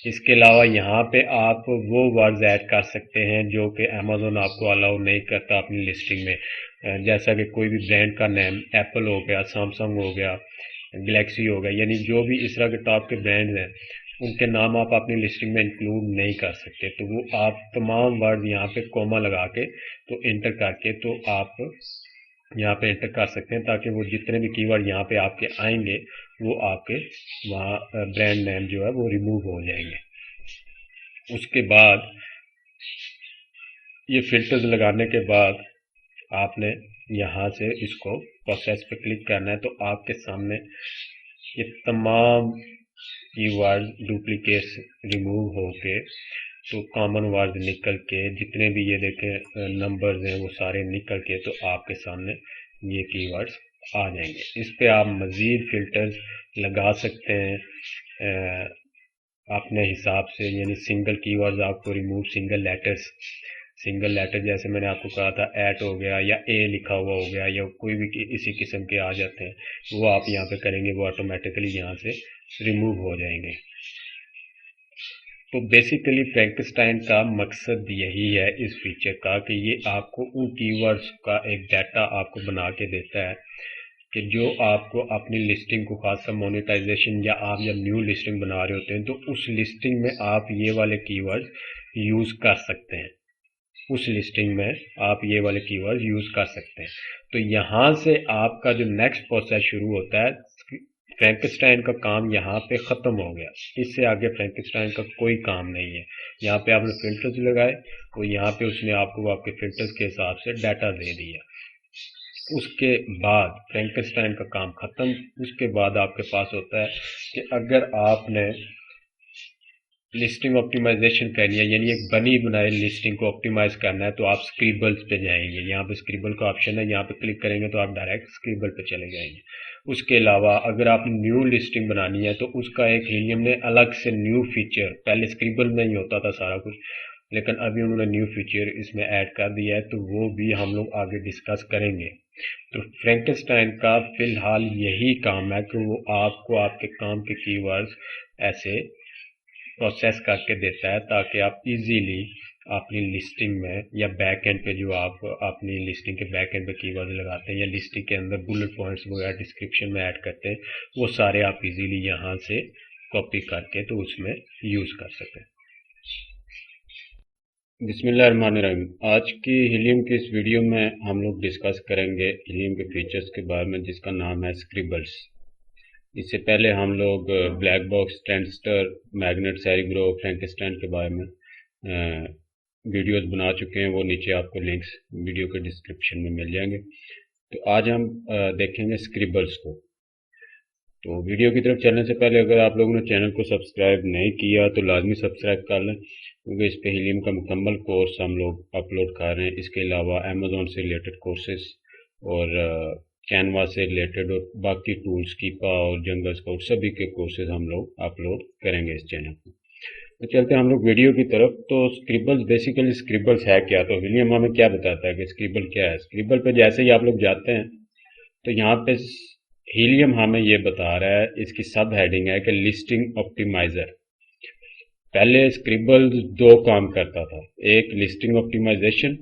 इसके अलावा यहाँ पे आप वो वर्ड्स ऐड कर सकते हैं जो कि अमेज़न आपको अलाउ नहीं करता अपनी लिस्टिंग में, जैसा कि कोई भी ब्रांड का नेम एप्पल हो गया, सैमसंग हो गया, गैलेक्सी हो गया, यानी जो भी इस तरह के टॉप के ब्रांड्स हैं उनके नाम आप अपनी लिस्टिंग में इंक्लूड नहीं कर सकते। तो वो आप तमाम वर्ड यहाँ पे कोमा लगा के तो इंटर करके तो आप यहाँ पे एंटर कर सकते हैं, ताकि वो जितने भी कीवर्ड यहाँ पे आपके आएंगे वो आपके वहाँ ब्रांड नेम जो है वो रिमूव हो जाएंगे। उसके बाद ये फिल्टर्स लगाने के बाद आपने यहाँ से इसको प्रोसेस पे क्लिक करना है, तो आपके सामने ये तमाम कीवर्ड डुप्लीकेट्स रिमूव होके तो कॉमन वर्ड निकल के जितने भी ये देखें नंबर्स हैं वो सारे निकल के तो आपके सामने ये कीवर्ड्स आ जाएंगे। इस पे आप मज़ीद फिल्टर्स लगा सकते हैं अपने हिसाब से, यानी सिंगल कीवर्ड्स आपको रिमूव, सिंगल लेटर जैसे मैंने आपको कहा था ऐट हो गया या ए लिखा हुआ हो गया या कोई भी इसी किस्म के आ जाते हैं, वो आप यहाँ पे करेंगे वो ऑटोमेटिकली यहाँ से रिमूव हो जाएंगे। तो बेसिकली फ्रैंकस्टाइन का मकसद यही है इस फीचर का कि ये आपको उन कीवर्ड्स का एक डाटा आपको बना के देता है कि जो आपको अपनी लिस्टिंग को, खासकर मोनेटाइजेशन या आप जब न्यू लिस्टिंग बना रहे होते हैं तो उस लिस्टिंग में आप ये वाले कीवर्ड्स यूज़ कर सकते हैं, उस लिस्टिंग में आप ये वाले कीवर्ड्स यूज़ कर सकते हैं। तो यहाँ से आपका जो नेक्स्ट प्रोसेस शुरू होता है, फ्रैंकस्टाइन का काम यहाँ पे ख़त्म हो गया। इससे आगे फ्रैंकस्टाइन का कोई काम नहीं है। यहाँ पे आपने फिल्टर्स लगाए तो यहाँ पे उसने आपको आपके फिल्टर्स के हिसाब से डाटा दे दिया। उसके बाद फ्रैंकस्टाइन का काम ख़त्म। उसके बाद आपके पास होता है कि अगर आपने लिस्टिंग ऑप्टिमाइजेशन करनी है, यानी एक बनी बनाई लिस्टिंग को ऑप्टिमाइज करना है, तो आप स्क्रिबल्स पे जाएंगे। यहाँ पे स्क्रिबल का ऑप्शन है, यहाँ पे क्लिक करेंगे तो आप डायरेक्ट स्क्रिबल पे चले जाएंगे। उसके अलावा अगर आप न्यू लिस्टिंग बनानी है तो उसका एक हीलियम ने अलग से न्यू फीचर, पहले स्क्रिबल में ही होता था सारा कुछ, लेकिन अभी उन्होंने न्यू फीचर इसमें ऐड कर दिया है, तो वो भी हम लोग आगे डिस्कस करेंगे। तो फ्रैंकस्टाइन का फिलहाल यही काम है कि वो आपको आपके काम के कीवर्ड्स ऐसे प्रोसेस करके देता है ताकि आप इजीली अपनी लिस्टिंग में या बैक एंड पे जो आप अपनी लिस्टिंग के बैक एंड पे कीवर्ड लगाते हैं या लिस्टिंग के अंदर बुलेट पॉइंट्स वगैरह डिस्क्रिप्शन में ऐड करते हैं, वो सारे आप इजीली यहाँ से कॉपी करके तो उसमें यूज़ कर सकें। बिस्मिल्लाहिर्रहमानिर्रहीम। आज की हीलियम की इस वीडियो में हम लोग डिस्कस करेंगे हीलियम के फीचर्स के बारे में, जिसका नाम है स्क्रिबल्स। इससे पहले हम लोग black box, transistor, magnet, cerebro, Frankenstein के बारे में वीडियोस बना चुके हैं। वो नीचे आपको लिंक्स वीडियो के डिस्क्रिप्शन में मिल जाएंगे। तो आज हम देखेंगे स्क्रिबल्स को। तो वीडियो की तरफ चलने से पहले अगर आप लोगों ने चैनल को सब्सक्राइब नहीं किया तो लाजमी सब्सक्राइब कर लें, क्योंकि इस पे हीलियम का मुकम्मल कोर्स हम लोग अपलोड कर रहे हैं। इसके अलावा अमेज़ॉन से रिलेटेड कोर्सेज और कैनवा से रिलेटेड और बाकी टूल्स, कीपा और जंगल स्काउट, सभी के कोर्सेज हम लोग अपलोड करेंगे इस चैनल पर। तो चलते हैं हम लोग वीडियो की तरफ। तो स्क्रिबल्स, बेसिकली स्क्रिबल्स है क्या? तो हीलियम हमें क्या बताता है कि स्क्रिबल क्या है। स्क्रिबल पे जैसे ही आप लोग जाते हैं तो यहाँ पे हीलियम हमें ये बता रहा है, इसकी सब हेडिंग है कि लिस्टिंग ऑप्टिमाइजर। पहले स्क्रिबल दो काम करता था, एक लिस्टिंग ऑप्टिमाइजेशन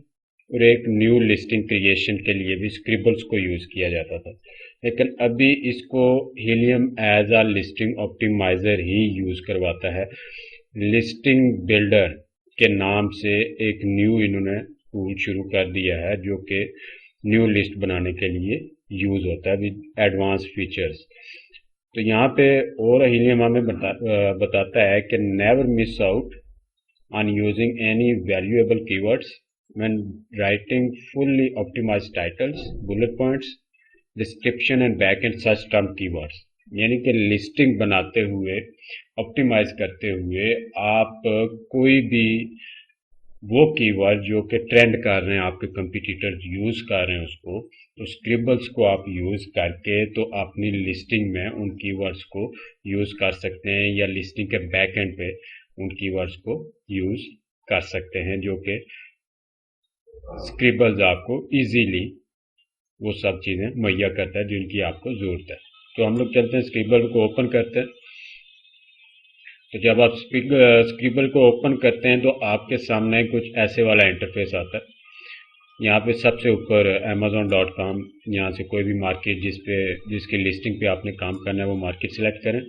और एक न्यू लिस्टिंग क्रिएशन के लिए भी स्क्रिबल्स को यूज किया जाता था। लेकिन अभी इसको Helium as a listing optimizer ही यूज करवाता है। लिस्टिंग बिल्डर के नाम से एक न्यू इन्होंने टूल शुरू कर दिया है, जो कि न्यू लिस्ट बनाने के लिए यूज होता है विद एडवांस फीचर्स। तो यहाँ पे और हीलियम हमें बताता है कि never miss out on using any valuable keywords when writing fully optimized titles, bullet points, description and back end search term keywords. यानी कि लिस्टिंग बनाते हुए, ऑप्टिमाइज करते हुए आप कोई भी वो कीवर्ड जो कि ट्रेंड कर रहे हैं, आपके कंपटीटर्स यूज कर रहे हैं उसको, तो स्क्रिबल्स को आप यूज करके तो अपनी लिस्टिंग में उन कीवर्ड्स को यूज कर सकते हैं, या लिस्टिंग के बैक एंड पे उन कीवर्ड्स को यूज कर सकते हैं, जो कि स्क्रिबल्स आपको इजीली वो सब चीजें मुहैया करता है जिनकी आपको जरूरत है। तो हम लोग चलते हैं, स्क्रिबल को ओपन करते हैं। तो जब आप स्क्रिबल को ओपन करते हैं तो आपके सामने कुछ ऐसे वाला इंटरफेस आता है। यहाँ पे सबसे ऊपर amazon.com, यहाँ से कोई भी मार्केट जिसकी लिस्टिंग पे आपने काम करना है वो मार्केट सिलेक्ट करें,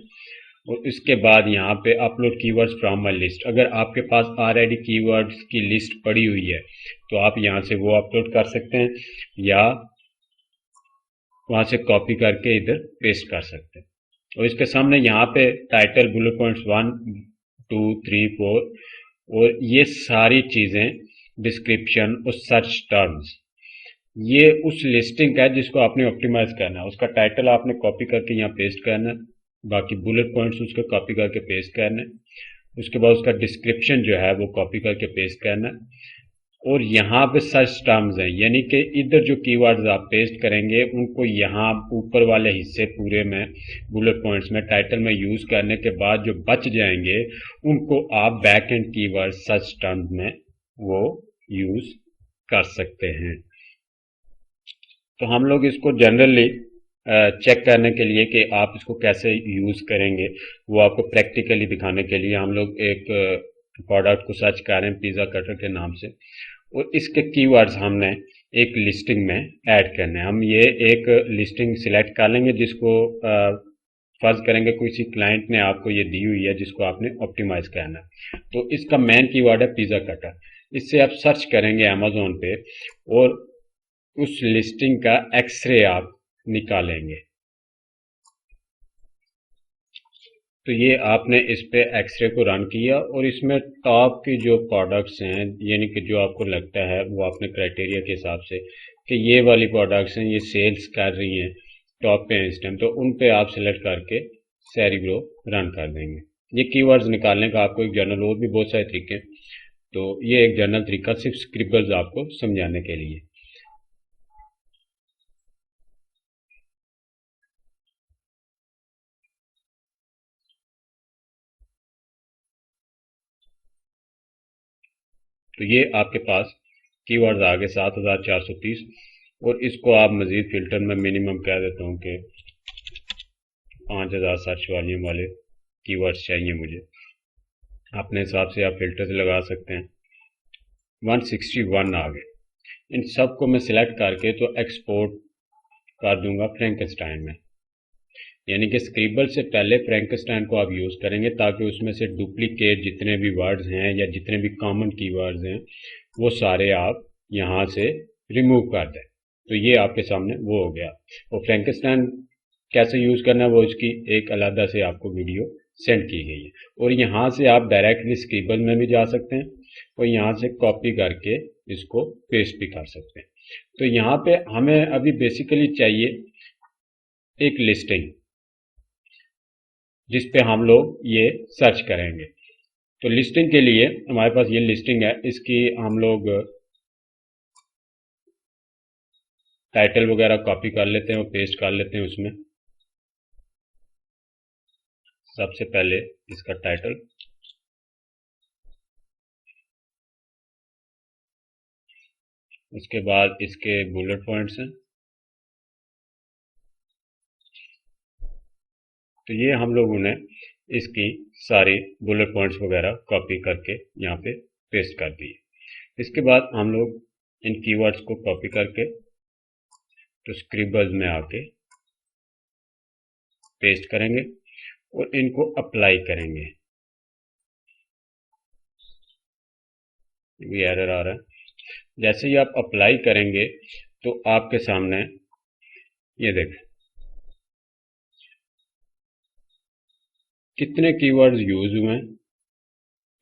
और इसके बाद यहाँ पे upload keywords from my list. अगर आपके पास ऑलरेडी कीवर्ड्स की लिस्ट पड़ी हुई है तो आप यहाँ से वो अपलोड कर सकते हैं, या वहाँ से कॉपी करके इधर पेस्ट कर सकते हैं। और इसके सामने यहाँ पे टाइटल, बुलेट पॉइंट्स 1, 2, 3, 4 और ये सारी चीजें, डिस्क्रिप्शन और सर्च टर्म्स, ये उस लिस्टिंग का है जिसको आपने ऑप्टिमाइज करना है। उसका टाइटल आपने कॉपी करके यहाँ पेस्ट करना है, बाकी बुलेट पॉइंट्स उसको कॉपी करके पेस्ट करना है, उसके बाद उसका डिस्क्रिप्शन जो है वो कॉपी करके पेस्ट करना है, और यहाँ पे सर्च टर्म्स हैं, यानी कि इधर जो कीवर्ड्स आप पेस्ट करेंगे उनको यहाँ ऊपर वाले हिस्से पूरे में, बुलेट पॉइंट्स में, टाइटल में यूज करने के बाद जो बच जाएंगे उनको आप back and keyword search terms में वो यूज कर सकते हैं। तो हम लोग इसको जनरली चेक करने के लिए कि आप इसको कैसे यूज करेंगे, वो आपको प्रैक्टिकली दिखाने के लिए हम लोग एक प्रोडक्ट को सर्च कर रहे हैं पिज्जा कटर के नाम से, और इसके कीवर्ड्स हमने एक लिस्टिंग में ऐड करने हैं। हम ये एक लिस्टिंग सिलेक्ट कर लेंगे जिसको फर्ज करेंगे किसी क्लाइंट ने आपको ये दी हुई है जिसको आपने ऑप्टिमाइज करना है। तो इसका मेन कीवर्ड है पिज्जा कटर। इससे आप सर्च करेंगे अमेजोन पे और उस लिस्टिंग का एक्सरे आप निकालेंगे। तो ये आपने इस पे एक्सरे को रन किया और इसमें टॉप की जो प्रोडक्ट्स हैं, यानी कि जो आपको लगता है वो अपने क्राइटेरिया के हिसाब से कि ये वाली प्रोडक्ट्स हैं, ये सेल्स कर रही हैं टॉप पे इस टाइम, तो उन पे आप सिलेक्ट करके सेरिब्रो रन कर देंगे। ये कीवर्ड्स निकालने का आपको एक जनरल, और भी बहुत सारे तरीके, तो ये एक जनरल तरीका सिर्फ स्क्रिबल्स आपको समझाने के लिए। तो ये आपके पास कीवर्ड्स आ गए 7430, और इसको आप मजीद फिल्टर में मिनिमम कह देता हूँ कि 5000 सर्च वॉल्यूम वाले कीवर्ड्स चाहिए मुझे। अपने हिसाब से आप फिल्टर्स लगा सकते हैं। 161 आ गए। इन सब को मैं सिलेक्ट करके तो एक्सपोर्ट कर दूंगा फ्रैंकेनस्टाइन में। यानी कि स्क्रिबल से पहले फ्रैंकस्टाइन को आप यूज़ करेंगे ताकि उसमें से डुप्लीकेट जितने भी वर्ड्स हैं या जितने भी कॉमन कीवर्ड्स हैं वो सारे आप यहाँ से रिमूव कर दें। तो ये आपके सामने वो हो गया। और फ्रैंकस्टाइन कैसे यूज़ करना है वो इसकी एक अलग से आपको वीडियो सेंड की गई है। और यहाँ से आप डायरेक्टली स्क्रिबल में भी जा सकते हैं और यहाँ से कॉपी करके इसको पेस्ट भी कर सकते हैं। तो यहाँ पे हमें अभी बेसिकली चाहिए एक लिस्टिंग जिस पे हम लोग ये सर्च करेंगे। तो लिस्टिंग के लिए हमारे पास ये लिस्टिंग है, इसकी हम लोग टाइटल वगैरह कॉपी कर लेते हैं और पेस्ट कर लेते हैं उसमें। सबसे पहले इसका टाइटल, उसके बाद इसके बुलेट पॉइंट्स हैं। तो ये हम लोगों ने इसकी सारी बुलेट पॉइंट्स वगैरह कॉपी करके यहाँ पे पेस्ट कर दिए। इसके बाद हम लोग इन कीवर्ड्स को कॉपी करके तो स्क्रिबल में आके पेस्ट करेंगे और इनको अप्लाई करेंगे। ये एरर आ रहा है। जैसे ही आप अप्लाई करेंगे तो आपके सामने ये देखें कितने कीवर्ड्स यूज हुए हैं।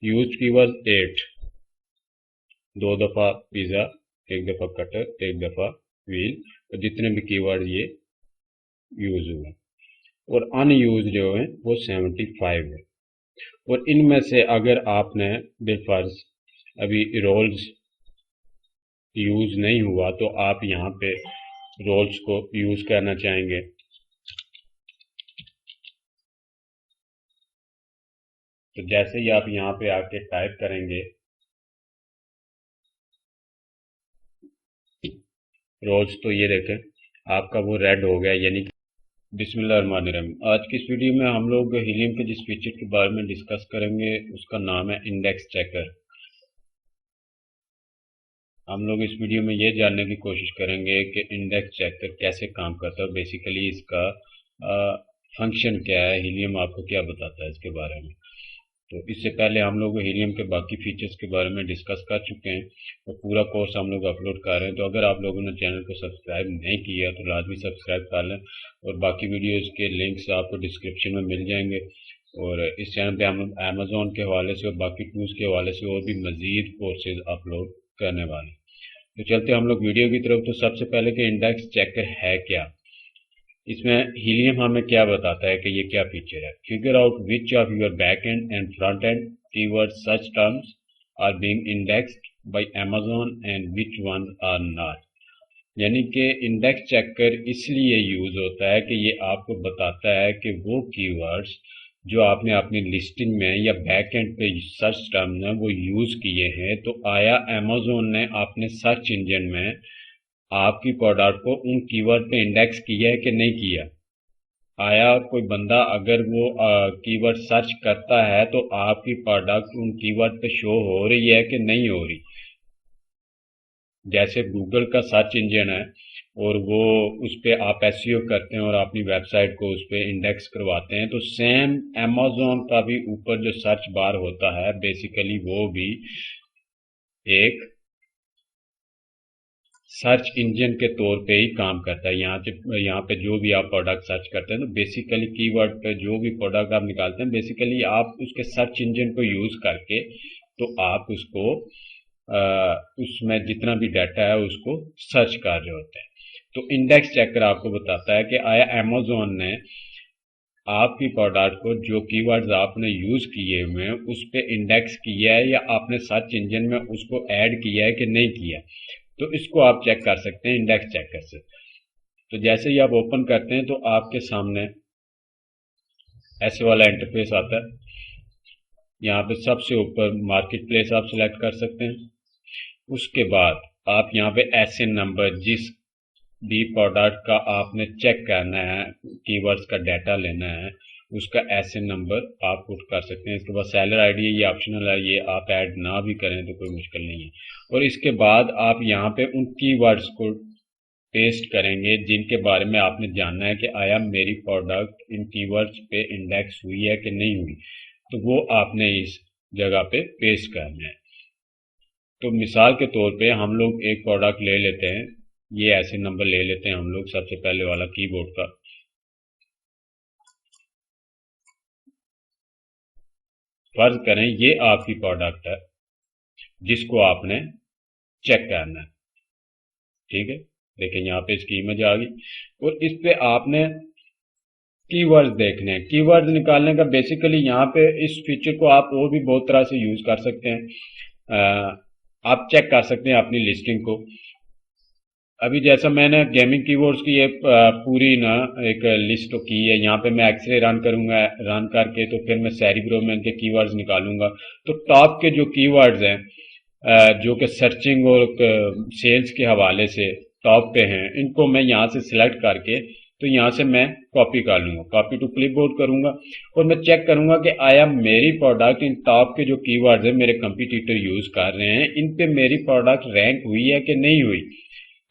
यूज कीवर्ड 8, 2 दफ़ा पिज़्ज़ा, 1 दफ़ा कटर, 1 दफ़ा व्हील, और जितने भी कीवर्ड ये यूज हुए और अनयूज जो है वो 75 है। और इनमें से अगर आपने बेफर्ज अभी रोल्स यूज नहीं हुआ तो आप यहाँ पे रोल्स को यूज करना चाहेंगे तो जैसे ही आप यहाँ पे आके टाइप करेंगे रोल्स, तो ये देखें आपका वो रेड हो गया। यानी बिस्मिल्लाहिर्रहमानिर्रहीम। आज की इस वीडियो में हम लोग हीलियम के जिस फीचर के बारे में डिस्कस करेंगे उसका नाम है इंडेक्स चेकर। हम लोग इस वीडियो में ये जानने की कोशिश करेंगे कि इंडेक्स चेकर कैसे काम करता है, बेसिकली इसका फंक्शन क्या है, हीलियम आपको क्या बताता है इसके बारे में। तो इससे पहले हम लोग हीलियम के बाकी फीचर्स के बारे में डिस्कस कर चुके हैं और पूरा कोर्स हम लोग अपलोड कर रहे हैं। तो अगर आप लोगों ने चैनल को सब्सक्राइब नहीं किया तो लाजमी सब्सक्राइब कर लें और बाकी वीडियोस के लिंक्स आपको डिस्क्रिप्शन में मिल जाएंगे। और इस चैनल पे हम लोग अमेज़ॉन के हवाले से और बाकी टूल्स के हवाले से और भी मज़ीद कोर्सेज अपलोड करने वाले हैं। तो चलते हम लोग वीडियो की तरफ। तो सबसे पहले कि इंडेक्स चेकर है क्या, इसमें हीलियम हमें क्या बताता है कि ये क्या फीचर है। Figure out which of your back end and front end keyword सच terms are being indexed by Amazon and which ones are not. यानी कि इंडेक्स चेकर इसलिए यूज होता है कि ये आपको बताता है कि वो कीवर्ड्स जो आपने अपनी लिस्टिंग में या बैक एंड पे सर्च टर्म में वो यूज किए हैं, तो आया अमेज़न ने अपने सर्च इंजन में आपकी प्रोडक्ट को उन कीवर्ड पे इंडेक्स किया है कि नहीं किया। आया कोई बंदा अगर वो कीवर्ड सर्च करता है तो आपकी प्रोडक्ट उन कीवर्ड पे शो हो रही है कि नहीं हो रही। जैसे गूगल का सर्च इंजन है और वो उस पर आप एसईओ करते हैं और अपनी वेबसाइट को उस पर इंडेक्स करवाते हैं, तो सेम अमेज़न का भी ऊपर जो सर्च बार होता है बेसिकली वो भी एक सर्च इंजन के तौर पे ही काम करता है। यहाँ पे जो भी आप प्रोडक्ट सर्च करते हैं तो बेसिकली कीवर्ड पे जो भी प्रोडक्ट आप निकालते हैं बेसिकली आप उसके सर्च इंजन को यूज़ करके तो आप उसको उसमें जितना भी डाटा है उसको सर्च कर रहे होते हैं। तो इंडेक्स चेकर आपको बताता है कि आया अमेज़न ने आपकी प्रोडक्ट को जो कीवर्ड्स आपने यूज़ किए हुए हैं उस पर इंडेक्स किया है या आपने सर्च इंजन में उसको ऐड किया है कि नहीं किया। तो इसको आप चेक कर सकते हैं इंडेक्स चेकर से। तो जैसे ही आप ओपन करते हैं तो आपके सामने ऐसे वाला इंटरफेस आता है। यहाँ पे सबसे ऊपर मार्केट प्लेस आप सिलेक्ट कर सकते हैं। उसके बाद आप यहाँ पे एसएन नंबर जिस भी प्रोडक्ट का आपने चेक करना है, कीवर्ड्स का डाटा लेना है, उसका एसएन नंबर आप पुट कर सकते हैं। इसके बाद सेलर आईडी ये ऑप्शनल है, ये आप ऐड ना भी करें तो कोई मुश्किल नहीं है। और इसके बाद आप यहाँ पे उन कीवर्ड्स को पेस्ट करेंगे जिनके बारे में आपने जानना है कि आया मेरी प्रोडक्ट इन कीवर्ड्स पे इंडेक्स हुई है कि नहीं हुई, तो वो आपने इस जगह पे पेस्ट करना है। तो मिसाल के तौर पे हम लोग एक प्रोडक्ट ले लेते हैं, ये ऐसे नंबर ले लेते हैं हम लोग सबसे पहले वाला कीबोर्ड का। फर्ज करें ये आपकी प्रोडक्ट है जिसको आपने चेक करना है, ठीक है। देखिए यहाँ पे इसकी इमेज आ गई और इस पे आपने कीवर्ड्स देखने हैं। कीवर्ड्स निकालने का बेसिकली यहाँ पे इस फीचर को आप और भी बहुत तरह से यूज कर सकते हैं। आप चेक कर सकते हैं अपनी लिस्टिंग को। अभी जैसा मैंने गेमिंग कीवर्ड्स की ये पूरी ना एक लिस्ट की है, यहाँ पे मैं एक्सरे रन करूंगा, रन करके तो फिर मैं सेरिब्रोमन के कीवर्ड्स निकालूंगा। तो टॉप के जो कीवर्ड्स हैं जो कि सर्चिंग और सेल्स के हवाले से टॉप पे हैं, इनको मैं यहाँ से सिलेक्ट करके तो यहाँ से मैं कॉपी कर लूंगा, कॉपी टू क्लिपबोर्ड करूंगा और मैं चेक करूंगा कि आया मेरी प्रोडक्ट इन टॉप के जो कीवर्ड्स हैं मेरे कंपटीटर यूज कर रहे हैं, इन पे मेरी प्रोडक्ट रैंक हुई है कि नहीं हुई।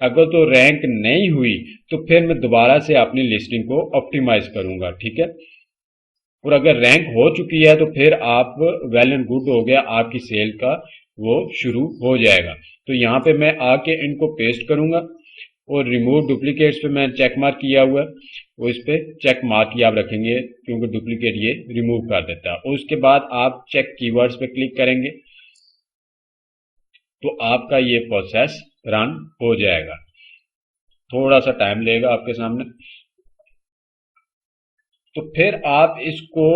अगर तो रैंक नहीं हुई तो फिर मैं दोबारा से अपनी लिस्टिंग को ऑप्टिमाइज करूंगा, ठीक है। और अगर रैंक हो चुकी है तो फिर आप वेल एंड गुड हो गया, आपकी सेल का वो शुरू हो जाएगा। तो यहाँ पे मैं आके इनको पेस्ट करूंगा और रिमूव डुप्लीकेट्स पे मैं चेक मार्क किया हुआ है, वो इस पे चेक मार्क ही आप रखेंगे क्योंकि डुप्लीकेट ये रिमूव कर देता है। और उसके बाद आप चेक कीवर्ड्स पे क्लिक करेंगे तो आपका ये प्रोसेस रन हो जाएगा। थोड़ा सा टाइम लेगा आपके सामने। तो फिर आप इसको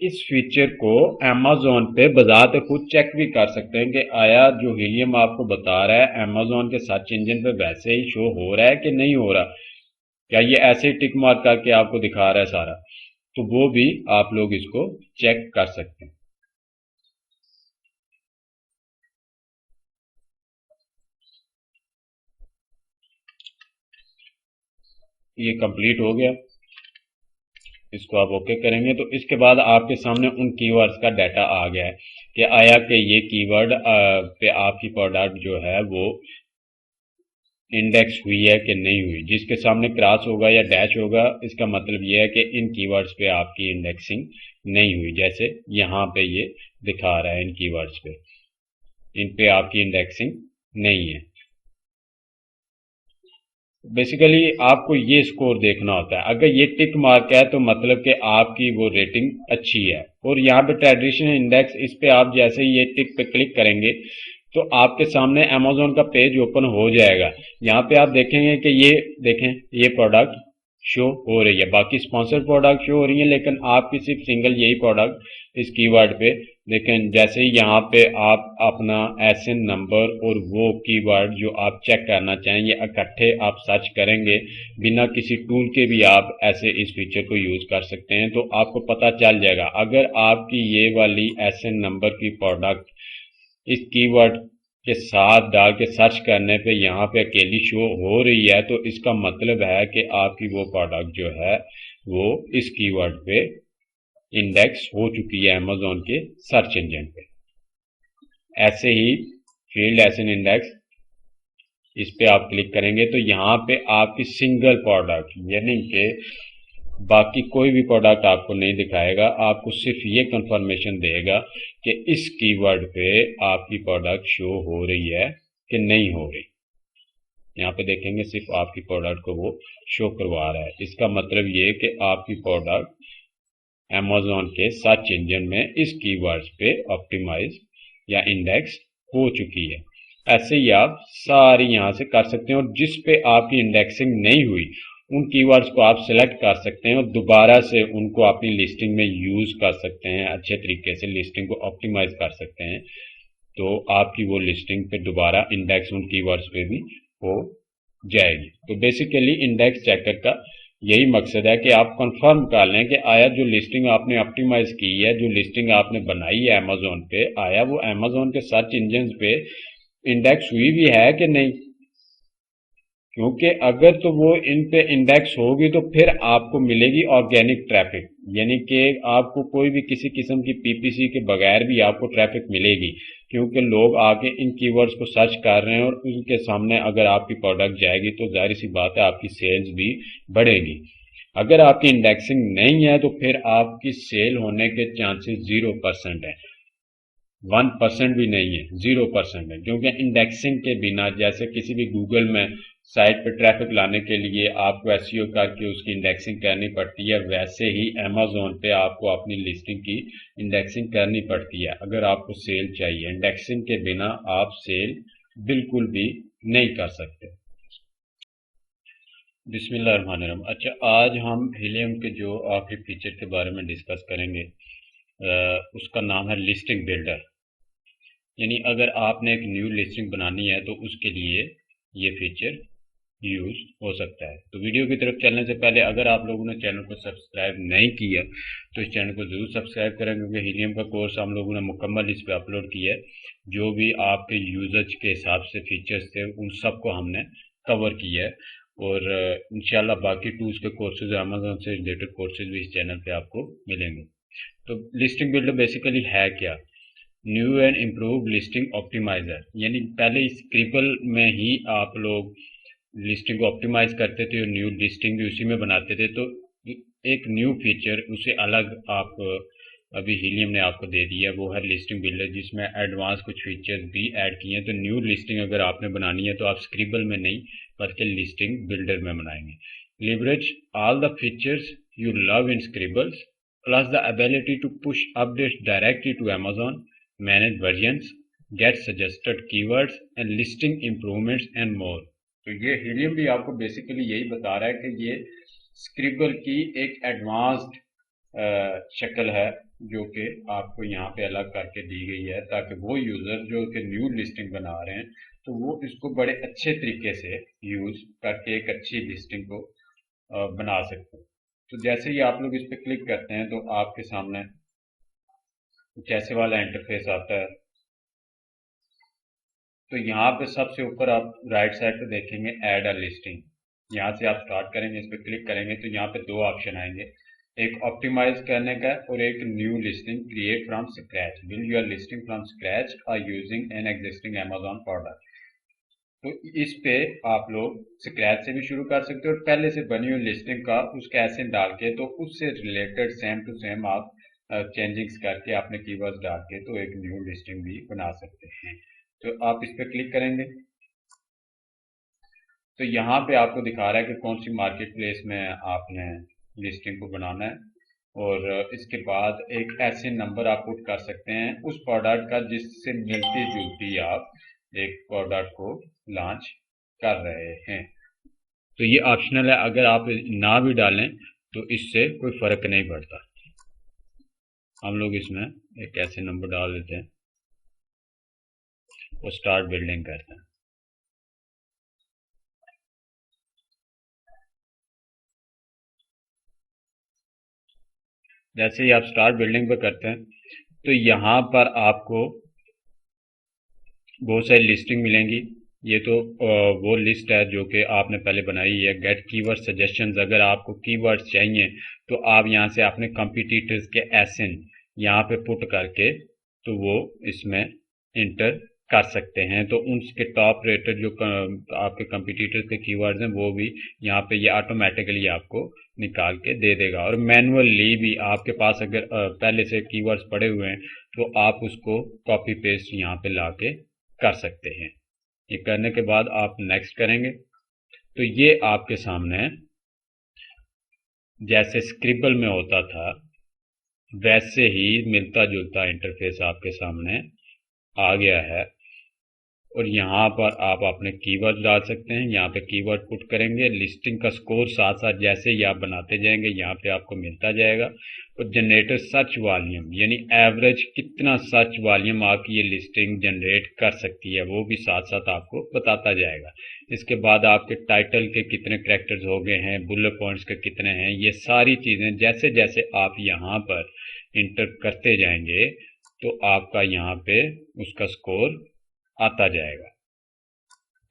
इस फीचर को Amazon पे बजाते खुद चेक भी कर सकते हैं कि आया जो हीलियम आपको बता रहा है Amazon के सर्च इंजन पे वैसे ही शो हो रहा है कि नहीं हो रहा, क्या ये ऐसे ही टिक मार्क करके आपको दिखा रहा है सारा। तो वो भी आप लोग इसको चेक कर सकते हैं। ये कंप्लीट हो गया, इसको आप ओके करेंगे तो इसके बाद आपके सामने उन कीवर्ड्स का डाटा आ गया है कि आया कि ये कीवर्ड पे आपकी प्रोडक्ट जो है वो इंडेक्स हुई है कि नहीं हुई। जिसके सामने क्रॉस होगा या डैश होगा इसका मतलब ये है कि इन कीवर्ड्स पे आपकी इंडेक्सिंग नहीं हुई। जैसे यहाँ पे ये दिखा रहा है इन कीवर्ड्स पे, इन पे आपकी इंडेक्सिंग नहीं है। बेसिकली आपको ये स्कोर देखना होता है। अगर ये टिक मार्क है तो मतलब कि आपकी वो रेटिंग अच्छी है। और यहाँ पे ट्रेडिशनल इंडेक्स, इस पे आप जैसे ही ये टिक पे क्लिक करेंगे तो आपके सामने अमेज़न का पेज ओपन हो जाएगा। यहाँ पे आप देखेंगे कि ये देखें ये प्रोडक्ट शो हो रही है, बाकी स्पॉन्सर्ड प्रोडक्ट शो हो रही है, लेकिन आपकी सिर्फ सिंगल यही प्रोडक्ट इस कीवर्ड पे देखें। जैसे ही यहाँ पे आप अपना एसएन नंबर और वो कीवर्ड जो आप चेक करना चाहें ये इकट्ठे आप सर्च करेंगे, बिना किसी टूल के भी आप ऐसे इस फीचर को यूज कर सकते हैं। तो आपको पता चल जाएगा अगर आपकी ये वाली एसएन नंबर की प्रोडक्ट इस कीवर्ड के साथ डाल के सर्च करने पे यहाँ पे अकेली शो हो रही है तो इसका मतलब है कि आपकी वो प्रोडक्ट जो है वो इस कीवर्ड पे इंडेक्स हो चुकी है अमेज़न के सर्च इंजन पे। ऐसे ही फील्ड एसएन इंडेक्स, इस पे आप क्लिक करेंगे तो यहाँ पे आपकी सिंगल प्रोडक्ट यानी कि बाकी कोई भी प्रोडक्ट आपको नहीं दिखाएगा, आपको सिर्फ ये कंफर्मेशन देगा कि इस कीवर्ड पे आपकी प्रोडक्ट शो हो रही है कि नहीं हो रही। यहाँ पे देखेंगे सिर्फ आपकी प्रोडक्ट को वो शो करवा रहा है। इसका मतलब ये कि आपकी प्रोडक्ट अमेज़न के सर्च इंजन में इस कीवर्ड्स पे ऑप्टिमाइज या इंडेक्स हो चुकी है। ऐसे ही आप सारी यहाँ से कर सकते हैं और जिस पे आपकी इंडेक्सिंग नहीं हुई उन कीवर्ड्स को आप सिलेक्ट कर सकते हैं और दोबारा से उनको अपनी लिस्टिंग में यूज कर सकते हैं। अच्छे तरीके से लिस्टिंग को ऑप्टिमाइज कर सकते हैं तो आपकी वो लिस्टिंग पे दोबारा इंडेक्स उन कीवर्ड्स पे भी हो जाएगी। तो बेसिकली इंडेक्स चेकर का यही मकसद है कि आप कंफर्म कर लें कि आया जो लिस्टिंग आपने ऑप्टिमाइज की है, जो लिस्टिंग आपने बनाई है अमेज़न पे, आया वो अमेज़न के सर्च इंजन पे इंडेक्स हुई भी है कि नहीं। क्योंकि अगर तो वो इन पे इंडेक्स होगी तो फिर आपको मिलेगी ऑर्गेनिक ट्रैफिक, यानी कि आपको कोई भी किसी किस्म की पीपीसी के बगैर भी आपको ट्रैफिक मिलेगी, क्योंकि लोग आके इन कीवर्ड्स को सर्च कर रहे हैं और उनके सामने अगर आपकी प्रोडक्ट जाएगी तो जाहिर सी बात है आपकी सेल्स भी बढ़ेगी। अगर आपकी इंडेक्सिंग नहीं है तो फिर आपकी सेल होने के चांसेस 0% है, 1% भी नहीं है, 0% है। क्योंकि इंडेक्सिंग के बिना, जैसे किसी भी गूगल में साइट पर ट्रैफिक लाने के लिए आपको एसईओ करके उसकी इंडेक्सिंग करनी पड़ती है, वैसे ही अमेज़न पे आपको अपनी लिस्टिंग की इंडेक्सिंग करनी पड़ती है अगर आपको सेल चाहिए। इंडेक्सिंग के बिना आप सेल बिल्कुल भी नहीं कर सकते। बिस्मिल्लाहिर्रहमानिर्रहीम। अच्छा, आज हम हीलियम के जो आखिरी फीचर के बारे में डिस्कस करेंगे, उसका नाम है लिस्टिंग बिल्डर। यानी अगर आपने एक न्यू लिस्टिंग बनानी है तो उसके लिए ये फीचर यूज हो सकता है। तो वीडियो की तरफ चलने से पहले अगर आप लोगों ने चैनल को सब्सक्राइब नहीं किया तो इस चैनल को ज़रूर सब्सक्राइब करें, क्योंकि हीलियम का कोर्स हम लोगों ने मुकम्मल इस पर अपलोड किया है। जो भी आपके यूजर्स के हिसाब से फीचर्स थे उन सब को हमने कवर किया है, और इंशाल्लाह बाकी टूल्स के कोर्सेज, अमेज़न से रिलेटेड कोर्सेज भी इस चैनल पे आपको मिलेंगे। तो लिस्टिंग बिल्डर बेसिकली है क्या? New and improve listing optimizer. यानी पहले स्क्रिबल में ही आप लोग लिस्टिंग को ऑप्टिमाइज करते थे और न्यू लिस्टिंग भी उसी में बनाते थे। तो एक न्यू फीचर उसे अलग आप अभी हीलियम ने आपको दे दिया, वो है लिस्टिंग बिल्डर, जिसमें एडवांस कुछ फीचर्स भी ऐड किए हैं। तो न्यू लिस्टिंग अगर आपने बनानी है तो आप स्क्रिबल में नहीं बल्कि लिस्टिंग बिल्डर में बनाएंगे। Leverage all the features you love in Scribbles plus the ability to push updates directly to Amazon, manage versions, get suggested keywords and listing improvements and more. तो ये हीलियम भी आपको basically यही बता रहा है कि ये स्क्रिबल की एक एडवांस्ड शक्ल है जो कि आपको यहाँ पे अलग करके दी गई है, ताकि वो यूज़र जो कि न्यू लिस्टिंग बना रहे हैं तो वो इसको बड़े अच्छे तरीके से यूज़ करके एक अच्छी लिस्टिंग को बना सकते हैं। तो जैसे ही आप लोग इस पर क्लिक करते हैं तो आपके सामने कुछ ऐसे वाला इंटरफेस आता है। तो यहाँ पे सबसे ऊपर आप राइट साइड पे देखेंगे ऐड अ लिस्टिंग। यहाँ से आप स्टार्ट करेंगे, इस पर क्लिक करेंगे तो यहाँ पे दो ऑप्शन आएंगे, एक ऑप्टिमाइज करने का और एक new listing create from scratch. Build your listing from scratch or using an existing Amazon product. तो इस पे आप लोग स्क्रैच से भी शुरू कर सकते हो और पहले से बनी हुई लिस्टिंग का उसका ऐसे डाल के तो उससे रिलेटेड सेम टू सेम आप चेंजिंग्स करके अपने कीवर्ड्स डाल के तो एक न्यू लिस्टिंग भी बना सकते हैं। तो आप इस पर क्लिक करेंगे तो यहाँ पे आपको दिखा रहा है कि कौन सी मार्केट प्लेस में आपने लिस्टिंग को बनाना है, और इसके बाद एक ऐसे नंबर आप पुट कर सकते हैं उस प्रोडक्ट का जिससे मिलती जुलती आप एक प्रोडक्ट को लॉन्च कर रहे हैं। तो ये ऑप्शनल है, अगर आप ना भी डालें तो इससे कोई फर्क नहीं पड़ता। हम लोग इसमें एक ऐसे नंबर डाल देते हैं और स्टार्ट बिल्डिंग करते हैं। जैसे ही आप स्टार्ट बिल्डिंग पे करते हैं तो यहाँ पर आपको बहुत सारी लिस्टिंग मिलेंगी। ये तो वो लिस्ट है जो कि आपने पहले बनाई है। गेट कीवर्ड सजेशंस, अगर आपको कीवर्ड चाहिए तो आप यहाँ से अपने कंपटीटर्स के एसएन यहाँ पे पुट करके तो वो इसमें इंटर कर सकते हैं। तो उसके टॉप रेटेड जो आपके कंपटीटर्स के कीवर्ड्स हैं वो भी यहाँ पे ये ऑटोमेटिकली आपको निकाल के दे देगा। और मैनुअली भी आपके पास अगर पहले से कीवर्ड्स पड़े हुए हैं तो आप उसको कॉपी पेस्ट यहाँ पे ला के कर सकते हैं। ये करने के बाद आप नेक्स्ट करेंगे तो ये आपके सामने जैसे स्क्रिबल में होता था वैसे ही मिलता जुलता इंटरफेस आपके सामने आ गया है। और यहाँ पर आप अपने कीवर्ड डाल सकते हैं, यहाँ पे कीवर्ड पुट करेंगे, लिस्टिंग का स्कोर साथ साथ जैसे ही आप बनाते जाएंगे यहाँ पे आपको मिलता जाएगा। और जनरेटर सर्च वॉल्यूम, यानी एवरेज कितना सर्च वॉल्यूम आपकी ये लिस्टिंग जनरेट कर सकती है वो भी साथ साथ आपको बताता जाएगा। इसके बाद आपके टाइटल के कितने कैरेक्टर्स हो गए हैं, बुलेट पॉइंट्स के कितने हैं, ये सारी चीज़ें जैसे जैसे आप यहाँ पर इंटर करते जाएंगे तो आपका यहाँ पे उसका स्कोर आता जाएगा।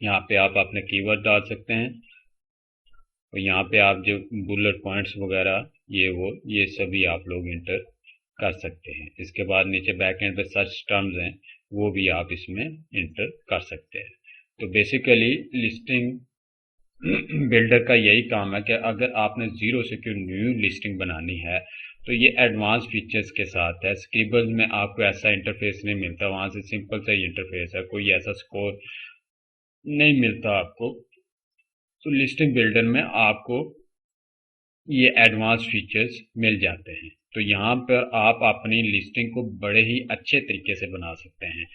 यहाँ पे आप अपने कीवर्ड डाल सकते हैं और यहाँ पे आप जो बुलेट पॉइंट्स वगैरह ये सभी आप लोग इंटर कर सकते हैं। इसके बाद नीचे बैक एंड पे सर्च टर्म्स हैं, वो भी आप इसमें इंटर कर सकते हैं। तो बेसिकली लिस्टिंग बिल्डर का यही काम है कि अगर आपने जीरो से कोई न्यू लिस्टिंग बनानी है तो ये एडवांस फीचर्स के साथ है। स्क्रिबल्स में आपको ऐसा इंटरफेस नहीं मिलता, वहाँ से सिंपल सा ही इंटरफेस है, कोई ऐसा स्कोर नहीं मिलता आपको। तो लिस्टिंग बिल्डर में आपको ये एडवांस फीचर्स मिल जाते हैं। तो यहाँ पर आप अपनी लिस्टिंग को बड़े ही अच्छे तरीके से बना सकते हैं।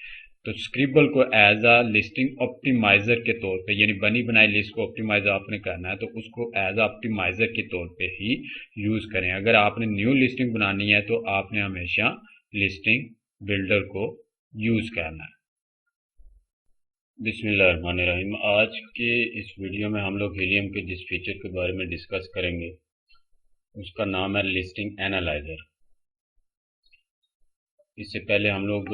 तो स्क्रिबल को एज अ लिस्टिंग ऑप्टिमाइजर के तौर पे, यानी बनी बनाई लिस्ट को ऑप्टिमाइज आपने करना है तो उसको एज अ ऑप्टिमाइजर के तौर पे ही यूज करें। अगर आपने न्यू लिस्टिंग बनानी है तो आपने हमेशा लिस्टिंग बिल्डर को यूज करना है। बिस्मिल्लाहिर्रहमानिर्रहीम। आज के इस वीडियो में हम लोग हीलियम के जिस फीचर के बारे में डिस्कस करेंगे उसका नाम है लिस्टिंग एनालाइजर। इससे पहले हम लोग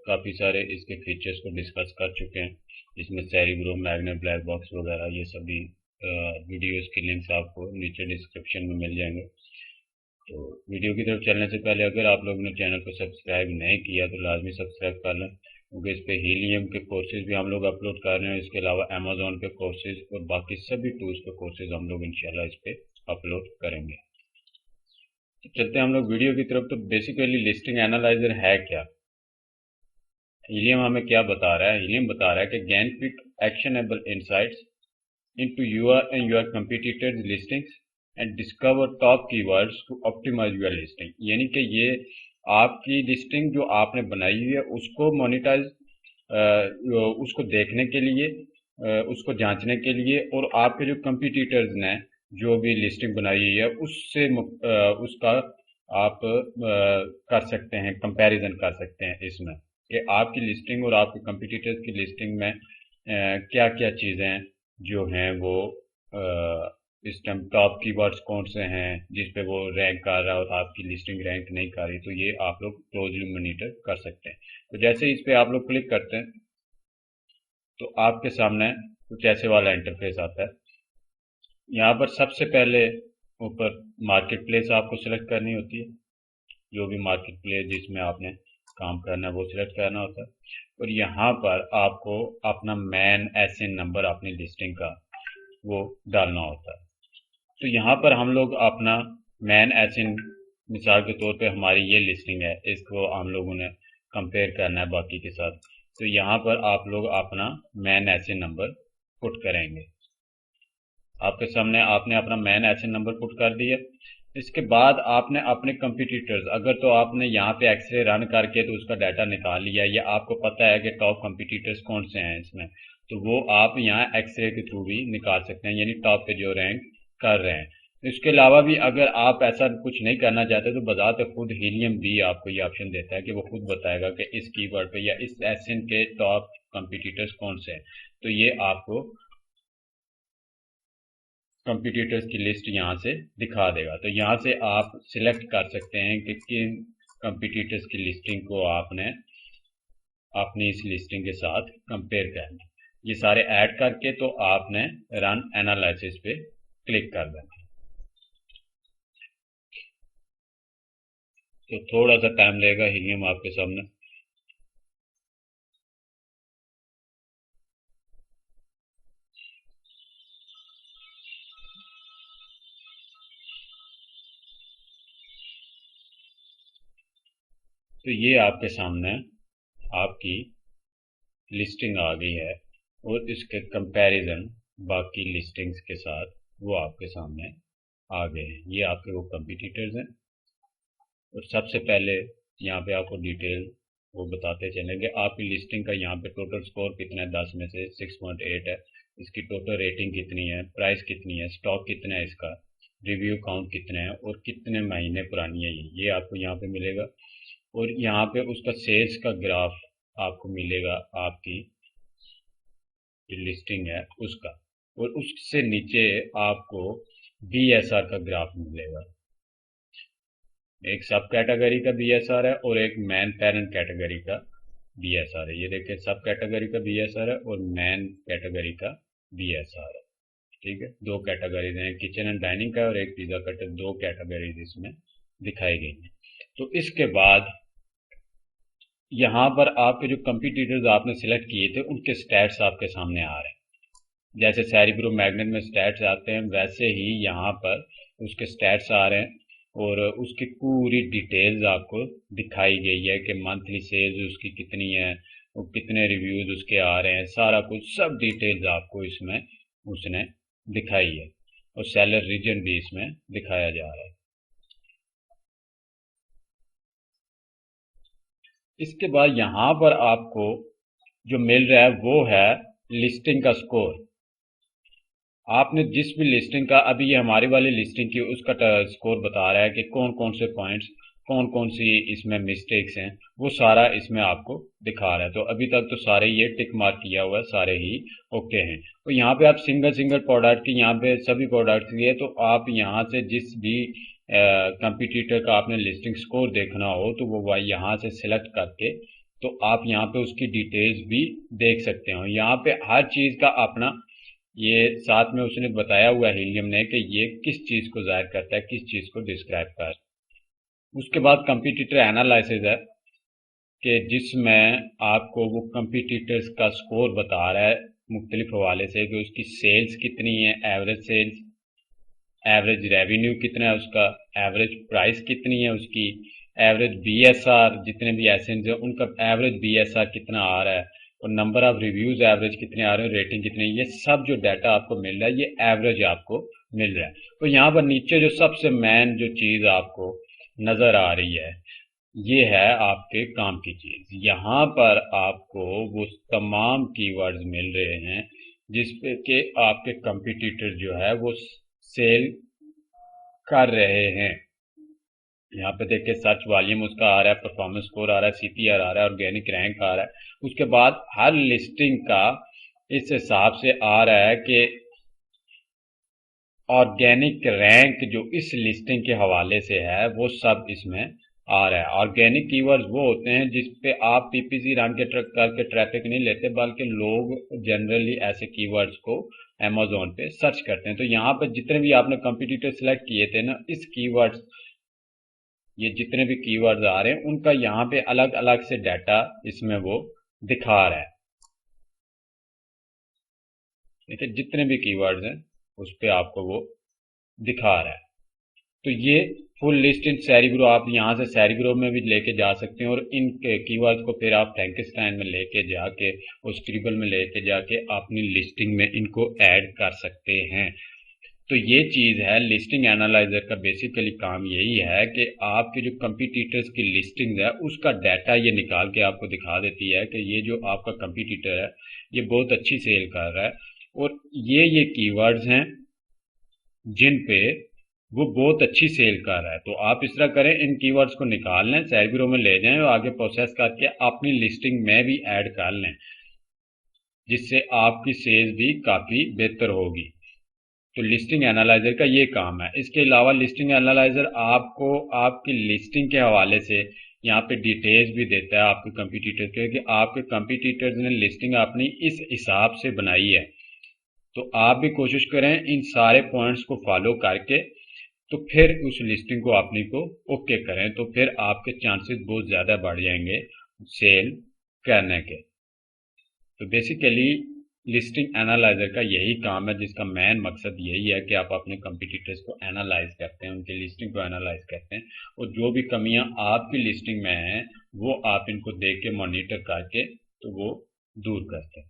काफ़ी सारे इसके फीचर्स को डिस्कस कर चुके हैं। इसमें सेरिब्रो, मैग्नेट, ब्लैक बॉक्स वगैरह ये सभी वीडियोस की लिंक्स आपको नीचे डिस्क्रिप्शन में मिल जाएंगे। तो वीडियो की तरफ चलने से पहले अगर आप लोगों ने चैनल को सब्सक्राइब नहीं किया तो लाजमी सब्सक्राइब कर लें, क्योंकि इस पर हीलियम के कोर्सेज भी हम लोग अपलोड कर रहे हैं। इसके अलावा अमेजोन के कोर्सेज और बाकी सभी टूल्स के कोर्सेज हम लोग इंशाल्लाह इस पर अपलोड करेंगे। चलते हैं हम लोग वीडियो की तरफ। तो बेसिकली लिस्टिंग एनालाइजर है क्या, हीलियम हमें क्या बता रहा है? हीलियम बता रहा है कि gain quick actionable insights into your and your competitors listings and discover top keywords to optimize your listing. यानी कि ये आपकी लिस्टिंग जो आपने बनाई हुई है उसको मोनिटाइज, उसको देखने के लिए, उसको जांचने के लिए, और आपके जो कंपटीटर्स ने जो भी लिस्टिंग बनाई हुई है उससे उसका आप कर सकते हैं, कंपैरिजन कर सकते हैं इसमें कि आपकी लिस्टिंग और आपके कंपटीटर्स की लिस्टिंग में क्या क्या चीज़ें जो हैं वो इस टाइम टॉप कीवर्ड्स कौन से हैं जिस पे वो रैंक कर रहा है और आपकी लिस्टिंग रैंक नहीं कर रही। तो ये आप लोग क्लोजली मॉनिटर कर सकते हैं। तो जैसे इस पे आप लोग क्लिक करते हैं तो आपके सामने कुछ ऐसे वाला इंटरफेस आता है। यहाँ पर सबसे पहले ऊपर मार्केट प्लेस आपको सिलेक्ट करनी होती है, जो भी मार्केट प्लेस जिसमें आपने काम करना है वो सिलेक्ट करना होता है। और यहाँ पर आपको अपना मैन एसएन नंबर अपनी लिस्टिंग का वो डालना होता है। तो यहाँ पर हम लोग अपना मैन एसएन, मिसाल के तौर पे हमारी ये लिस्टिंग है, इसको हम लोगों ने कंपेयर करना है बाकी के साथ। तो यहाँ पर आप लोग अपना मैन एसएन नंबर पुट करेंगे। आपके सामने आपने अपना मैन एसएन नंबर पुट कर दिया। इसके बाद आपने अपने कंपटीटर्स, अगर तो आपने यहाँ पे एक्सरे रन करके तो उसका डाटा निकाल लिया या आपको पता है कि टॉप कंपटीटर्स कौन से हैं इसमें, तो वो आप यहाँ एक्सरे के थ्रू भी निकाल सकते हैं, यानी टॉप पे जो रैंक कर रहे हैं। इसके अलावा भी अगर आप ऐसा कुछ नहीं करना चाहते तो बजाते खुद हीलियम भी आपको ये ऑप्शन देता है कि वो खुद बताएगा कि इस कीवर्ड पे या इस एसएन के टॉप कंपटीटर्स कौन से हैं। तो ये आपको कंपटीटर्स की लिस्ट यहाँ से दिखा देगा। तो यहाँ से आप सिलेक्ट कर सकते हैं कि किन कंपटीटर्स की लिस्टिंग को आपने अपनी इस लिस्टिंग के साथ कंपेयर करना। ये सारे ऐड करके तो आपने रन एनालिसिस पे क्लिक कर देना। तो थोड़ा सा टाइम लगेगा हीलियम आपके सामने। तो ये आपके सामने आपकी लिस्टिंग आ गई है और इसके कंपैरिजन बाकी लिस्टिंग्स के साथ वो आपके सामने आ गए हैं। ये आपके वो कंपटीटर्स हैं। और सबसे पहले यहाँ पे आपको डिटेल वो बताते चलेंगे आपकी लिस्टिंग का। यहाँ पे टोटल स्कोर कितना है, 10 में से 6.8 है। इसकी टोटल रेटिंग कितनी है, प्राइस कितनी है, स्टॉक कितना है, इसका रिव्यू काउंट कितने हैं और कितने महीने पुरानी है ये आपको यहाँ पे मिलेगा। और यहाँ पे उसका सेल्स का ग्राफ आपको मिलेगा, आपकी जो लिस्टिंग है उसका। और उससे नीचे आपको बीएसआर का ग्राफ मिलेगा। एक सब कैटेगरी का बीएसआर है और एक मैन पेरेंट कैटेगरी का बीएसआर है। ये देखिए, सब कैटेगरी का बीएसआर है और मैन कैटेगरी का बीएसआर है। ठीक है, दो कैटेगरीज हैं, किचन एंड डाइनिंग का और एक पिज़्ज़ा कटर, दो कैटेगरीज इसमें दिखाई गई हैं। तो इसके बाद यहाँ पर आपके जो कंपटीटर्स आपने सिलेक्ट किए थे उनके स्टैट्स आपके सामने आ रहे हैं। जैसे सेरिब्रो मैग्नेट में स्टैट्स आते हैं वैसे ही यहाँ पर उसके स्टैट्स आ रहे हैं और उसकी पूरी डिटेल्स आपको दिखाई गई है कि मंथली सेल्स उसकी कितनी है और कितने रिव्यूज उसके आ रहे हैं, सारा कुछ सब डिटेल्स आपको इसमें उसने दिखाई है और सेलर रीजन भी इसमें दिखाया जा रहा है। इसके बाद यहाँ पर आपको जो मिल रहा है वो है लिस्टिंग का स्कोर। आपने जिस भी लिस्टिंग का, अभी ये हमारी वाली लिस्टिंग की, उसका स्कोर बता रहा है कि कौन कौन से पॉइंट्स, कौन कौन सी इसमें मिस्टेक्स हैं, वो सारा इसमें आपको दिखा रहा है। तो अभी तक तो सारे ये टिक मार्क किया हुआ है, सारे ही ओके हैं। तो यहाँ पे आप सिंगल सिंगल प्रोडक्ट की, यहाँ पे सभी प्रोडक्ट्स की है, तो आप यहाँ से जिस भी कंपटीटर का आपने लिस्टिंग स्कोर देखना हो तो वो यहाँ से सिलेक्ट करके तो आप यहाँ पे उसकी डिटेल्स भी देख सकते हो। यहाँ पे हर चीज़ का अपना ये साथ में उसने बताया हुआ है हीलियम ने कि ये किस चीज़ को जाहिर करता है, किस चीज़ को डिस्क्राइब करता है। उसके बाद कंपटीटर एनालिसिस है कि जिसमें आपको वो कंपटीटर्स का स्कोर बता रहा है मुख्तलिफ हवाले से कि उसकी सेल्स कितनी है, एवरेज सेल्स, एवरेज रेवेन्यू कितना है उसका, एवरेज प्राइस कितनी है उसकी, एवरेज बीएसआर, जितने भी एसेंस है उनका एवरेज बीएसआर कितना आ रहा है और नंबर ऑफ रिव्यूज एवरेज कितने आ रहे हैं, रेटिंग कितनी, ये सब जो डाटा आपको मिल रहा है ये एवरेज आपको मिल रहा है। तो यहाँ पर नीचे जो सबसे मेन जो चीज़ आपको नज़र आ रही है ये है आपके काम की चीज़। यहाँ पर आपको वो तमाम कीवर्ड्स मिल रहे हैं जिस पे कि आपके कंपटीटर जो है वो सेल कर रहे हैं। यहाँ पे देखिए सर्च वॉल्यूम उसका आ रहा है, परफॉर्मेंस स्कोर आ रहा है, सीपीआर आ रहा है, ऑर्गेनिक रैंक आ रहा है। उसके बाद हर लिस्टिंग का इस हिसाब से आ रहा है कि ऑर्गेनिक रैंक जो इस लिस्टिंग के हवाले से है वो सब इसमें आ रहा है। ऑर्गेनिक कीवर्ड्स वो होते हैं जिस पे आप पीपीसी रन के करके ट्रैफिक नहीं लेते, बल्कि लोग जनरली ऐसे कीवर्ड्स को अमेज़ॉन पे सर्च करते हैं। तो यहाँ पे जितने भी आपने कंपटीटर सेलेक्ट किए थे ना, इस कीवर्ड्स, ये जितने भी कीवर्ड्स आ रहे हैं उनका यहाँ पे अलग अलग से डाटा इसमें वो दिखा रहा है। ठीक है, जितने भी कीवर्ड्स हैं उस पे आपको वो दिखा रहा है। तो ये फुल लिस्ट इन सेरिब्रो आप यहाँ से सेरिब्रो में भी लेके जा सकते हैं और इन कीवर्ड्स को फिर आप फ्रैंकेस्टाइन में लेके जाके और स्क्रिबल में लेके जाके अपनी लिस्टिंग में इनको ऐड कर सकते हैं। तो ये चीज़ है लिस्टिंग एनालाइजर का। बेसिकली काम यही है कि आपके जो कंपटीटर्स की लिस्टिंग है उसका डाटा ये निकाल के आपको दिखा देती है कि ये जो आपका कंपटीटर है ये बहुत अच्छी सेल कर रहा है और ये कीवर्ड्स हैं जिन पे वो बहुत अच्छी सेल कर रहा है। तो आप इस तरह करें, इन कीवर्ड्स को निकाल लें, सेरिब्रो में ले जाएं और आगे प्रोसेस करके अपनी लिस्टिंग में भी ऐड कर लें, जिससे आपकी सेल्स भी काफ़ी बेहतर होगी। तो लिस्टिंग एनालाइजर का ये काम है। इसके अलावा लिस्टिंग एनालाइजर आपको आपकी लिस्टिंग के हवाले से यहाँ पे डिटेल्स भी देता है आपके कंपटीटर के कि आपके कंपटीटर्स ने लिस्टिंग अपनी इस हिसाब से बनाई है। तो आप भी कोशिश करें इन सारे पॉइंट्स को फॉलो करके तो फिर उस लिस्टिंग को अपनी को ओके करें, तो फिर आपके चांसेस बहुत ज़्यादा बढ़ जाएंगे सेल करने के। तो बेसिकली लिस्टिंग एनालाइजर का यही काम है, जिसका मेन मकसद यही है कि आप अपने कंपटीटर्स को एनालाइज करते हैं, उनकी लिस्टिंग को एनालाइज करते हैं और जो भी कमियां आपकी लिस्टिंग में हैं वो आप इनको देख के मॉनिटर करके तो वो दूर करते हैं।